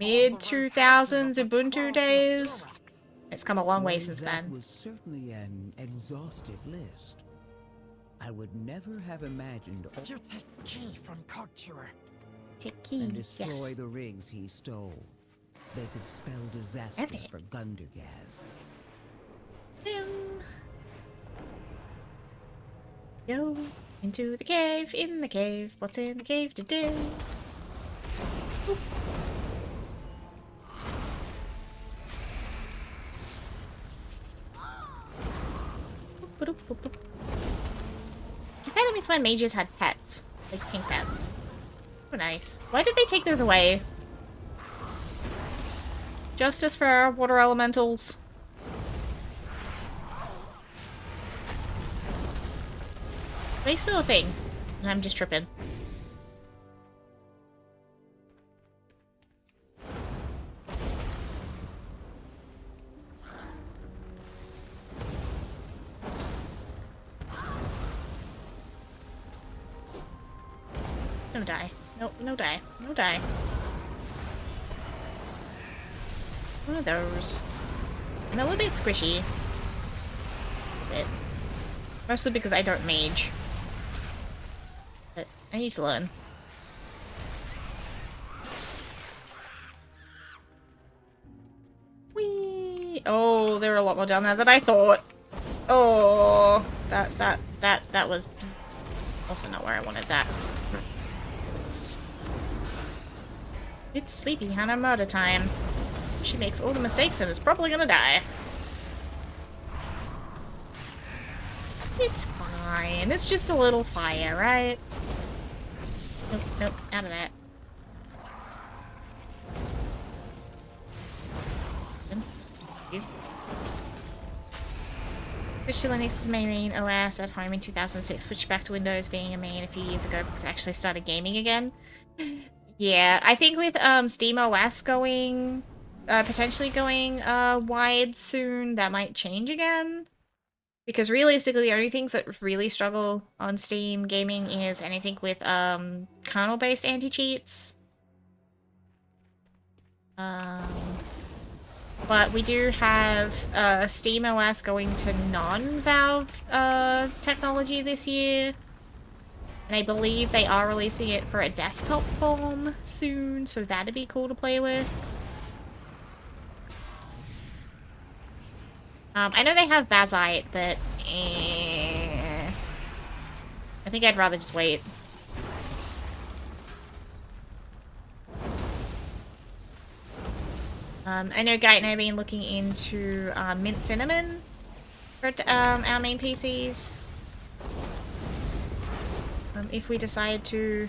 mid-2000s Ubuntu days. It's come a long way since then. That was certainly an exhaustive list. I would never have imagined... You take key from Cogtuer. Take key, and destroy yes. the rings he stole. They could spell disaster Epic. for Gundergaz. Go into the cave, in the cave. What's in the cave to do? Oop. Boop, boop, boop, boop. I kind of miss when mages had pets. Like pink pets. Oh, nice. Why did they take those away? Justice for our water elementals. They still a thing. And I'm just tripping. No die. Nope, no die. No die. One of those. I'm a little bit squishy. A bit. Mostly because I don't mage. But I need to learn. Whee! Oh, there are a lot more down there than I thought. Oh, that was also not where I wanted that. It's Sleepy Hanamae time. She makes all the mistakes and is probably gonna die. It's fine. It's just a little fire, right? Nope, nope, out of that. Thank you. Switched to Linux as my main OS at home in 2006. Switched back to Windows being a main a few years ago because I actually started gaming again. Yeah, I think with Steam OS going, potentially going wide soon, that might change again. Because realistically, the only things that really struggle on Steam gaming is anything with kernel-based anti-cheats. But we do have Steam OS going to non-Valve technology this year. And I believe they are releasing it for a desktop form soon, so that'd be cool to play with. I know they have Bazite, but I think I'd rather just wait. I know Gait and I have been looking into Mint Cinnamon for our main PCs. If we decide to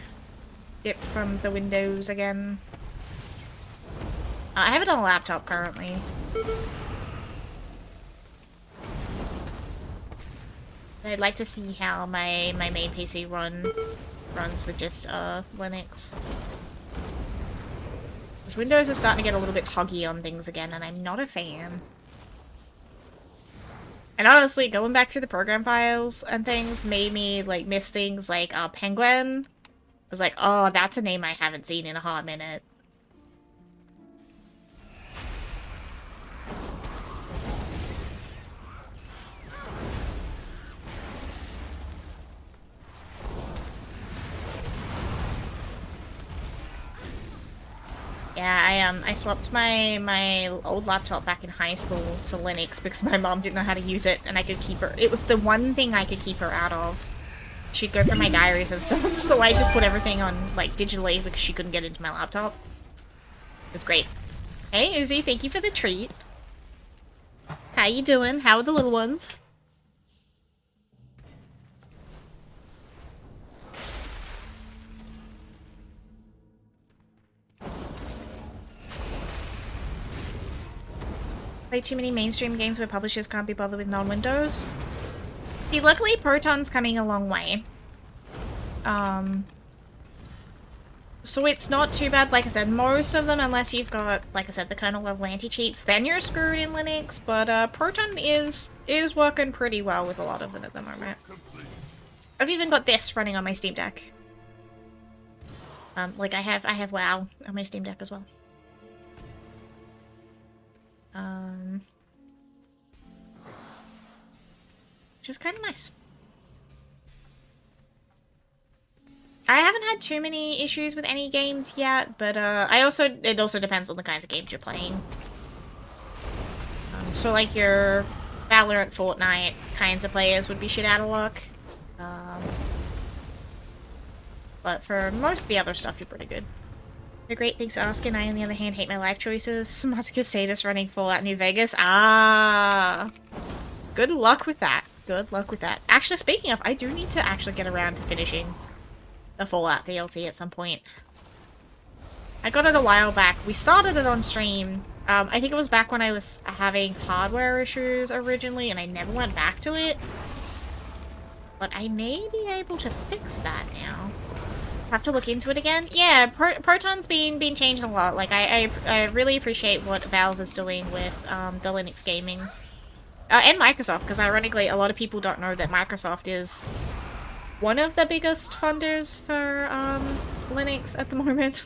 dip from the Windows again. I have it on a laptop currently. I'd like to see how my main PC runs with just Linux. Because Windows is starting to get a little bit huggy on things again, and I'm not a fan. And honestly, going back through the program files and things made me like miss things like Penguin. I was like, oh, that's a name I haven't seen in a hot minute. Yeah, I swapped my old laptop back in high school to Linux because my mom didn't know how to use it, and I could keep her. It was the one thing I could keep her out of. She'd go through my diaries and stuff, so I just put everything on like digitally because she couldn't get into my laptop. It's great. Hey Uzi, thank you for the treat. How you doing? How are the little ones? Play too many mainstream games where publishers can't be bothered with non-Windows. See, luckily Proton's coming a long way. So it's not too bad. Like I said, most of them, unless you've got, like I said, the kernel level anti-cheats, then you're screwed in Linux. But Proton is working pretty well with a lot of them at the moment. I've even got this running on my Steam Deck. Like I have WoW on my Steam Deck as well. Which is kind of nice. I haven't had too many issues with any games yet, but it also depends on the kinds of games you're playing. So like your Valorant, Fortnite kinds of players would be shit out of luck. But for most of the other stuff, you're pretty good. They're great, thanks for asking. I, on the other hand, hate my life choices. Massacre Sadist running Fallout New Vegas. Ah! Good luck with that. Good luck with that. Actually, speaking of, I do need to actually get around to finishing the Fallout DLC at some point. I got it a while back. We started it on stream. I think it was back when I was having hardware issues originally, and I never went back to it. But I may be able to fix that now. Have to look into it again. Yeah, Proton's been changed a lot. Like I really appreciate what Valve is doing with the Linux gaming, and Microsoft. Because ironically, a lot of people don't know that Microsoft is one of the biggest funders for Linux at the moment.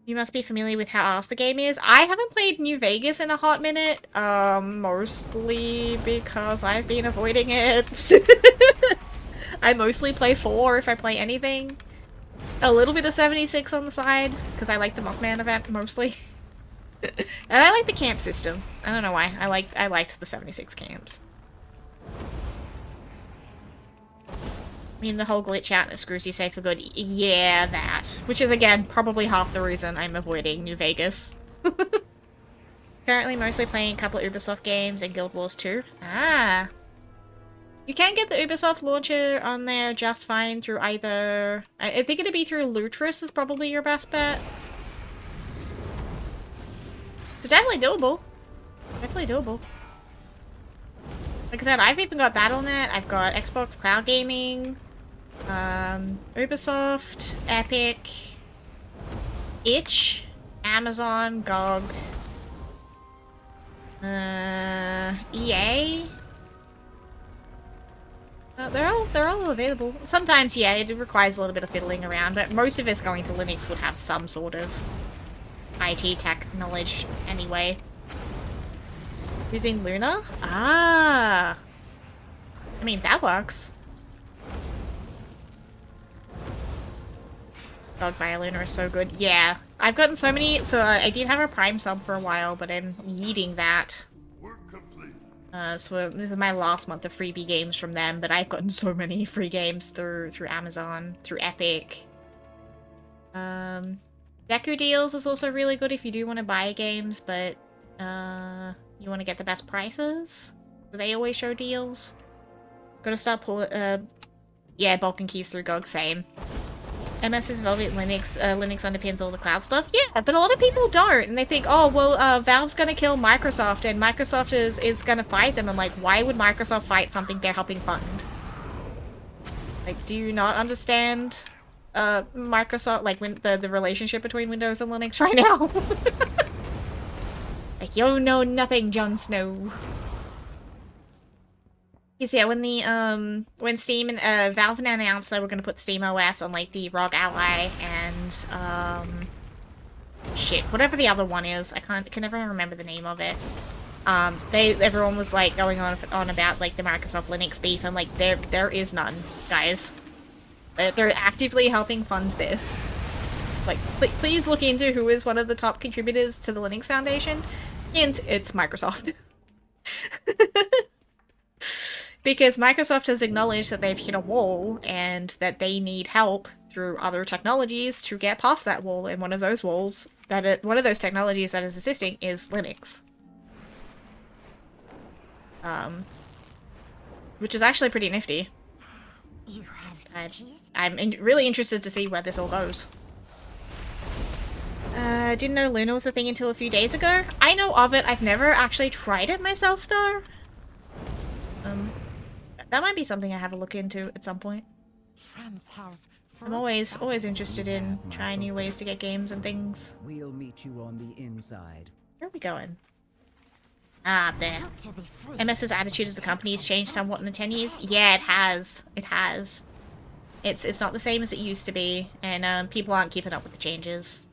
You must be familiar with how ass the game is. I haven't played New Vegas in a hot minute, mostly because I've been avoiding it. I mostly play 4 if I play anything. A little bit of 76 on the side, because I like the Mothman event mostly. And I like the camp system. I don't know why. I liked the 76 camps. I mean, the whole glitch out and it screws you safe for good. Yeah, that. Which is, again, probably half the reason I'm avoiding New Vegas. Currently mostly playing a couple of Ubisoft games and Guild Wars 2. Ah. You can get the Ubisoft launcher on there just fine through either... I think it'd be through Lutris is probably your best bet. So definitely doable. Definitely doable. Like I said, I've even got Battle.net, I've got Xbox Cloud Gaming, Ubisoft, Epic, Itch, Amazon, GOG, EA. They're all available. Sometimes, yeah, it requires a little bit of fiddling around, but most of us going to Linux would have some sort of IT tech knowledge anyway. Using Luna? Ah! I mean, that works. God, Violuna is so good. Yeah. I've gotten so many... So, I did have a Prime sub for a while, but I'm yeeting that. So this is my last month of freebie games from them, but I've gotten so many free games through Amazon, through Epic. Deku Deals is also really good if you do want to buy games, but you want to get the best prices. They always show deals. Gotta start pulling, yeah, Balkan keys through GOG, same. MS's Velvet Linux, Linux underpins all the cloud stuff. Yeah, but a lot of people don't, and they think, oh, well, Valve's gonna kill Microsoft, and Microsoft is gonna fight them. I'm like, why would Microsoft fight something they're helping fund? Like, do you not understand, Microsoft, like, the relationship between Windows and Linux right now? Like, you know nothing, Jon Snow. Because yeah, when Steam and Valve announced they were gonna put Steam OS on like the ROG Ally and shit, whatever the other one is, I can never remember the name of it. Everyone was like going on about like the Microsoft Linux beef. I'm like, there is none, guys. They're actively helping fund this. Like, please look into who is one of the top contributors to the Linux Foundation. Hint, it's Microsoft. Because Microsoft has acknowledged that they've hit a wall and that they need help through other technologies to get past that wall. And one of those walls, one of those technologies that is assisting is Linux. Which is actually pretty nifty. I'm really interested to see where this all goes. Didn't know Luna was a thing until a few days ago. I know of it. I've never actually tried it myself, though. That might be something I have a look into at some point. I'm always interested in trying new ways to get games and things. We'll meet you on the inside. Where are we going? Ah, there. MS's attitude as a company has changed somewhat in the 10 years. Yeah, it has. It has. It's not the same as it used to be, and people aren't keeping up with the changes.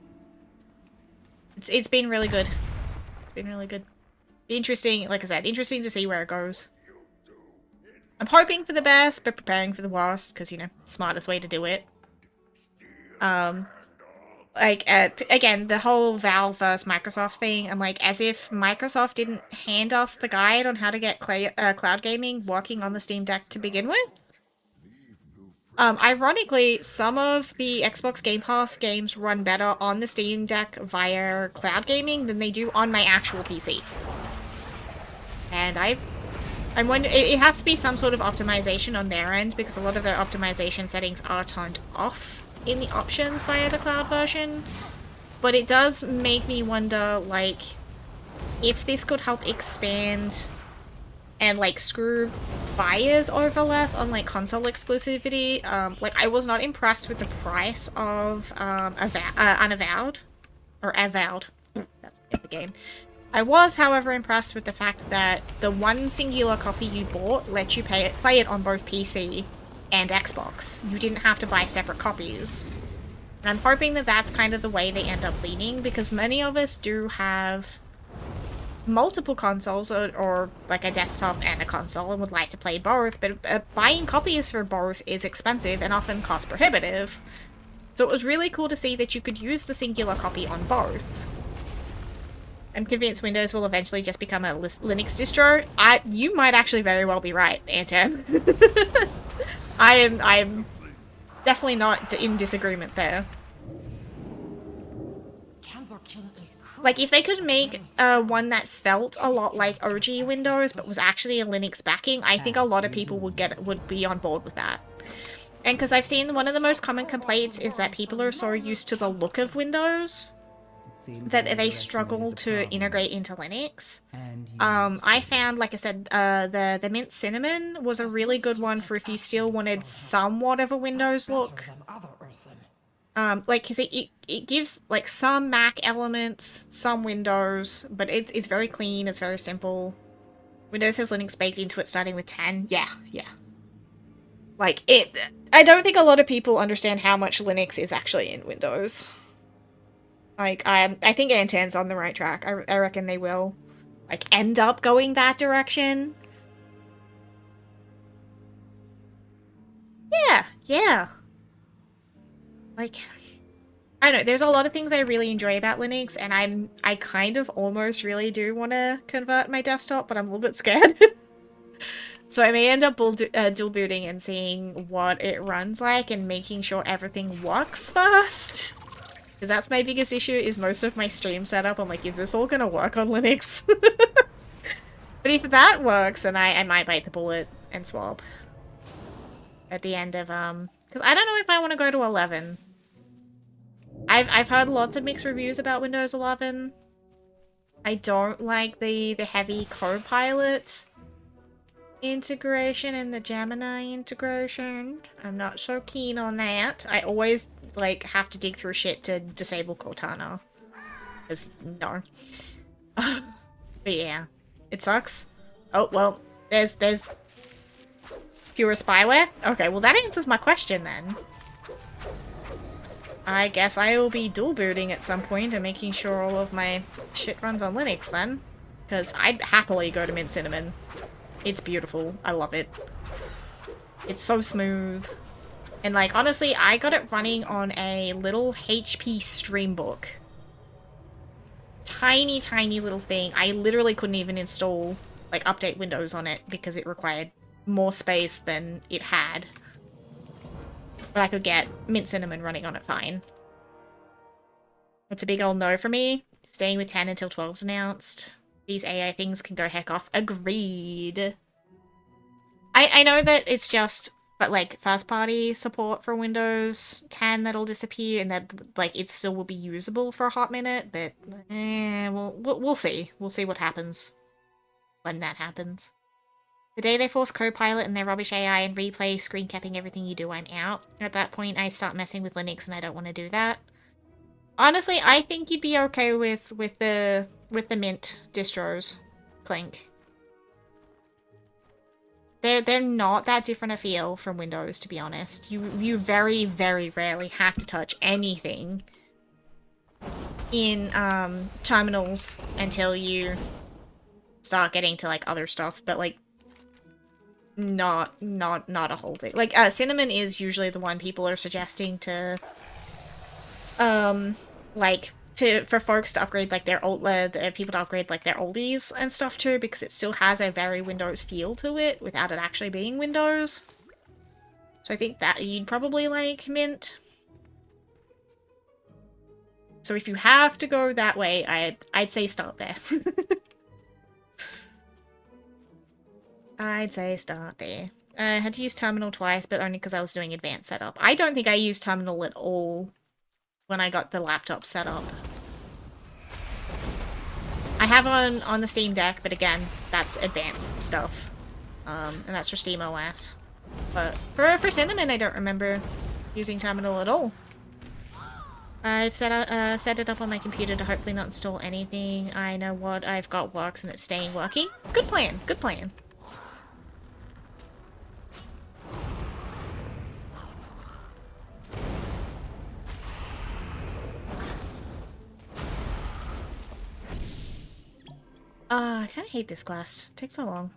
It's been really good. It's been really good. Interesting, like I said, interesting to see where it goes. I'm hoping for the best, but preparing for the worst, because, you know, smartest way to do it. Again, the whole Valve versus Microsoft thing, I'm like, as if Microsoft didn't hand us the guide on how to get cloud gaming working on the Steam Deck to begin with. Ironically, some of the Xbox Game Pass games run better on the Steam Deck via cloud gaming than they do on my actual PC. And I'm wondering, it has to be some sort of optimization on their end, because a lot of their optimization settings are turned off in the options via the cloud version. But it does make me wonder, like, if this could help expand and, like, screw buyers over less on, like, console exclusivity. Like, I was not impressed with the price of, Unavowed. Or Avowed. That's the game. I was, however, impressed with the fact that the one singular copy you bought lets you play it on both PC and Xbox. You didn't have to buy separate copies. And I'm hoping that that's kind of the way they end up leaning, because many of us do have multiple consoles or like a desktop and a console and would like to play both, but buying copies for both is expensive and often cost prohibitive. So it was really cool to see that you could use the singular copy on both. I'm convinced Windows will eventually just become a Linux distro. You might actually very well be right, Anton. I'm definitely not in disagreement there. Like, if they could make one that felt a lot like OG Windows, but was actually a Linux backing, I think a lot of people would be on board with that. And because I've seen one of the most common complaints is that people are so used to the look of Windows that they struggle to integrate into Linux. I found, like I said, the Mint Cinnamon was a really good one for if you still wanted somewhat of a Windows look. Like, because it gives, like, some Mac elements, some Windows, but it's very clean, it's very simple. Windows has Linux baked into it starting with 10. Yeah. Like, I don't think a lot of people understand how much Linux is actually in Windows. Like, I think Anton's on the right track. I reckon they will, like, end up going that direction. Yeah. Like, I don't know, there's a lot of things I really enjoy about Linux, and I kind of almost really do want to convert my desktop, but I'm a little bit scared. So I may end up dual booting and seeing what it runs like and making sure everything works first. Because that's my biggest issue, is most of my stream setup, I'm like, is this all gonna work on Linux? But if that works, then I might bite the bullet and swap. At the end of, because I don't know if I want to go to 11. I've heard lots of mixed reviews about Windows 11. I don't like the heavy Copilot integration and the Gemini integration. I'm not so keen on that. I always, like, have to dig through shit to disable Cortana. Because, no. But yeah, it sucks. Oh, well, there's pure spyware? Okay, well that answers my question then. I guess I will be dual booting at some point and making sure all of my shit runs on Linux then. Because I'd happily go to Mint Cinnamon. It's beautiful. I love it. It's so smooth. And, like, honestly, I got it running on a little HP Streambook. Tiny, tiny little thing. I literally couldn't even install, like, update Windows on it because it required more space than it had. But I could get Mint Cinnamon running on it fine. It's a big old no for me. Staying with 10 until 12's announced. These AI things can go heck off. Agreed. I know that it's just, but like, first-party support for Windows 10 that'll disappear, and that, like, it still will be usable for a hot minute, but, we'll see. We'll see what happens when that happens. The day they force Copilot and their rubbish AI and replay screen capping everything you do, I'm out. At that point, I start messing with Linux, and I don't want to do that. Honestly, I think you'd be okay with the Mint distros, Clink. They're not that different a feel from Windows, to be honest. You very, very rarely have to touch anything in terminals until you start getting to, like, other stuff, but, like, not a whole thing. Like, Cinnamon is usually the one people are suggesting to for folks to upgrade, like, their people to upgrade, like, their oldies and stuff too, because it still has a very Windows feel to it without it actually being Windows. So I think that you'd probably like Mint. So if you have to go that way, I'd say start there. I'd say start there. I had to use Terminal twice, but only because I was doing advanced setup. I don't think I used Terminal at all when I got the laptop set up. I have on the Steam Deck, but again, that's advanced stuff. And that's for SteamOS. But for Cinnamon, I don't remember using Terminal at all. I've set it up on my computer to hopefully not install anything. I know what I've got works and it's staying working. Good plan, good plan. I kind of hate this quest. It takes so long.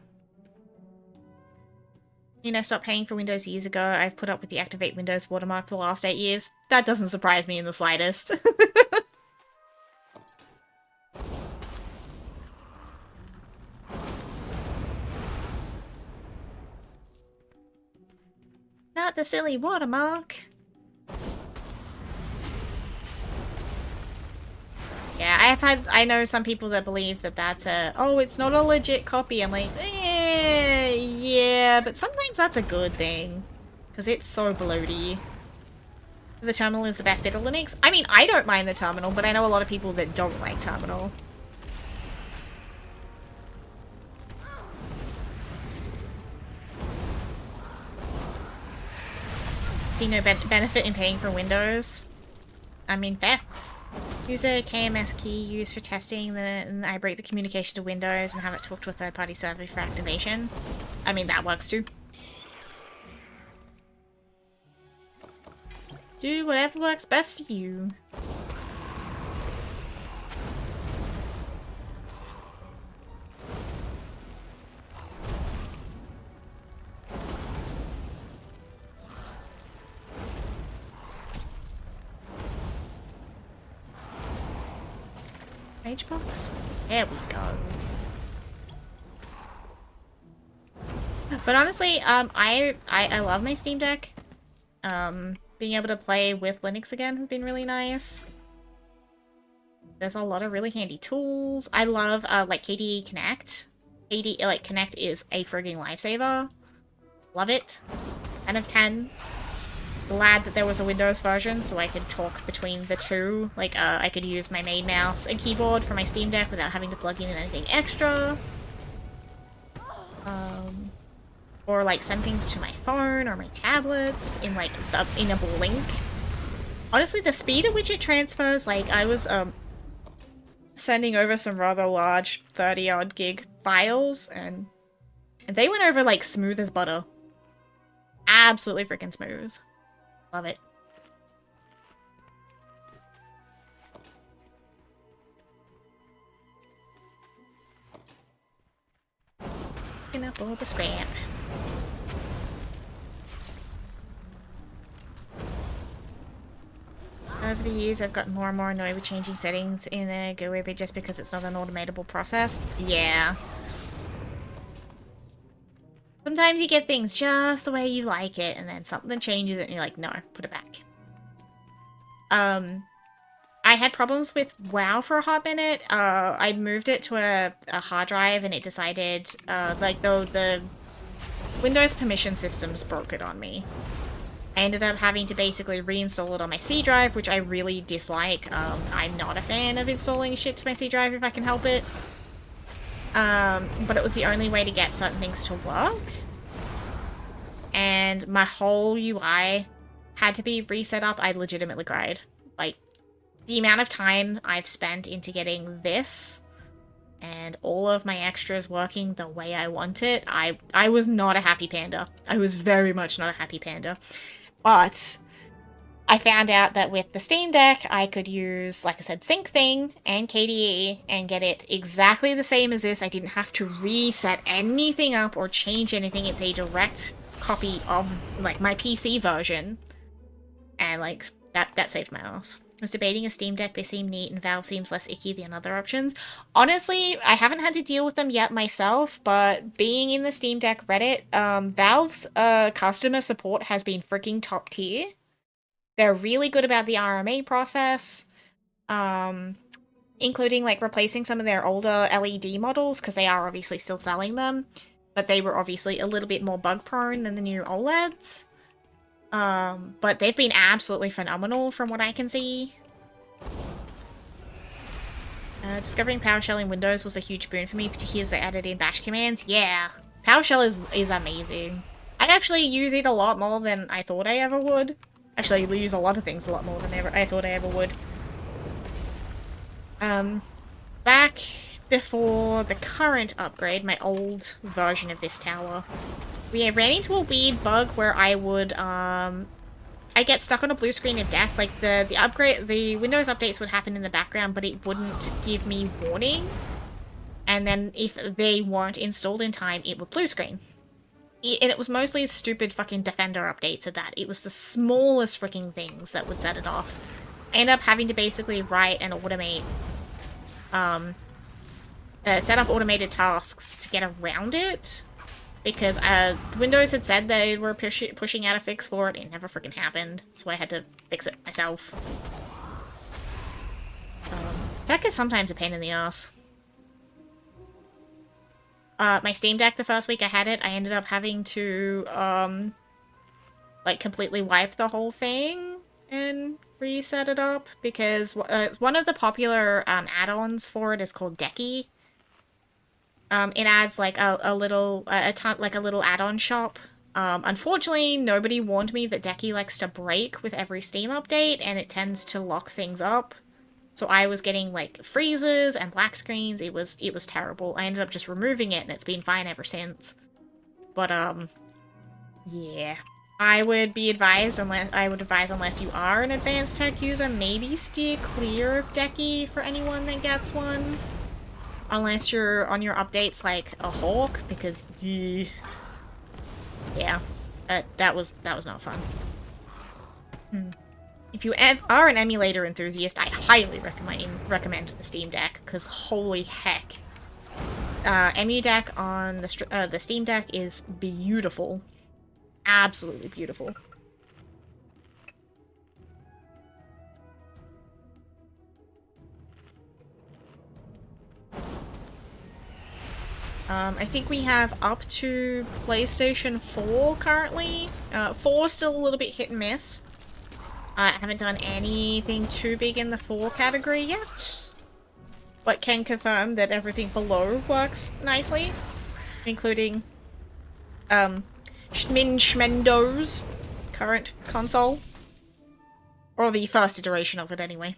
You know, stopped paying for Windows years ago. I've put up with the Activate Windows watermark for the last 8 years. That doesn't surprise me in the slightest. Not the silly watermark. Yeah, I know some people that believe that that's oh, it's not a legit copy. I'm like, yeah, but sometimes that's a good thing. Because it's so bloaty. The terminal is the best bit of Linux. I mean, I don't mind the terminal, but I know a lot of people that don't like terminal. See no benefit in paying for Windows. I mean, fair. Use a KMS key used for testing, then I break the communication to Windows and have it talk to a third-party server for activation. I mean, that works too. Do whatever works best for you. Page box? There we go. But honestly, I love my Steam Deck. Being able to play with Linux again has been really nice. There's a lot of really handy tools. I love, like, KDE Connect. KDE Connect is a frigging lifesaver. Love it. 10 of 10. Glad that there was a Windows version so I could talk between the two. Like, I could use my main mouse and keyboard for my Steam Deck without having to plug in anything extra. Or, like, send things to my phone or my tablets in, like, in a blink. Honestly, the speed at which it transfers, like, I was, sending over some rather large 30-odd gig files, and they went over, like, smooth as butter. Absolutely freaking smooth. Love it. Picking up all the scrap. Over the years, I've gotten more and more annoyed with changing settings in a Go Ribbit just because it's not an automatable process. Yeah. Sometimes you get things just the way you like it, and then something changes it, and you're like, no, put it back. I had problems with WoW for a hot minute. I moved it to a hard drive, and it decided, like, the Windows permission systems broke it on me. I ended up having to basically reinstall it on my C drive, which I really dislike. I'm not a fan of installing shit to my C drive if I can help it. But it was the only way to get certain things to work. And my whole UI had to be reset up. I legitimately cried. Like, the amount of time I've spent into getting this and all of my extras working the way I want it, I was not a happy panda. I was very much not a happy panda. But I found out that with the Steam Deck, I could use, like I said, SyncThing and KDE and get it exactly the same as this. I didn't have to reset anything up or change anything. It's a direct copy of, like, my PC version. And, like, that saved my ass. I was debating a Steam Deck. They seem neat, and Valve seems less icky than other options. Honestly, I haven't had to deal with them yet myself, but being in the Steam Deck Reddit, Valve's customer support has been freaking top tier. They're really good about the RMA process, including, like, replacing some of their older LED models, because they are obviously still selling them, but they were obviously a little bit more bug-prone than the new OLEDs. But they've been absolutely phenomenal from what I can see. Discovering PowerShell in Windows was a huge boon for me, particularly as they added in bash commands. Yeah, PowerShell is amazing. I actually use it a lot more than I thought I ever would. Actually, I use a lot of things a lot more than I thought I ever would. Back before the current upgrade, my old version of this tower, we ran into a weird bug where I would, I get stuck on a blue screen of death. Like, the Windows updates would happen in the background, but it wouldn't give me warning. and then if they weren't installed in time, it would blue screen. And it was mostly stupid fucking Defender updates at that. It was the smallest freaking things that would set it off. I ended up having to basically write and automate, set up automated tasks to get around it. Because Windows had said they were pushing out a fix for it. It never freaking happened. So I had to fix it myself. Tech is sometimes a pain in the ass. My Steam Deck, the first week I had it, I ended up having to, like, completely wipe the whole thing and reset it up. Because one of the popular add-ons for it is called Decky. It adds like a little add-on shop. Unfortunately, nobody warned me that Decky likes to break with every Steam update, and it tends to lock things up. So I was getting like freezes and black screens. It was terrible. I ended up just removing it, and it's been fine ever since. But yeah, I would advise unless you are an advanced tech user, maybe steer clear of Decky for anyone that gets one. Unless you're on your updates like a hawk, because yeah, that was not fun. If you are an emulator enthusiast, I highly recommend the Steam Deck, because holy heck, EmuDeck on the Steam Deck is beautiful, absolutely beautiful. I think we have up to PlayStation 4 currently. 4 is still a little bit hit and miss. I haven't done anything too big in the 4 category yet. But can confirm that everything below works nicely. Including, Schmendo's current console. Or the first iteration of it, anyway.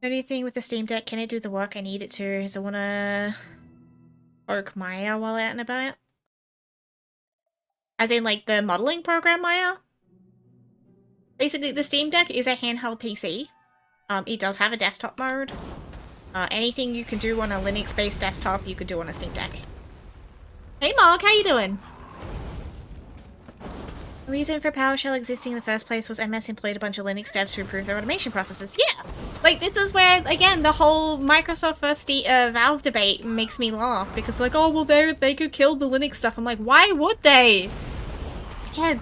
Anything with the Steam Deck, can it do the work I need it to? Is I wanna... Oak Maya while out and about? As in, like, the modeling program Maya? Basically, the Steam Deck is a handheld PC. It does have a desktop mode. Anything you can do on a Linux-based desktop, you could do on a Steam Deck. Hey Mark, how you doing? The reason for PowerShell existing in the first place was MS employed a bunch of Linux devs to improve their automation processes. Yeah! Like, this is where, again, the whole Microsoft versus Valve debate makes me laugh. Because, like, oh, well, they could kill the Linux stuff. I'm like, why would they? Again,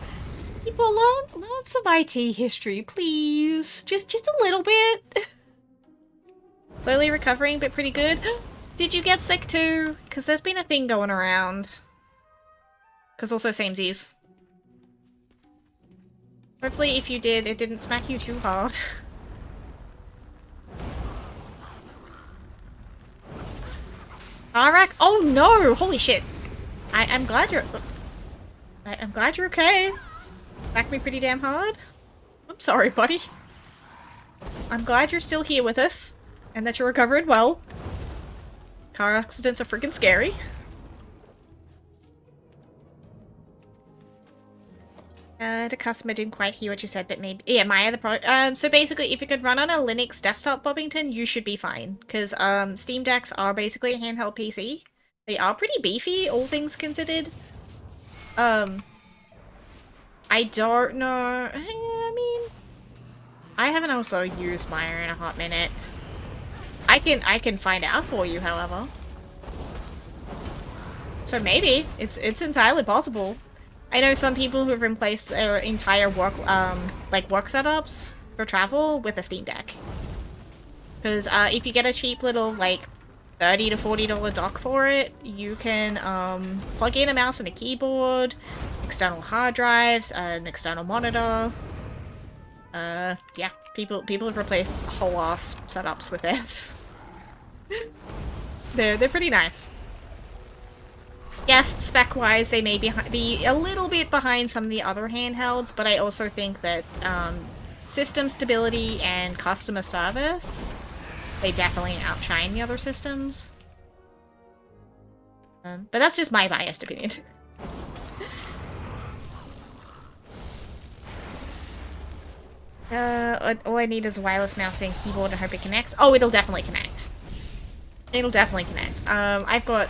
people learn some IT history, please. Just a little bit. Slowly recovering, but pretty good. Did you get sick too? Because there's been a thing going around. Because also samesies. Hopefully if you did, it didn't smack you too hard. Arak? Oh no! Holy shit! I'm glad you're... I'm glad you're okay. Smacked me pretty damn hard. I'm sorry, buddy. I'm glad you're still here with us. And that you're recovering well. Car accidents are freaking scary. The customer didn't quite hear what you said, but maybe... Yeah, Maya, the product... so basically, if you could run on a Linux desktop, Bobbington, you should be fine. Because, Steam Decks are basically a handheld PC. They are pretty beefy, all things considered. I don't know... I mean... I haven't also used Maya in a hot minute. I can find out for you, however. So maybe. It's entirely possible. I know some people who have replaced their entire work setups for travel with a Steam Deck. Because if you get a cheap little, like, $30 to $40 dock for it, you can plug in a mouse and a keyboard, external hard drives, an external monitor. Yeah, people have replaced whole ass setups with this. They're pretty nice. Yes, spec-wise, they may be a little bit behind some of the other handhelds, but I also think that system stability and customer service, they definitely outshine the other systems. But that's just my biased opinion. All I need is a wireless mouse and keyboard and hope it connects. Oh, it'll definitely connect. It'll definitely connect. I've got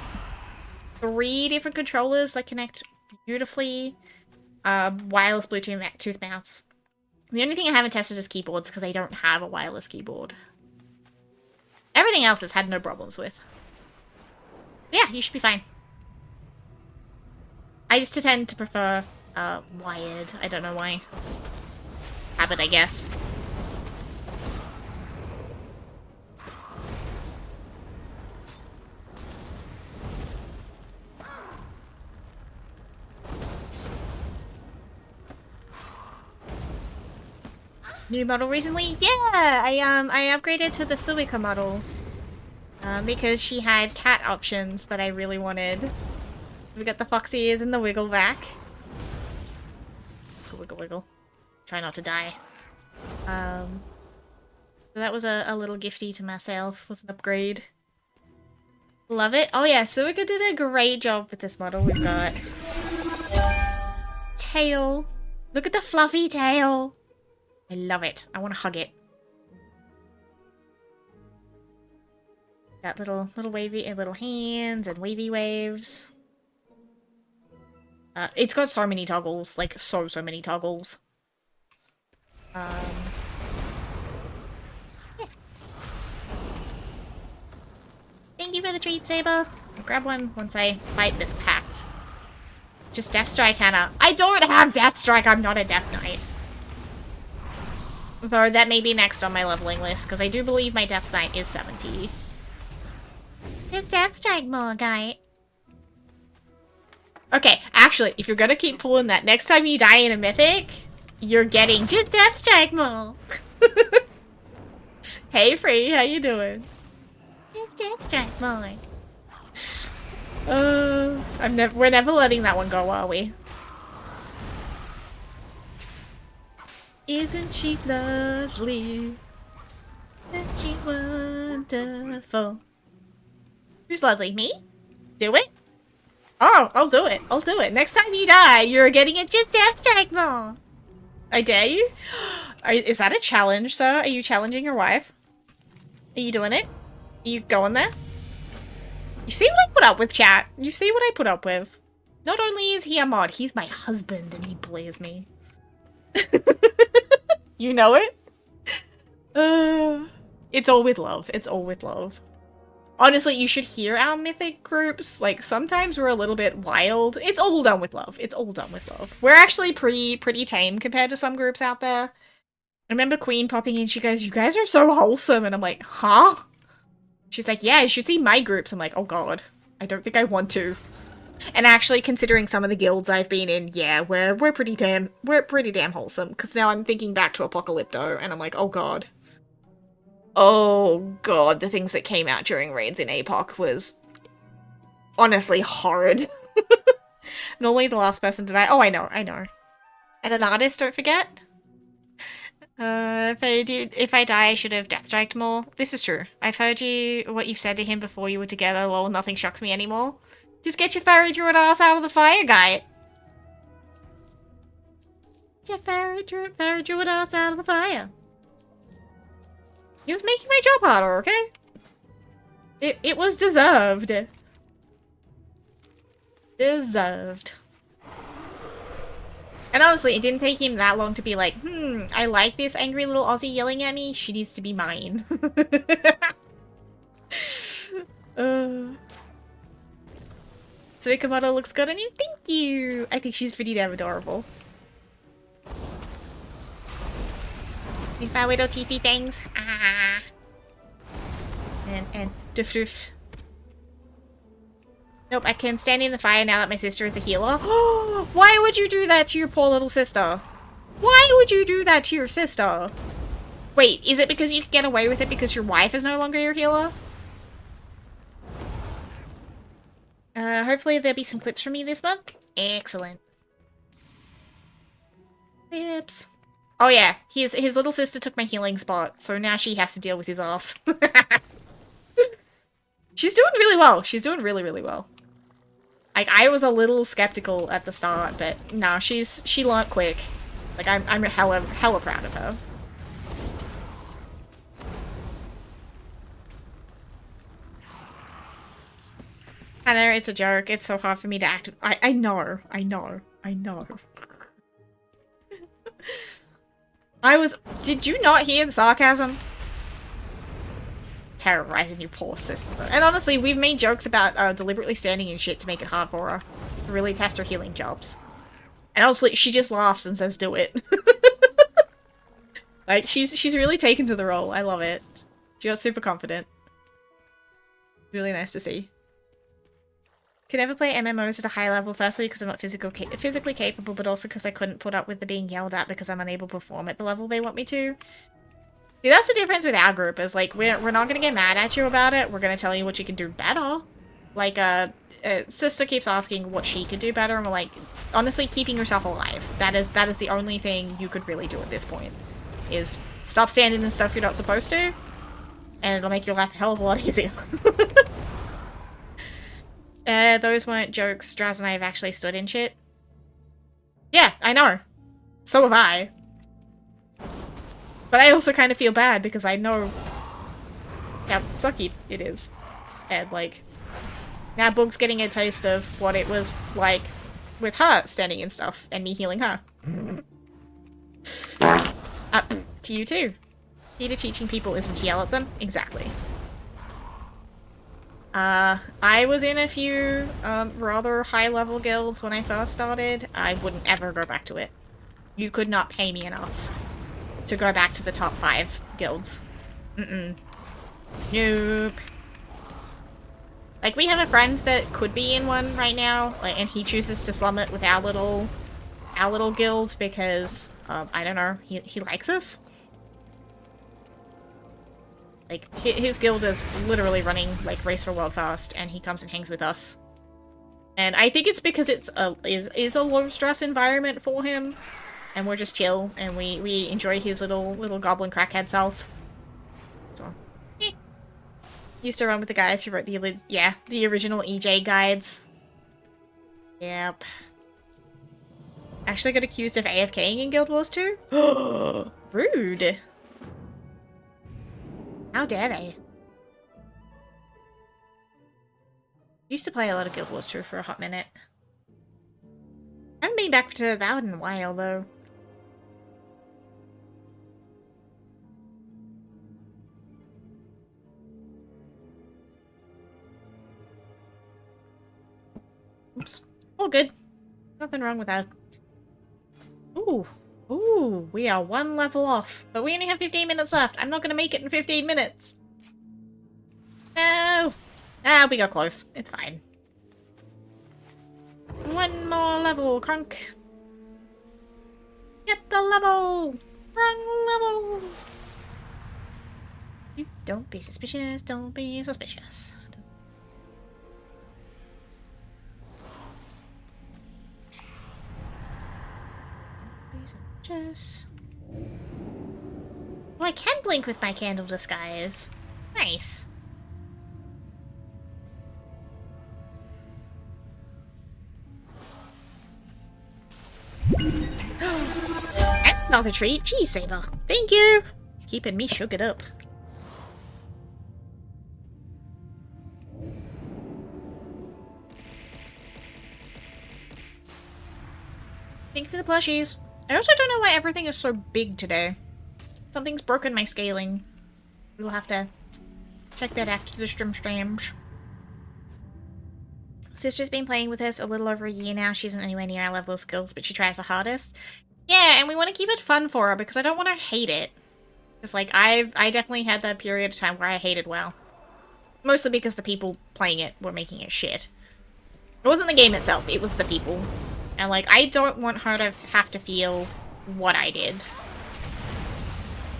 3 different controllers that connect beautifully. Wireless Bluetooth mouse. The only thing I haven't tested is keyboards because I don't have a wireless keyboard. Everything else has had no problems with. Yeah, you should be fine. I just tend to prefer wired. I don't know why. Habit, I guess. New model recently? Yeah! I upgraded to the Suica model. Because she had cat options that I really wanted. We got the fox ears and the wiggle back. Wiggle, wiggle. Try not to die. So that was a little gifty to myself. Was an upgrade. Love it. Oh yeah, Suica did a great job with this model. We've got... tail. Look at the fluffy tail. I love it. I want to hug it. Got little wavy, little hands and wavy waves. It's got so many toggles, like so many toggles. Yeah. Thank you for the treat, Saber. I'll grab one once I fight this pack. Just Death Strike, Hannah. I don't have Death Strike. I'm not a Death Knight. Though that may be next on my leveling list, because I do believe my Death Knight is 70. Just Death Strike more, guy. Okay, actually, if you're gonna keep pulling that, next time you die in a mythic, you're getting just Death Strike more. Hey, Free, how you doing? Just Death Strike more. We're never letting that one go, are we? Isn't she lovely? Isn't she wonderful? Who's lovely? Me? Do it? Oh, I'll do it. I'll do it. Next time you die, you're getting it just Death Strike more. I dare you? Is that a challenge, sir? Are you challenging your wife? Are you doing it? Are you going there? You see what I put up with, chat? You see what I put up with? Not only is he a mod, he's my husband and he plays me. You know it? It's all with love. It's all with love. Honestly, you should hear our mythic groups. Like, sometimes we're a little bit wild. It's all done with love. It's all done with love. We're actually pretty tame compared to some groups out there. I remember Queen popping in, she goes, "You guys are so wholesome." And I'm like, huh? She's like, "Yeah, you should see my groups." I'm like, oh god. I don't think I want to. And actually, considering some of the guilds I've been in, yeah, we're pretty damn wholesome. Because now I'm thinking back to Apocalypto, and I'm like, oh god. Oh god, the things that came out during raids in APOC was honestly horrid. Normally the last person to die. Oh, I know. And an artist, don't forget. If I die, I should have Death Striked more. This is true. I've heard what you've said to him before you were together. Lol, nothing shocks me anymore. Just get your fairy druid ass out of the fire, guy. Get your fairy druid ass out of the fire. He was making my job harder, okay? It was deserved. Deserved. And honestly, it didn't take him that long to be like, I like this angry little Aussie yelling at me. She needs to be mine. Suica model looks good on you. Thank you. I think she's pretty damn adorable. If I little teepee things. Ah. And doof doof. Nope, I can stand in the fire now that my sister is a healer. Why would you do that to your poor little sister? Why would you do that to your sister? Wait, is it because you can get away with it because your wife is no longer your healer? Hopefully there'll be some clips from me this month. Excellent. Clips. Oh yeah, his little sister took my healing spot, so now she has to deal with his ass. She's doing really well. She's doing really, really well. Like, I was a little skeptical at the start, but no, she learnt quick. Like, I'm hella proud of her. I know, it's a joke. It's so hard for me to act. I know. Did you not hear the sarcasm? Terrorizing your poor sister. And honestly, we've made jokes about deliberately standing in shit to make it hard for her. To really test her healing jobs. And honestly, she just laughs and says, do it. Like, she's really taken to the role. I love it. She got super confident. Really nice to see. Could never play MMOs at a high level, firstly because I'm not physically capable, but also because I couldn't put up with the being yelled at because I'm unable to perform at the level they want me to. See, that's the difference with our group, is like, we're not gonna get mad at you about it, we're gonna tell you what you can do better. Like, sister keeps asking what she could do better, and we're like, honestly, keeping yourself alive. That is the only thing you could really do at this point. Is stop standing in stuff you're not supposed to, and it'll make your life a hell of a lot easier. Those weren't jokes. Draz and I have actually stood in shit. Yeah, I know. So have I. But I also kind of feel bad because I know how sucky it is. And, like, now Boog's getting a taste of what it was like with her standing in stuff and me healing her. Up to you too. Key to teaching people isn't to yell at them. Exactly. I was in a few rather high-level guilds when I first started. I wouldn't ever go back to it. You could not pay me enough to go back to the top 5 guilds. Nope. Like, we have a friend that could be in one right now, like, and he chooses to slum it with our little guild because, I don't know, he likes us. Like, his guild is literally running, like, Race for World Fast, and he comes and hangs with us. And I think it's because it's a low-stress environment for him, and we're just chill, and we enjoy his little goblin crackhead self. So, used to run with the guys who wrote the original EJ guides. Yep. Actually got accused of AFKing in Guild Wars 2? Rude. How dare they? Used to play a lot of Guild Wars 2 for a hot minute. Haven't been back to that in a while, though. Oops. All good. Nothing wrong with that. Ooh. Ooh, we are 1 level off. But we only have 15 minutes left. I'm not gonna make it in 15 minutes. No! Ah, we got close. It's fine. 1 more level, Crunk. Get the level! Wrong level! You don't be suspicious, don't be suspicious. Oh, I can blink with my candle disguise. Nice. That's not a treat. Cheese saver. Thank you. Keeping me sugared up. Thank you for the plushies. I also don't know why everything is so big today. Something's broken my scaling. We'll have to check that after the streams. Sister's been playing with us a little over a year now. She isn't anywhere near our level of skills, but she tries the hardest. Yeah, and we want to keep it fun for her because I don't want her to hate it. Because, like, I definitely had that period of time where I hated WoW. Mostly because the people playing it were making it shit. It wasn't the game itself, it was the people. And, like, I don't want her to have to feel what I did.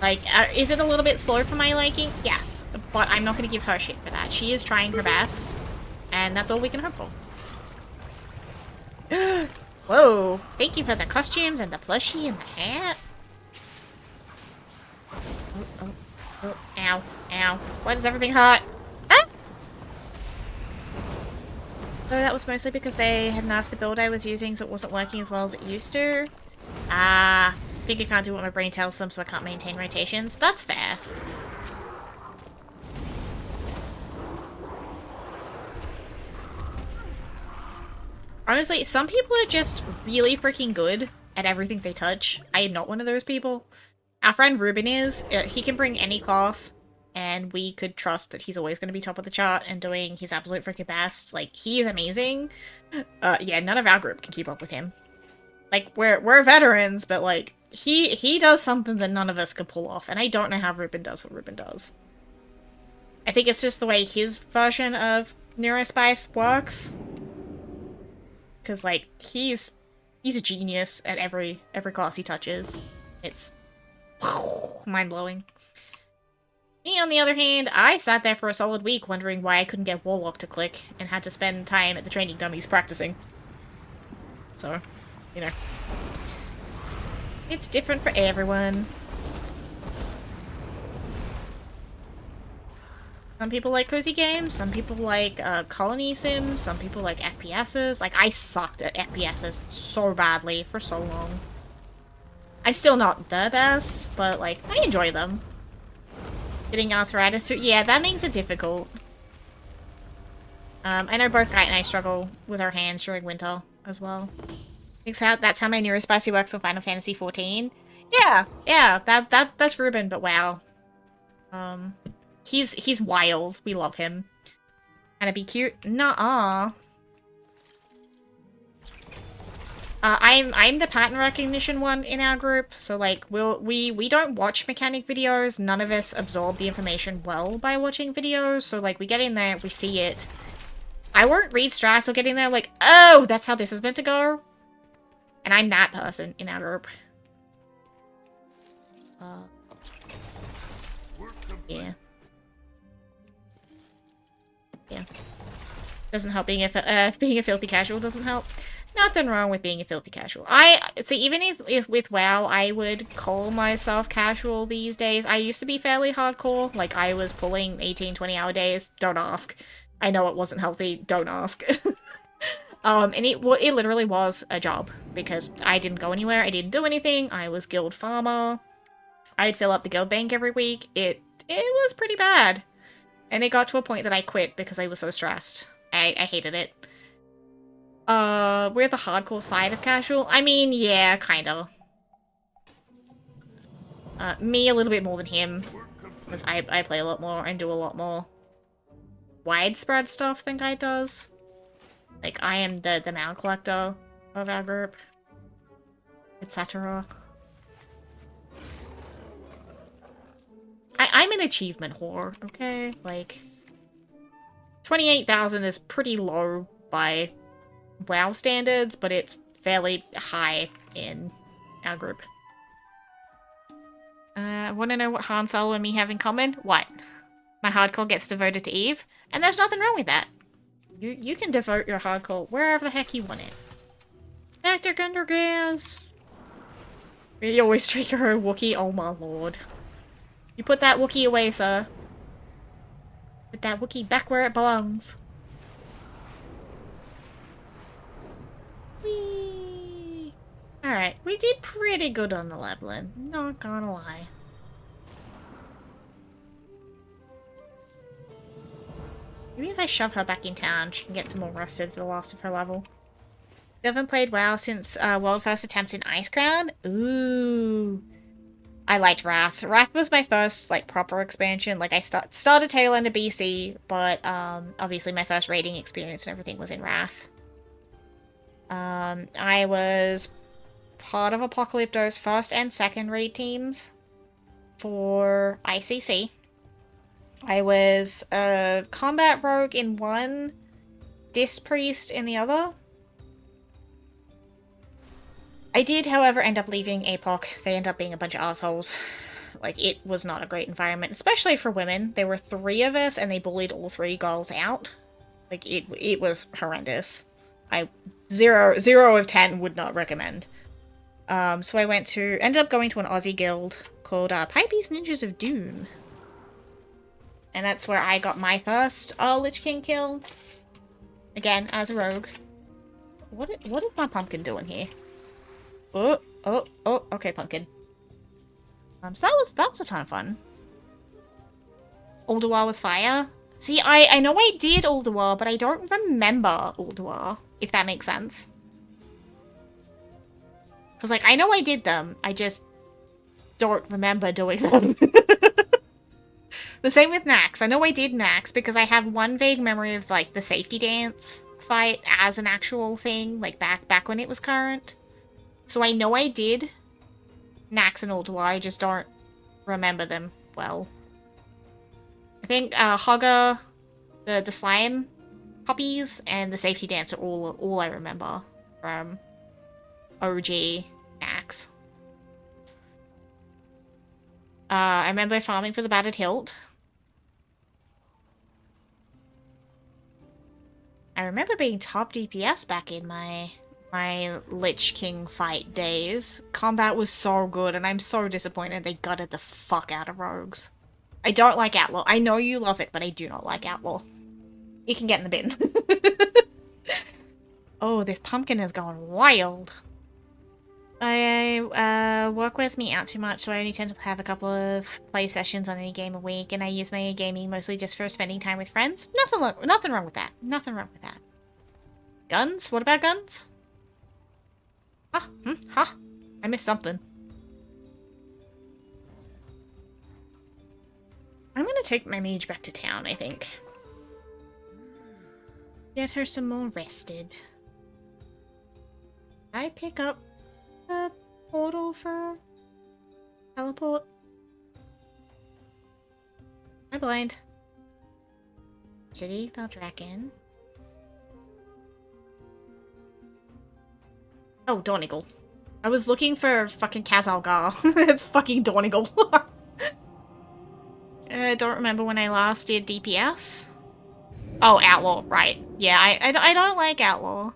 Like, is it a little bit slow for my liking? Yes. But I'm not going to give her shit for that. She is trying her best. And that's all we can hope for. Whoa. Thank you for the costumes and the plushie and the hat. Oh. Ow. Ow. Why does everything hurt? Ah! So that was mostly because they had nerfed the build I was using, so it wasn't working as well as it used to. I think I can't do what my brain tells them, so I can't maintain rotations. That's fair. Honestly, some people are just really freaking good at everything they touch. I am not one of those people. Our friend Ruben is. He can bring any class, and we could trust that he's always going to be top of the chart and doing his absolute freaking best. Like, he is amazing. Yeah, none of our group can keep up with him. Like, we're veterans, but, like, he does something that none of us could pull off, and I don't know how Ruben does what Ruben does. I think it's just the way his version of Neurospice works. Because, like, he's a genius at every class he touches. It's mind-blowing. Me, on the other hand, I sat there for a solid week wondering why I couldn't get Warlock to click, and had to spend time at the training dummies practicing. So, you know. It's different for everyone. Some people like cozy games, some people like colony sims, some people like FPSs. Like, I sucked at FPSs so badly for so long. I'm still not the best, but, like, I enjoy them. Getting arthritis, yeah, that makes it difficult. I know both Kite and I struggle with our hands during winter as well. That's how my Neurospicy works on Final Fantasy XIV. Yeah, that's Ruben, but wow. He's wild. We love him. Can it be cute? Nuh-uh. I'm the pattern recognition one in our group, so like we don't watch mechanic videos. None of us absorb the information well by watching videos, so like we get in there, we see it. I won't read strats or get in there like, oh, that's how this is meant to go. And I'm that person in our group. Yeah. Yeah. Doesn't help being a filthy casual doesn't help. Nothing wrong with being a filthy casual. See, even if with WoW, I would call myself casual these days. I used to be fairly hardcore. Like, I was pulling 18, 20-hour days. Don't ask. I know it wasn't healthy. Don't ask. And it literally was a job. Because I didn't go anywhere. I didn't do anything. I was guild farmer. I'd fill up the guild bank every week. It was pretty bad. And it got to a point that I quit because I was so stressed. I hated it. We're the hardcore side of casual. I mean, yeah, kinda. Me a little bit more than him. Because I play a lot more and do a lot more widespread stuff than Guy does. Like, I am the mount collector of our group. Etc. I'm an achievement whore, okay? Like, 28,000 is pretty low by WoW standards, but it's fairly high in our group. Want to know what Han Solo and me have in common? What? My hardcore gets devoted to Eve, and there's nothing wrong with that. You can devote your hardcore wherever the heck you want it. Dr. Gundergas! You always treat your own Wookiee? Oh my lord. You put that Wookiee away, sir. Put that Wookiee back where it belongs. Whee! Alright, we did pretty good on the leveling. Not gonna lie. Maybe if I shove her back in town, she can get some more rested for the last of her level. You haven't played WoW since World First Attempts in Icecrown? Ooh. I liked Wrath. Wrath was my first, like, proper expansion. Like, I started tail end of BC, but, obviously my first raiding experience and everything was in Wrath. I was part of Apocalypto's first and second raid teams for ICC. I was a combat rogue in one, Disc Priest in the other. I did, however, end up leaving APOC. They ended up being a bunch of assholes. Like, it was not a great environment, especially for women. There were 3 of us, and they bullied all 3 girls out. Like, it was horrendous. 0 of 10 would not recommend. So I ended up going to an Aussie guild called Pipeys Ninjas of Doom. And that's where I got my first Lich King kill. Again, as a rogue. What is my pumpkin doing here? Oh, okay, pumpkin. So that was a ton of fun. Alderwar was fire. See, I know I did Ulduar, but I don't remember Ulduar, if that makes sense. Because, like, I know I did them, I just don't remember doing them. The same with Nax. I know I did Nax because I have one vague memory of, like, the safety dance fight as an actual thing, like, back when it was current. So I know I did Nax and Ulduar, I just don't remember them well. I think Hogger, the slime puppies, and the safety dance are all I remember from OG Nax. I remember farming for the Battered Hilt. I remember being top DPS back in my Lich King fight days. Combat was so good, and I'm so disappointed they gutted the fuck out of rogues. I don't like Outlaw. I know you love it, but I do not like Outlaw. You can get in the bin. Oh, this pumpkin is going wild. Work wears me out too much, so I only tend to have a couple of play sessions on any game a week, and I use my gaming mostly just for spending time with friends. Nothing wrong with that. Nothing wrong with that. Guns? What about guns? Huh? I missed something. I'm gonna take my mage back to town, I think. Get her some more rested. I pick up a portal for teleport. I'm blind. City Valdraken. Oh, Dornigal. I was looking for fucking Kazalgar. It's fucking Dornigal. I don't remember when I last did DPS. Oh, Outlaw, right. Yeah, I don't like Outlaw.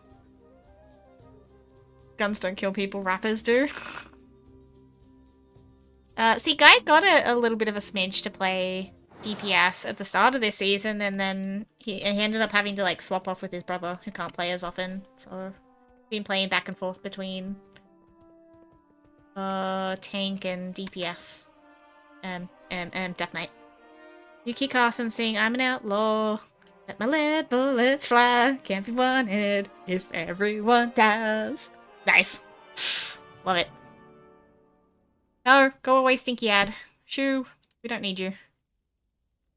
Guns don't kill people, rappers do. See, Guy got a little bit of a smidge to play DPS at the start of this season, and then he ended up having to, like, swap off with his brother, who can't play as often. So, been playing back and forth between tank and DPS. Death Knight. Yuki Carson sing, I'm an outlaw. Let my lead bullets fly. Can't be wanted if everyone dies. Nice. Love it. No, go away, stinky ad. Shoo, we don't need you.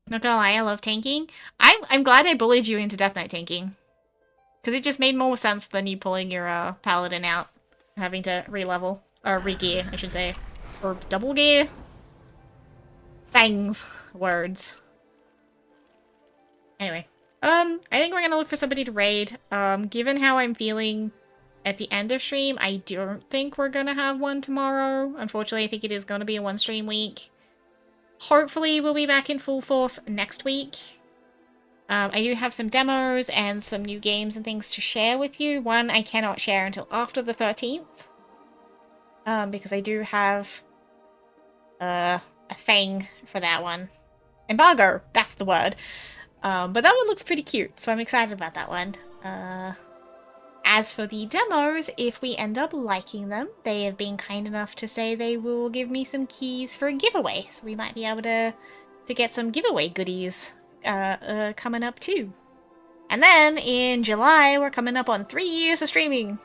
Not gonna lie, I love tanking. I'm glad I bullied you into Death Knight tanking. Because it just made more sense than you pulling your paladin out. Having to re-level. Or re-gear, I should say. Or double gear. Things. Words. Anyway. I think we're gonna look for somebody to raid. Given how I'm feeling at the end of stream, I don't think we're gonna have one tomorrow. Unfortunately, I think it is gonna be a one-stream week. Hopefully, we'll be back in full force next week. I do have some demos and some new games and things to share with you. One I cannot share until after the 13th. Because I do have a thing for that one. Embargo, that's the word. But that one looks pretty cute, so I'm excited about that one. As for the demos, if we end up liking them, they have been kind enough to say they will give me some keys for a giveaway, so we might be able to get some giveaway goodies coming up too. And then in July, we're coming up on 3 years of streaming.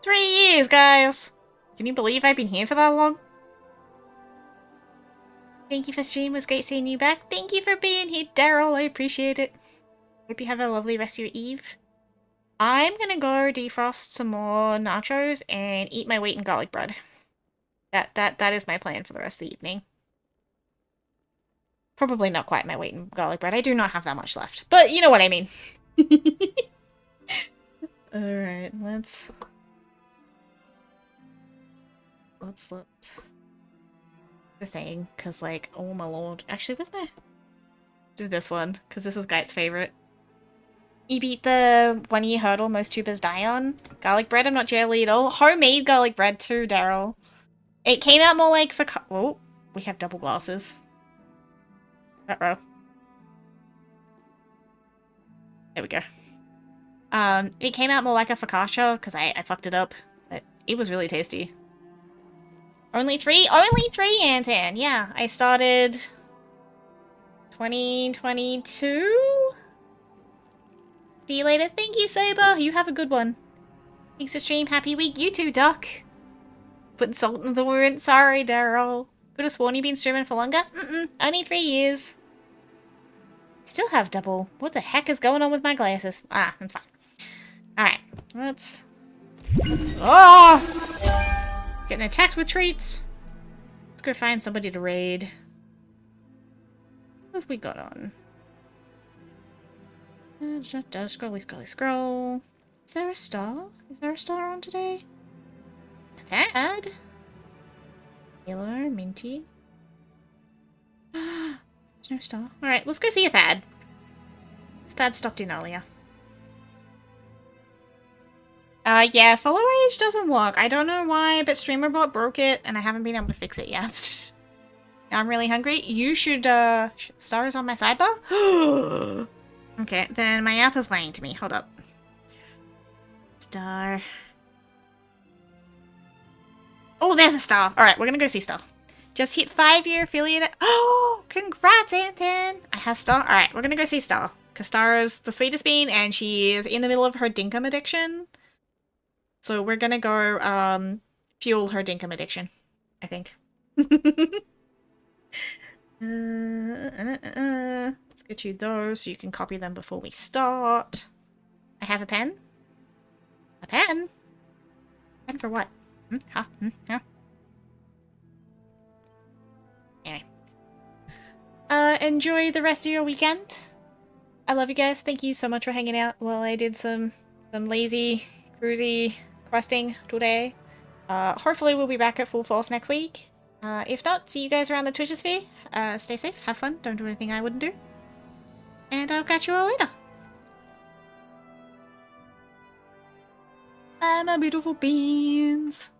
3 years, guys! Can you believe I've been here for that long? Thank you for stream. It was great seeing you back. Thank you for being here, Daryl. I appreciate it. Hope you have a lovely rest of your eve. I'm gonna go defrost some more nachos and eat my weight in garlic bread. That is my plan for the rest of the evening. Probably not quite my weight in garlic bread. I do not have that much left. But you know what I mean. Alright, let's the thing, because, like, oh my lord. Actually, where's my... do this one, because this is Geit's favorite. You beat the 1 year hurdle most tubers die on. Garlic bread, I'm not jelly at all. Homemade garlic bread too, Daryl. It came out more like for... oh, we have double glasses. Uh-oh. There we go. It came out more like a focaccia, because I fucked it up. But it was really tasty. Only three? Only three, Anton! Yeah, I started 2022? See you later. Thank you, Saber. You have a good one. Thanks for stream. Happy week. You too, Duck. Putting salt in the wound. Sorry, Daryl. Could have sworn you've been streaming for longer. Only 3 years. Still have double. What the heck is going on with my glasses? Ah, that's fine. Alright. Let's... Oh! Getting attacked with treats. Let's go find somebody to raid. What have we got on? Scrolly, scrolly, scroll. Is there a star? Is there a star on today? Thad? Yellow, minty. There's no star. Alright, let's go see a Thad. Thad stopped in earlier. Yeah, follow age doesn't work. I don't know why, but StreamerBot broke it, and I haven't been able to fix it yet. I'm really hungry. You should, stars on my sidebar? Okay, then my app is lying to me. Hold up. Star. Oh, there's a star. Alright, we're gonna go see Star. Just hit 5-year affiliate. Oh, congrats, Anton. I have Star. Alright, we're gonna go see Star. Because Star is the sweetest bean, and she is in the middle of her dinkum addiction. So we're gonna go, fuel her dinkum addiction. I think. Let's get you those so you can copy them before we start. I have a pen. A pen? Pen for what? Yeah. Anyway. Enjoy the rest of your weekend. I love you guys. Thank you so much for hanging out while I did some lazy, cruisy questing today. Hopefully we'll be back at full force next week. If not, see you guys around the Twitter sphere. Stay safe, have fun, don't do anything I wouldn't do. And I'll catch you all later. Bye, my beautiful beans.